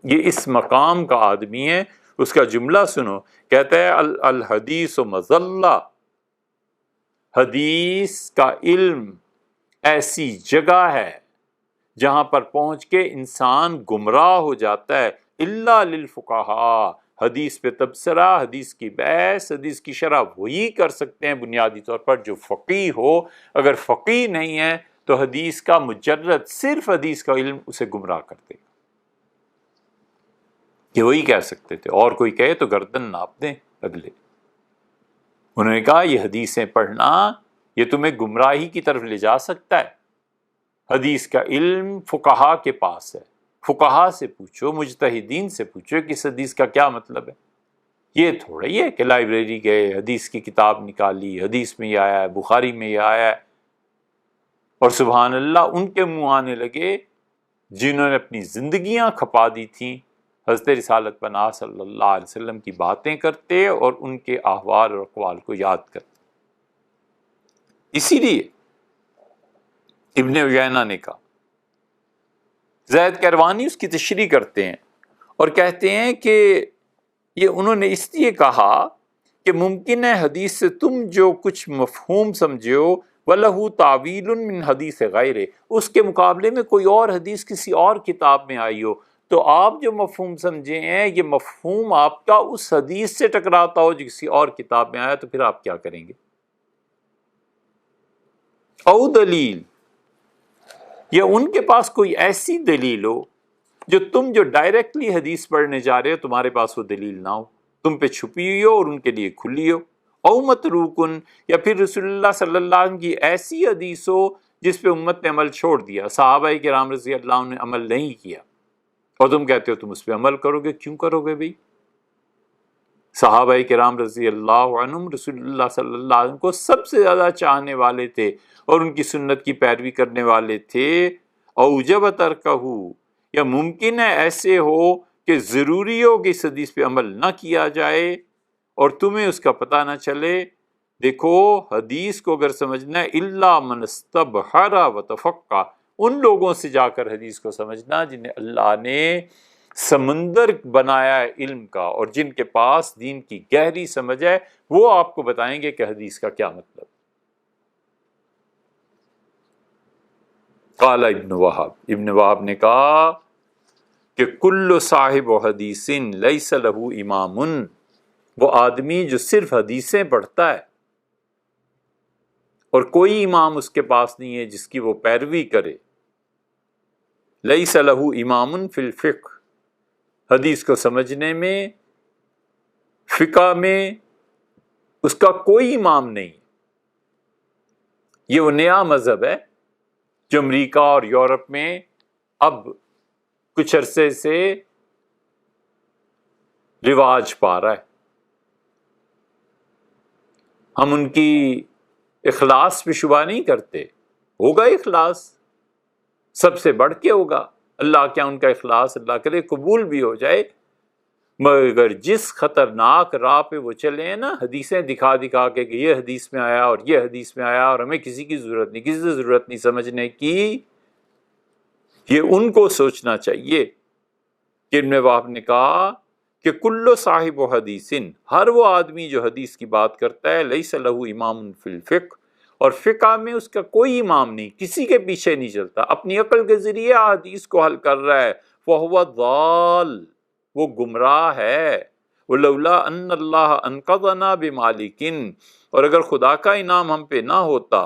یہ اس مقام کا آدمی ہے. اس کا جملہ سنو، کہتا ہے الحدیث مظلہ، حدیث کا علم ایسی جگہ ہے جہاں پر پہنچ کے انسان گمراہ ہو جاتا ہے. الا للفقہاء، حدیث پہ تبصرہ، حدیث کی بحث، حدیث کی شرح وہی کر سکتے ہیں بنیادی طور پر جو فقیہ ہو. اگر فقیہ نہیں ہے تو حدیث کا مجرد صرف حدیث کا علم اسے گمراہ کر دے. یہ وہی کہہ سکتے تھے، اور کوئی کہے تو گردن ناپ دیں اگلے. انہوں نے کہا یہ حدیثیں پڑھنا یہ تمہیں گمراہی کی طرف لے جا سکتا ہے. حدیث کا علم فقہا کے پاس ہے، فقہا سے پوچھو، مجتہدین سے پوچھو کہ اس حدیث کا کیا مطلب ہے. یہ تھوڑا ہی ہے کہ لائبریری گئے، حدیث کی کتاب نکالی، حدیث میں یہ آیا ہے، بخاری میں یہ آیا ہے، اور سبحان اللہ ان کے منہ آنے لگے جنہوں نے اپنی زندگیاں کھپا دی تھیں حضرت رسالت پناہ صلی اللہ علیہ وسلم کی باتیں کرتے اور ان کے احوال اور اقوال کو یاد کرتے. اسی لیے ابن عیینہ نے کہا، زید کیروانی اس کی تشریح کرتے ہیں اور کہتے ہیں کہ یہ انہوں نے اس لیے کہا کہ ممکن ہے حدیث سے تم جو کچھ مفہوم سمجھو وَلَهُ تَعْوِيلٌ مِّن حدیث غیرے، اس کے مقابلے میں کوئی اور حدیث کسی اور کتاب میں آئی ہو، تو آپ جو مفہوم سمجھے ہیں یہ مفہوم آپ کا اس حدیث سے ٹکراتا ہو جو کسی اور کتاب میں آیا، تو پھر آپ کیا کریں گے؟ او دلیل، یا ان کے پاس کوئی ایسی دلیل ہو جو ڈائریکٹلی حدیث پڑھنے جا رہے ہو تمہارے پاس وہ دلیل نہ ہو، تم پہ چھپی ہوئی ہو اور ان کے لیے کھلی ہو، او متروکن، یا پھر رسول اللہ صلی اللہ علیہ وسلم کی ایسی حدیث ہو جس پہ امت نے عمل چھوڑ دیا، صحابہ کرام رضی اللہ عنہ نے عمل نہیں کیا، اور تم کہتے ہو تم اس پہ عمل کرو گے۔ کیوں کرو گے بھائی؟ صحابہ کرام رضی اللہ عنہم رسول اللہ صلی اللہ علیہ وسلم کو سب سے زیادہ چاہنے والے تھے اور ان کی سنت کی پیروی کرنے والے تھے۔ اوجب ترکہ، یا ممکن ہے ایسے ہو کہ ضروری ہو کہ اس حدیث پہ عمل نہ کیا جائے اور تمہیں اس کا پتہ نہ چلے۔ دیکھو حدیث کو اگر سمجھنا ہے الا من استبحر وتفقہ، ان لوگوں سے جا کر حدیث کو سمجھنا جنہیں اللہ نے سمندر بنایا ہے علم کا اور جن کے پاس دین کی گہری سمجھ ہے، وہ آپ کو بتائیں گے کہ حدیث کا کیا مطلب۔ قال ابن وہب نے کہا کہ کل صاحب حدیث لیس لہ امام، وہ آدمی جو صرف حدیثیں پڑھتا ہے اور کوئی امام اس کے پاس نہیں ہے جس کی وہ پیروی کرے، لیس لہ امام فی الفقہ، حدیث کو سمجھنے میں، فقہ میں اس کا کوئی امام نہیں۔ یہ وہ نیا مذہب ہے جو امریکہ اور یورپ میں اب کچھ عرصے سے رواج پا رہا ہے۔ ہم ان کی اخلاص پہ شبہ نہیں کرتے، ہوگا اخلاص، سب سے بڑھ کے ہوگا، اللہ کیا ان کا اخلاص اللہ کرے قبول بھی ہو جائے، مگر جس خطرناک راہ پہ وہ چلے ہیں نا، حدیثیں دکھا دکھا کے کہ یہ حدیث میں آیا اور یہ حدیث میں آیا اور ہمیں کسی کی ضرورت نہیں، کسی سے ضرورت نہیں سمجھنے کی، یہ ان کو سوچنا چاہیے کہ ابن وہب نے کہا کہ کل صاحب حدیث، ہر وہ آدمی جو حدیث کی بات کرتا ہے، لیس لہ امام فی الفقہ، اور فقہ میں اس کا کوئی امام نہیں، کسی کے پیچھے نہیں چلتا، اپنی عقل کے ذریعے حدیث کو حل کر رہا ہے، فہو ضال، وہ گمراہ ہے۔ وَلَوْلَا أَنَّ اللَّهَ أَنْقَذَنَا بِمَالِكٍ، اور اگر خدا کا انعام ہم پہ نہ ہوتا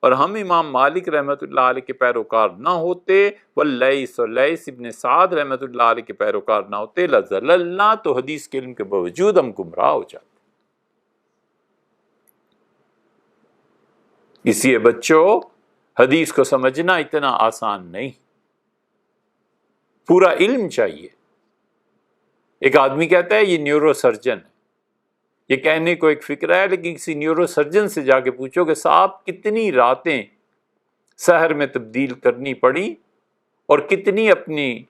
اور ہم امام مالک رحمۃ اللہ علیہ کے پیروکار نہ ہوتے، واللیث، اور لیث ابن سعد رحمۃ اللہ علیہ کے پیروکار نہ ہوتے، لَزَلَلْنَا، تو حدیث کے علم کے باوجود ہم گمراہ ہو جاتے۔ اس لیے بچوں، حدیث کو سمجھنا اتنا آسان نہیں، پورا علم چاہیے۔ ایک آدمی کہتا ہے یہ نیورو سرجن ہے، یہ کہنے کو ایک فکر ہے، لیکن کسی نیورو سرجن سے جا کے پوچھو کہ صاحب کتنی راتیں سحر میں تبدیل کرنی پڑی اور کتنی اپنی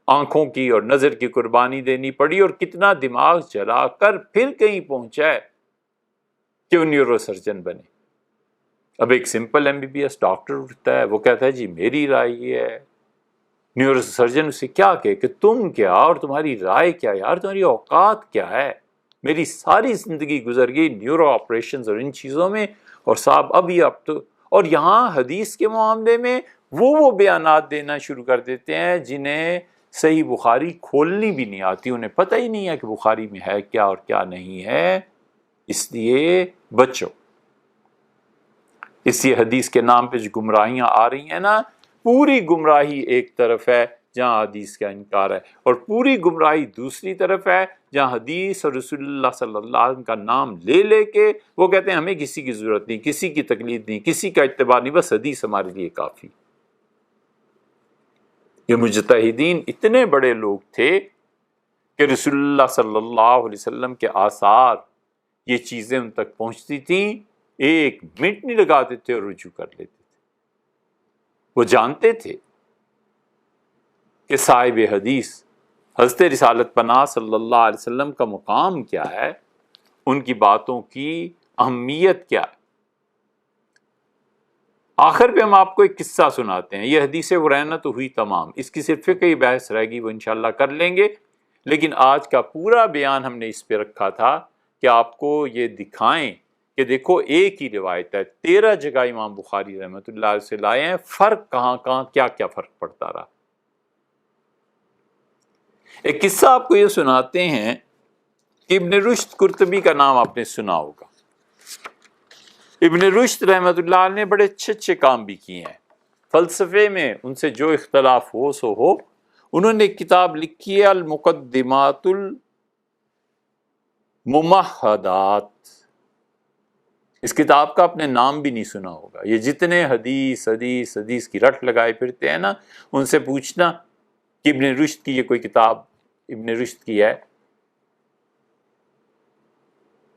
آنکھوں کی اور نظر کی قربانی دینی پڑی اور کتنا دماغ جلا کر پھر کہیں پہنچا ہے کہ وہ نیورو سرجن بنے۔ اب ایک سمپل MBBS ڈاکٹر اٹھتا ہے، وہ کہتا ہے جی میری رائے یہ ہے، نیورو سرجن اسے کیا کہے کہ تم کیا اور تمہاری رائے کیا، یار تمہاری اوقات کیا ہے، میری ساری زندگی گزر گئی نیورو آپریشنز اور ان چیزوں میں، اور صاحب اب تو، اور یہاں حدیث کے معاملے میں وہ بیانات دینا شروع کر دیتے ہیں جنہیں صحیح بخاری کھولنی بھی نہیں آتی، انہیں پتہ ہی نہیں ہے کہ بخاری میں ہے کیا اور کیا نہیں ہے۔ اس لیے بچو، اس لیے حدیث کے نام پہ جو گمراہیاں آ رہی ہیں نا، پوری گمراہی ایک طرف ہے جہاں حدیث کا انکار ہے، اور پوری گمراہی دوسری طرف ہے جہاں حدیث اور رسول اللہ صلی اللہ علیہ وسلم کا نام لے لے کے وہ کہتے ہیں ہمیں کسی کی ضرورت نہیں، کسی کی تقلید نہیں، کسی کا اتباع نہیں، بس حدیث ہمارے لیے کافی۔ یہ مجتہدین اتنے بڑے لوگ تھے کہ رسول اللہ صلی اللہ علیہ وسلم کے آثار، یہ چیزیں ان تک پہنچتی تھیں، ایک منٹ نہیں لگاتے تھے اور رجوع کر لیتے تھے۔ وہ جانتے تھے کہ صاحب حدیث حضرت رسالت پناہ صلی اللہ علیہ وسلم کا مقام کیا ہے، ان کی باتوں کی اہمیت کیا ہے۔ آخر پہ ہم آپ کو ایک قصہ سناتے ہیں، یہ حدیث ورینہ تو ہوئی تمام، اس کی صرف فقہی بحث رہ گئی، وہ انشاءاللہ کر لیں گے، لیکن آج کا پورا بیان ہم نے اس پہ رکھا تھا کہ آپ کو یہ دکھائیں کہ دیکھو ایک ہی روایت ہے، 13 جگہ امام بخاری رحمۃ اللہ علیہ سے لائے ہیں، فرق کہاں کہاں کیا کیا فرق پڑتا رہا۔ ایک قصہ آپ کو یہ سناتے ہیں کہ ابن رشد قرطبی کا نام آپ نے سنا ہوگا۔ ابن رشد رحمۃ اللہ علیہ نے بڑے اچھے اچھے کام بھی کیے ہیں، فلسفے میں ان سے جو اختلاف ہو سو ہو، انہوں نے ایک کتاب لکھی ہے المقدمات الممہدات. اس کتاب کا اپنے نام بھی نہیں سنا ہوگا. یہ جتنے حدیث کی رٹ لگائے پھرتے ہیں نا، ان سے پوچھنا کہ ابن رشد کی یہ کوئی کتاب ابن رشد کی ہے.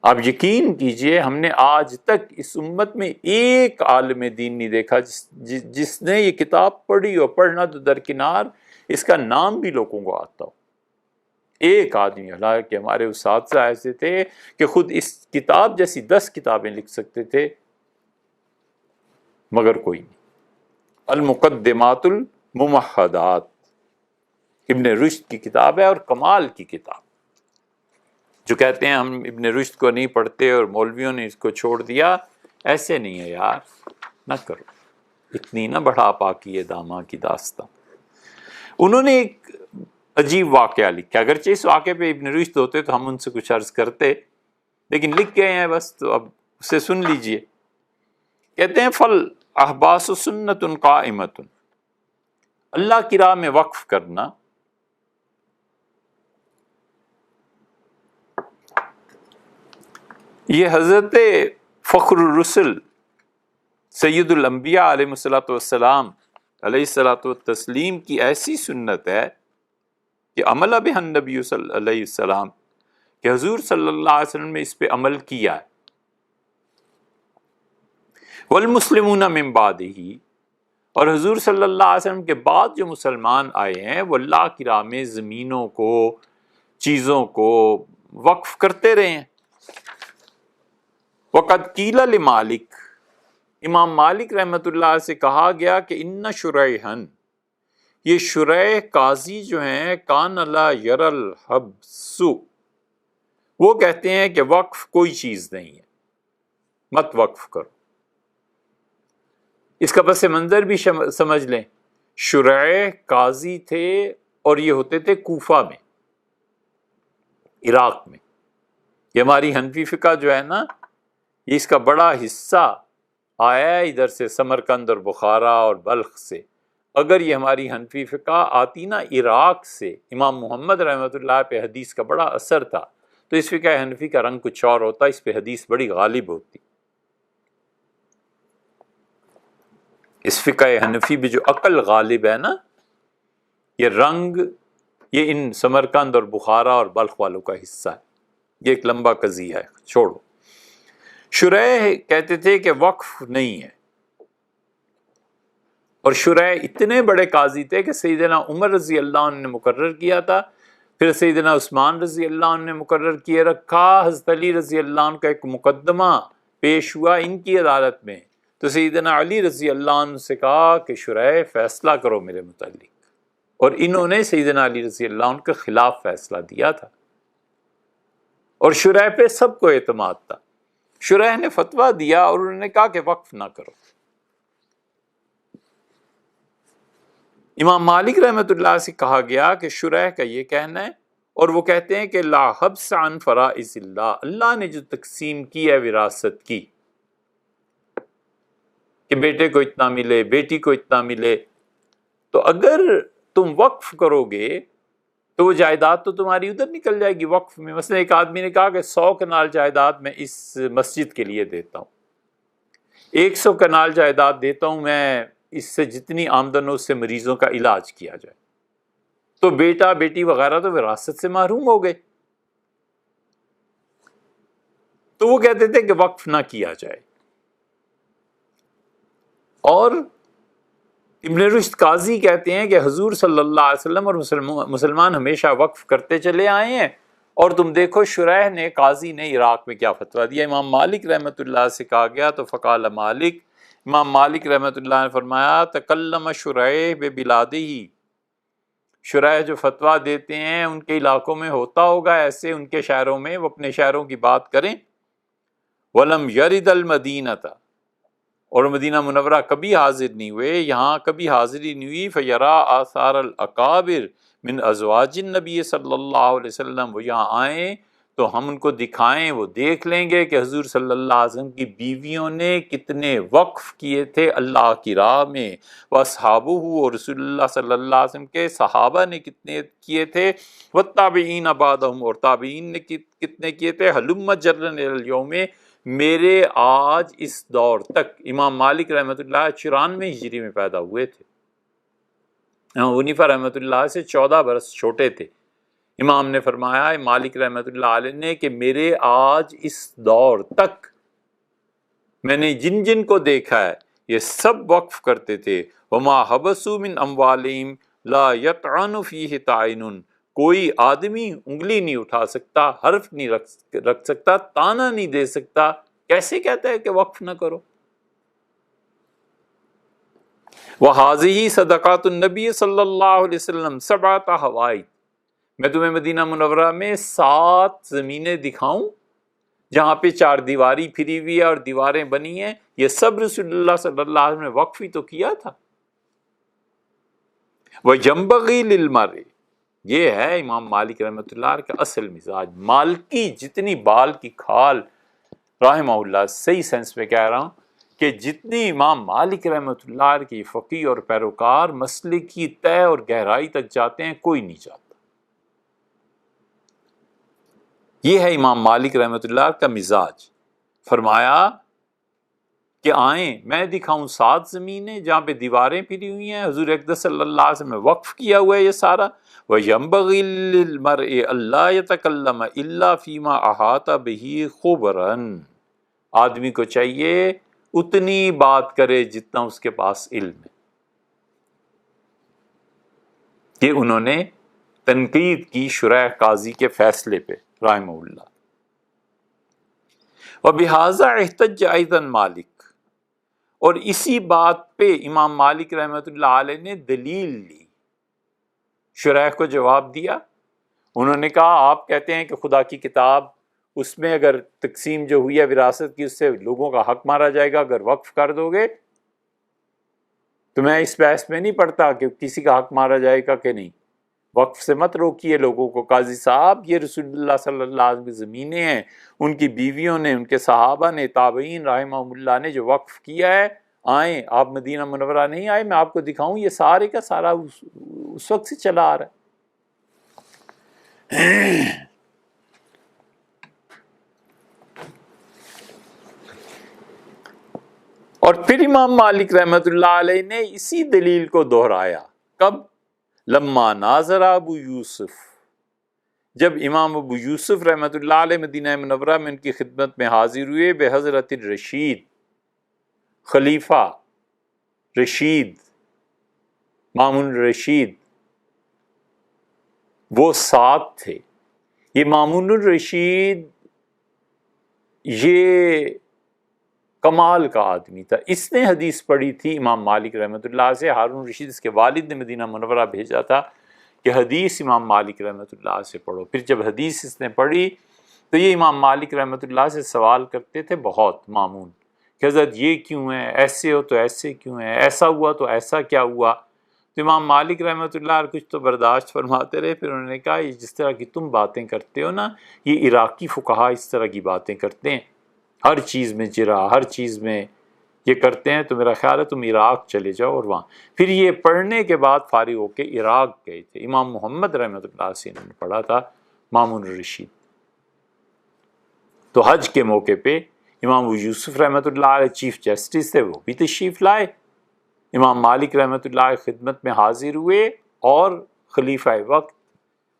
آپ یقین کیجئے ہم نے آج تک اس امت میں ایک عالم دین نہیں دیکھا جس نے یہ کتاب پڑھی ہو. پڑھنا تو درکنار، اس کا نام بھی لوگوں کو آتا ہو. ایک آدمی. حالانکہ ہمارے اساتذہ ایسے تھے کہ خود اس کتاب جیسی 10 کتابیں لکھ سکتے تھے، مگر کوئی نہیں. المقدمات الممہدات ابن رشد کی کتاب ہے، اور کمال کی کتاب. جو کہتے ہیں ہم ابن رشد کو نہیں پڑھتے اور مولویوں نے اس کو چھوڑ دیا، ایسے نہیں ہے یار، نہ کرو اتنی نہ بڑھا پاکی داماں کی داستان. انہوں نے ایک عجیب واقعہ لکھا. اگرچہ اس واقعے پہ ابن رشد ہوتے تو ہم ان سے کچھ عرض کرتے، لیکن لکھ گئے ہیں بس، تو اب اسے سن لیجئے. کہتے ہیں فل احباس سنت قائمت، اللہ کی راہ میں وقف کرنا یہ حضرت فخر الرسل سید الانبیاء علیہ الصلوۃ والسلام علیہ الصلوۃ والتسلیم کی ایسی سنت ہے کہ عمل بہ النبی صلی اللہ علیہ وسلم، کہ حضور صلی اللہ علیہ وسلم نے اس پہ عمل کیا ہے. والمسلمون من بعدہ، اور حضور صلی اللہ علیہ وسلم کے بعد جو مسلمان آئے ہیں وہ اللہ کی راہ میں زمینوں کو، چیزوں کو وقف کرتے رہے ہیں. وقد قیل لمالک، امام مالک رحمۃ اللہ سے کہا گیا کہ ان شریحن، یہ شریح قاضی جو ہیں، کان لا یر الحبس، وہ کہتے ہیں کہ وقف کوئی چیز نہیں ہے، مت وقف کرو. اس کا پس منظر بھی سمجھ لیں. شریح قاضی تھے اور یہ ہوتے تھے کوفہ میں، عراق میں. یہ ہماری حنفی فقہ جو ہے نا، یہ اس کا بڑا حصہ آیا ہے ادھر سے، سمرقند اور بخارا اور بلخ سے. اگر یہ ہماری حنفی فقہ آتی نا عراق سے، امام محمد رحمۃ اللہ پہ حدیث کا بڑا اثر تھا، تو اس فقہ حنفی کا رنگ کچھ اور ہوتا، اس پہ حدیث بڑی غالب ہوتی. اس فقہ حنفی بھی جو عقل غالب ہے نا، یہ رنگ یہ ان سمرقند اور بخارا اور بلخ والوں کا حصہ ہے. یہ ایک لمبا قضیہ ہے، چھوڑو. شریح کہتے تھے کہ وقف نہیں ہے، اور شریح اتنے بڑے قاضی تھے کہ سیدنا عمر رضی اللہ عنہ نے مقرر کیا تھا، پھر سیدنا عثمان رضی اللہ عنہ نے مقرر کیے رکھا. حضرت علی رضی اللہ عنہ کا ایک مقدمہ پیش ہوا ان کی عدالت میں، تو سیدنا علی رضی اللہ عنہ سے کہا کہ شریح فیصلہ کرو میرے متعلق، اور انہوں نے سیدنا علی رضی اللہ عنہ کے خلاف فیصلہ دیا تھا. اور شریح پہ سب کو اعتماد تھا. شریح نے فتویٰ دیا اور انہوں نے کہا کہ وقف نہ کرو. امام مالک رحمۃ اللہ سے کہا گیا کہ شریح کا یہ کہنا ہے، اور وہ کہتے ہیں کہ لا حبس عن فرائض اللہ، اللہ نے جو تقسیم کی ہے وراثت کی، کہ بیٹے کو اتنا ملے، بیٹی کو اتنا ملے، تو اگر تم وقف کرو گے تو وہ جائیداد تو تمہاری ادھر نکل جائے گی وقف میں. مثلا ایک آدمی نے کہا کہ 100 کنال جائیداد میں اس مسجد کے لیے دیتا ہوں، 100 کنال جائیداد دیتا ہوں میں، اس سے جتنی آمدن ہو اس سے مریضوں کا علاج کیا جائے. تو بیٹا بیٹی وغیرہ تو وراثت سے محروم ہو گئے. تو وہ کہتے تھے کہ وقف نہ کیا جائے. اور ابن رشد قاضی کہتے ہیں کہ حضور صلی اللہ علیہ وسلم اور مسلمان ہمیشہ وقف کرتے چلے آئے ہیں، اور تم دیکھو شریح نے، قاضی نے عراق میں کیا فتویٰ دیا. امام مالک رحمۃ اللہ سے کہا گیا تو فقال مالک، امام مالک رحمۃ اللہ نے فرمایا تکلم شریح ببلادہ، شریح جو فتویٰ دیتے ہیں ان کے علاقوں میں ہوتا ہوگا ایسے، ان کے شہروں میں وہ اپنے شہروں کی بات کریں. ولم یرد المدینۃ، اور مدینہ منورہ کبھی حاضر نہیں ہوئے، یہاں کبھی حاضری نہیں ہوئی. فیرا آثار الاکابر من ازواج النبی صلی اللہ علیہ وسلم، وہ یہاں آئیں تو ہم ان کو دکھائیں، وہ دیکھ لیں گے کہ حضور صلی اللہ علیہ وسلم کی بیویوں نے کتنے وقف کیے تھے اللہ کی راہ میں، واصحابہ، اور رسول اللہ صلی اللہ علیہ وسلم کے صحابہ نے کتنے کیے تھے، والتابعین بعدہم، اور تابعین نے کتنے کیے تھے، ہلم جرا الی الیوم، میرے آج اس دور تک۔ امام مالک رحمۃ اللہ 94 ہجری میں پیدا ہوئے تھے، امام حنیفہ رحمۃ اللہ سے 14 برس چھوٹے تھے۔ امام نے فرمایا، مالک رحمۃ اللہ علیہ نے، کہ میرے آج اس دور تک میں نے جن جن کو دیکھا ہے یہ سب وقف کرتے تھے۔ وما حبسوا من اموالہم لا یطعن فیہ طاعن، کوئی آدمی انگلی نہیں اٹھا سکتا، حرف نہیں رکھ سکتا، تانا نہیں دے سکتا، کیسے کہتا ہے کہ وقف نہ کرو۔ وَهَذِهِ صَدَقَاتُ النَّبِيِّ صلی اللہ علیہ وسلم 7 حوائط، میں تمہیں مدینہ منورہ میں 7 زمینیں دکھاؤں جہاں پہ 4 دیواری پھری ہوئی ہے اور دیواریں بنی ہیں، یہ سب رسول اللہ صلی اللہ علیہ وسلم نے وقف ہی تو کیا تھا۔ وَيَنبَغِي لِلْمَرْءِ، یہ ہے امام مالک رحمۃ اللہ کا اصل مزاج، مال کی جتنی بال کی کھال، رحمہ اللہ، صحیح سینس میں کہہ رہا ہوں کہ جتنی امام مالک رحمۃ اللہ کی فقیہ اور پیروکار مسئلے کی تہ اور گہرائی تک جاتے ہیں، کوئی نہیں جاتا۔ یہ ہے امام مالک رحمۃ اللہ کا مزاج۔ فرمایا کہ آئیں میں دکھاؤں 7 زمینیں جہاں پہ دیواریں پھری ہوئی ہیں، حضور اقدس صلی اللہ علیہ وسلم نے وقف کیا ہوا ہے یہ سارا۔ وَيَنبَغِي لِلْمَرْءِ أَلَّا يَتَكَلَّمَ إِلَّا فِي مَا أَحَاطَ بِهِ خُبْرًا، آدمی کو چاہیے اتنی بات کرے جتنا اس کے پاس علم ہے۔ کہ انہوں نے تنقید کی شریح قاضی کے فیصلے پہ، رحمہ اللہ۔ وَبِهَذَا احتج أيضا مالک، اور اسی بات پہ امام مالک رحمۃ اللہ علیہ نے دلیل لی، شریح کو جواب دیا۔ انہوں نے کہا آپ کہتے ہیں کہ خدا کی کتاب، اس میں اگر تقسیم جو ہوئی ہے وراثت کی، اس سے لوگوں کا حق مارا جائے گا، اگر وقف کر دو گے تو میں اس بحث میں نہیں پڑھتا کہ کسی کا حق مارا جائے گا کہ نہیں، وقف سے مت روکیے لوگوں کو۔ قاضی صاحب، یہ رسول اللہ صلی اللہ علیہ وسلم کی زمینیں ہیں، ان کی بیویوں نے، ان کے صحابہ نے، تابعین رحمہ اللہ نے جو وقف کیا ہے، آئیں، آپ مدینہ منورہ نہیں آئے، میں آپ کو دکھاؤں، یہ سارے کا سارا اس وقت سے چلا آ رہا ہے۔ اور پھر امام مالک رحمۃ اللہ علیہ نے اسی دلیل کو دہرایا، کب؟ لما ناظر ابو یوسف، جب امام ابو یوسف رحمۃ اللہ علیہ مدینہ منورہ میں ان کی خدمت میں حاضر ہوئے، بے حضرت الرشید، خلیفہ رشید، مامون الرشید، وہ 7 تھے۔ یہ مامون الرشید یہ کمال کا آدمی تھا، اس نے حدیث پڑھی تھی امام مالک رحمۃ اللہ سے۔ ہارون رشید اس کے والد نے مدینہ منورہ بھیجا تھا کہ حدیث امام مالک رحمۃ اللہ سے پڑھو۔ پھر جب حدیث اس نے پڑھی تو یہ امام مالک رحمۃ اللہ سے سوال کرتے تھے بہت، مامون، کہ حضرت یہ کیوں ہے، ایسے ہو تو ایسے کیوں ہے، ایسا ہوا تو ایسا کیا ہوا؟ تو امام مالک رحمۃ اللہ کچھ تو برداشت فرماتے رہے، پھر انہوں نے کہا یہ جس طرح کی تم باتیں کرتے ہو نا، یہ عراقی فقہا اس طرح کی باتیں کرتے ہیں، ہر چیز میں جرا، ہر چیز میں یہ کرتے ہیں، تو میرا خیال ہے تم عراق چلے جاؤ اور وہاں۔ پھر یہ پڑھنے کے بعد فارغ ہو کے عراق گئے تھے، امام محمد رحمۃ اللہ سے انہوں نے پڑھا تھا، مامون الرشید۔ تو حج کے موقع پہ امام ابو یوسف رحمۃ اللہ علیہ چیف جسٹس تھے، وہ بھی تشریف لائے، امام مالک رحمۃ اللہ کی خدمت میں حاضر ہوئے، اور خلیفہ وقت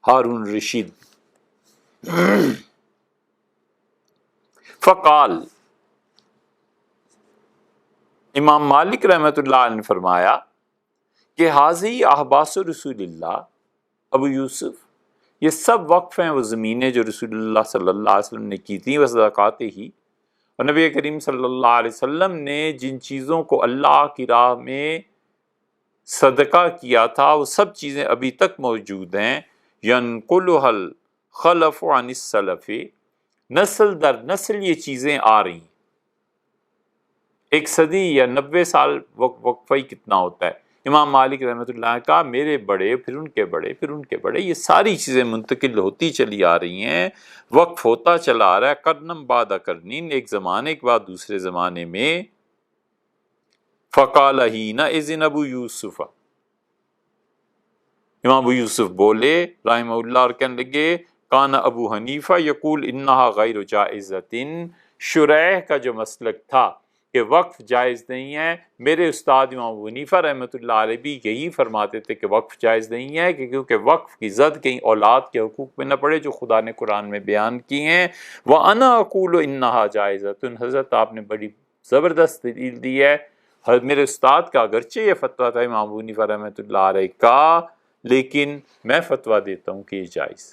ہارون رشید۔ فقال، امام مالک رحمۃ اللہ علیہ نے فرمایا کہ حاضی احباس رسول اللہ، ابو یوسف، یہ سب وقف ہیں وہ زمینیں جو رسول اللہ صلی اللہ علیہ وسلم نے کی تھیں، وصدقات ہی، اور نبی کریم صلی اللہ علیہ وسلم نے جن چیزوں کو اللہ کی راہ میں صدقہ کیا تھا وہ سب چیزیں ابھی تک موجود ہیں۔ ینقلها الخلف عن السلف، نسل در نسل یہ چیزیں آ رہی ہیں۔ 1 صدی یا 90 سال وقفہ ہی کتنا ہوتا ہے، امام مالک رحمۃ اللہ نے کہا میرے بڑے، پھر ان کے بڑے، پھر ان کے بڑے، یہ ساری چیزیں منتقل ہوتی چلی آ رہی ہیں، وقف ہوتا چلا آ رہا ہے، قرنم بعد قرنین، ایک زمانے کے بعد دوسرے زمانے میں۔ فقال حین اذن ابو یوسف، امام ابو یوسف بولے رحمہ اللہ اور کہنے لگے کان ابو حنیفہ یقول انہا غیر جائزۃ، شریح کا جو مسلک تھا کہ وقف جائز نہیں ہے، میرے استاد امام ابو حنیفہ رحمۃ اللہ علیہ بھی یہی فرماتے تھے کہ وقف جائز نہیں ہے، کہ کیونکہ وقف کی زد کہیں اولاد کے حقوق میں نہ پڑے جو خدا نے قرآن میں بیان کی ہیں۔ وَأَنَا أَقُولُ إِنَّهَا جَائِزَةٌ، حضرت آپ نے بڑی زبردست دلیل دی ہے۔ میرے استاد کا اگرچہ یہ فتویٰ تھا امام ابو حنیفہ رحمۃ اللہ علیہ کا، لیکن میں فتویٰ دیتا ہوں کہ یہ جائز،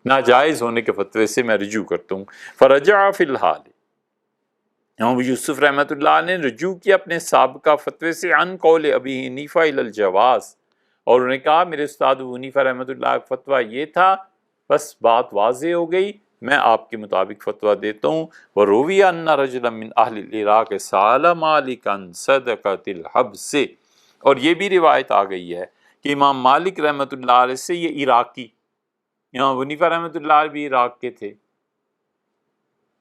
ناجائز ہونے کے فتوے سے میں رجوع کرتا ہوں۔ فرجع فی الحال، امام ابو یوسف رحمۃ اللہ نے رجوع کیا اپنے سابقہ فتوے سے، عن قول ابی حنیفہ الی الجواز، اور انہوں نے کہا میرے استاد ابو حنیفہ رحمۃ اللہ کا فتویٰ یہ تھا، بس بات واضح ہو گئی، میں آپ کے مطابق فتویٰ دیتا ہوں۔ وروی ان رجلا من اہل العراق سأل مالکا عن صدقۃ الحبس، اور یہ بھی روایت آ گئی ہے کہ امام مالک رحمۃ اللہ علیہ سے، یہ عراقی، امام ابو حنیفہ رحمۃ اللہ علیہ بھی عراق کے تھے،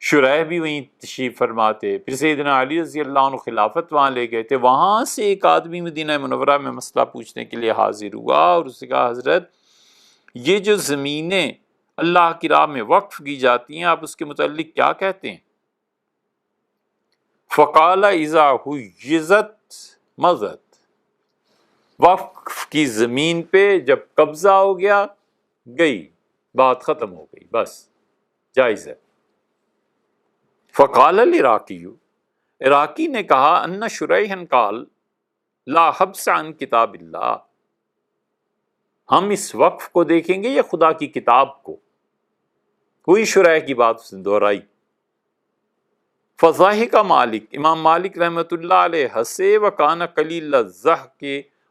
شریح بھی وہیں تشریف فرماتے، پھر سیدنا علی رضی اللہ عنہ خلافت وہاں لے گئے تھے، وہاں سے ایک آدمی مدینہ منورہ میں مسئلہ پوچھنے کے لیے حاضر ہوا اور اس نے کہا حضرت یہ جو زمینیں اللہ کی راہ میں وقف کی جاتی ہیں آپ اس کے متعلق کیا کہتے ہیں؟ فقال اذا حیزت مضت، وقف کی زمین پہ جب قبضہ ہو گیا گئی، بات ختم ہو گئی، بس جائز ہے۔ فقال العراقی، عراقی نے کہا ان شریحا قال لا حبس عن کتاب اللہ، ہم اس وقف کو دیکھیں گے یا خدا کی کتاب کو؟ کوئی شریح کی بات اس نے دہرائی۔ فضاحک مالک، امام مالک رحمۃ اللہ علیہ ہنسے، وکان قلیل الضحک،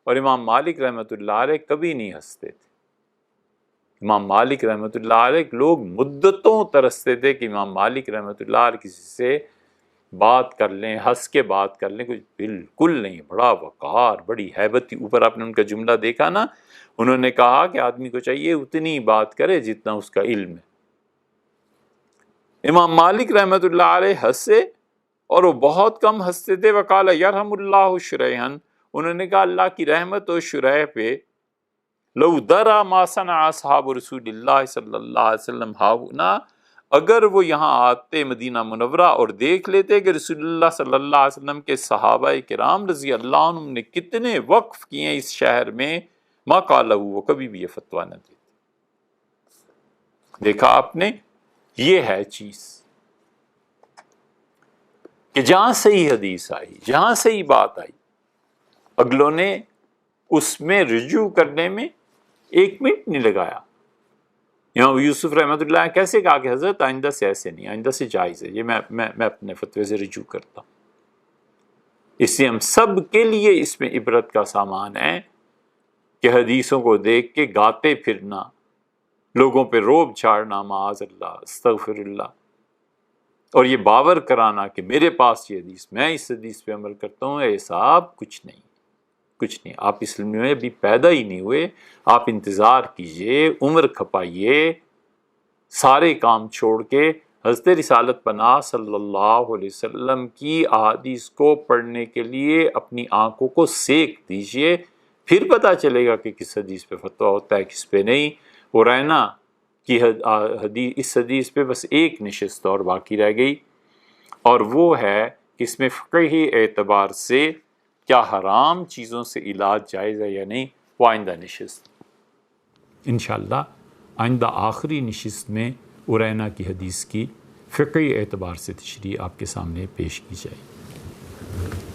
اور امام مالک رحمۃ اللہ علیہ کبھی نہیں ہنستے تھے۔ امام مالک رحمۃ اللہ علیہ لوگ مدتوں ترستے تھے کہ امام مالک رحمۃ اللہ علیہ کسی سے بات کر لیں، ہنس کے بات کر لیں، کچھ بالکل نہیں، بڑا وقار، بڑی ہیبت تھی۔ اوپر آپ نے ان کا جملہ دیکھا نا، انہوں نے کہا کہ آدمی کو چاہیے اتنی بات کرے جتنا اس کا علم ہے۔ امام مالک رحمۃ اللہ علیہ ہنسے، اور وہ بہت کم ہنستے تھے۔ وقال یرحم اللہ شریحا، انہوں نے کہا اللہ کی رحمت ہو شریح پہ، لو درا ما صنع اصحاب رسول اللہ صلی اللہ علیہ وسلم ہاہنا، اگر وہ یہاں آتے مدینہ منورہ اور دیکھ لیتے کہ رسول اللہ صلی اللہ علیہ وسلم کے صحابہ کرام رضی اللہ عنہم نے کتنے وقف کیے ہیں اس شہر میں، ما قالہ، وہ کبھی بھی یہ فتویٰ نہ دیتے۔ دیکھا آپ نے، یہ ہے چیز کہ جہاں صحیح حدیث آئی، جہاں صحیح بات آئی، اگلوں نے اس میں رجوع کرنے میں ایک منٹ نہیں لگایا۔ امام یوسف رحمۃ اللہ نے کیسے کہا کہ حضرت آئندہ سے ایسے نہیں، آئندہ سے جائز ہے، یہ میں اپنے فتوے سے رجوع کرتا ہوں۔ اس لیے ہم سب کے لیے اس میں عبرت کا سامان ہے کہ حدیثوں کو دیکھ کے گاتے پھرنا، لوگوں پہ روب جھاڑنا، معاذ اللہ، استغفر اللہ، اور یہ باور کرانا کہ میرے پاس یہ حدیث، میں اس حدیث پہ عمل کرتا ہوں، اے صاحب کچھ نہیں، کچھ نہیں، آپ اس علم میں ابھی پیدا ہی نہیں ہوئے، آپ انتظار کیجئے، عمر کھپائیے، سارے کام چھوڑ کے حضرت رسالت پناہ صلی اللہ علیہ وسلم کی احادیث کو پڑھنے کے لیے اپنی آنکھوں کو سیک دیجئے، پھر پتہ چلے گا کہ کس حدیث پہ فتویٰ ہوتا ہے کس پہ نہیں۔ وہ رہنا کہ اس حدیث پہ بس ایک نشست اور باقی رہ گئی، اور وہ ہے کہ اس میں فقہی اعتبار سے کیا حرام چیزوں سے علاج جائز ہے یا نہیں، وہ آئندہ نشست انشاءاللہ، آئندہ آخری نشست میں ارینا کی حدیث کی فقہی اعتبار سے تشریح آپ کے سامنے پیش کی جائے۔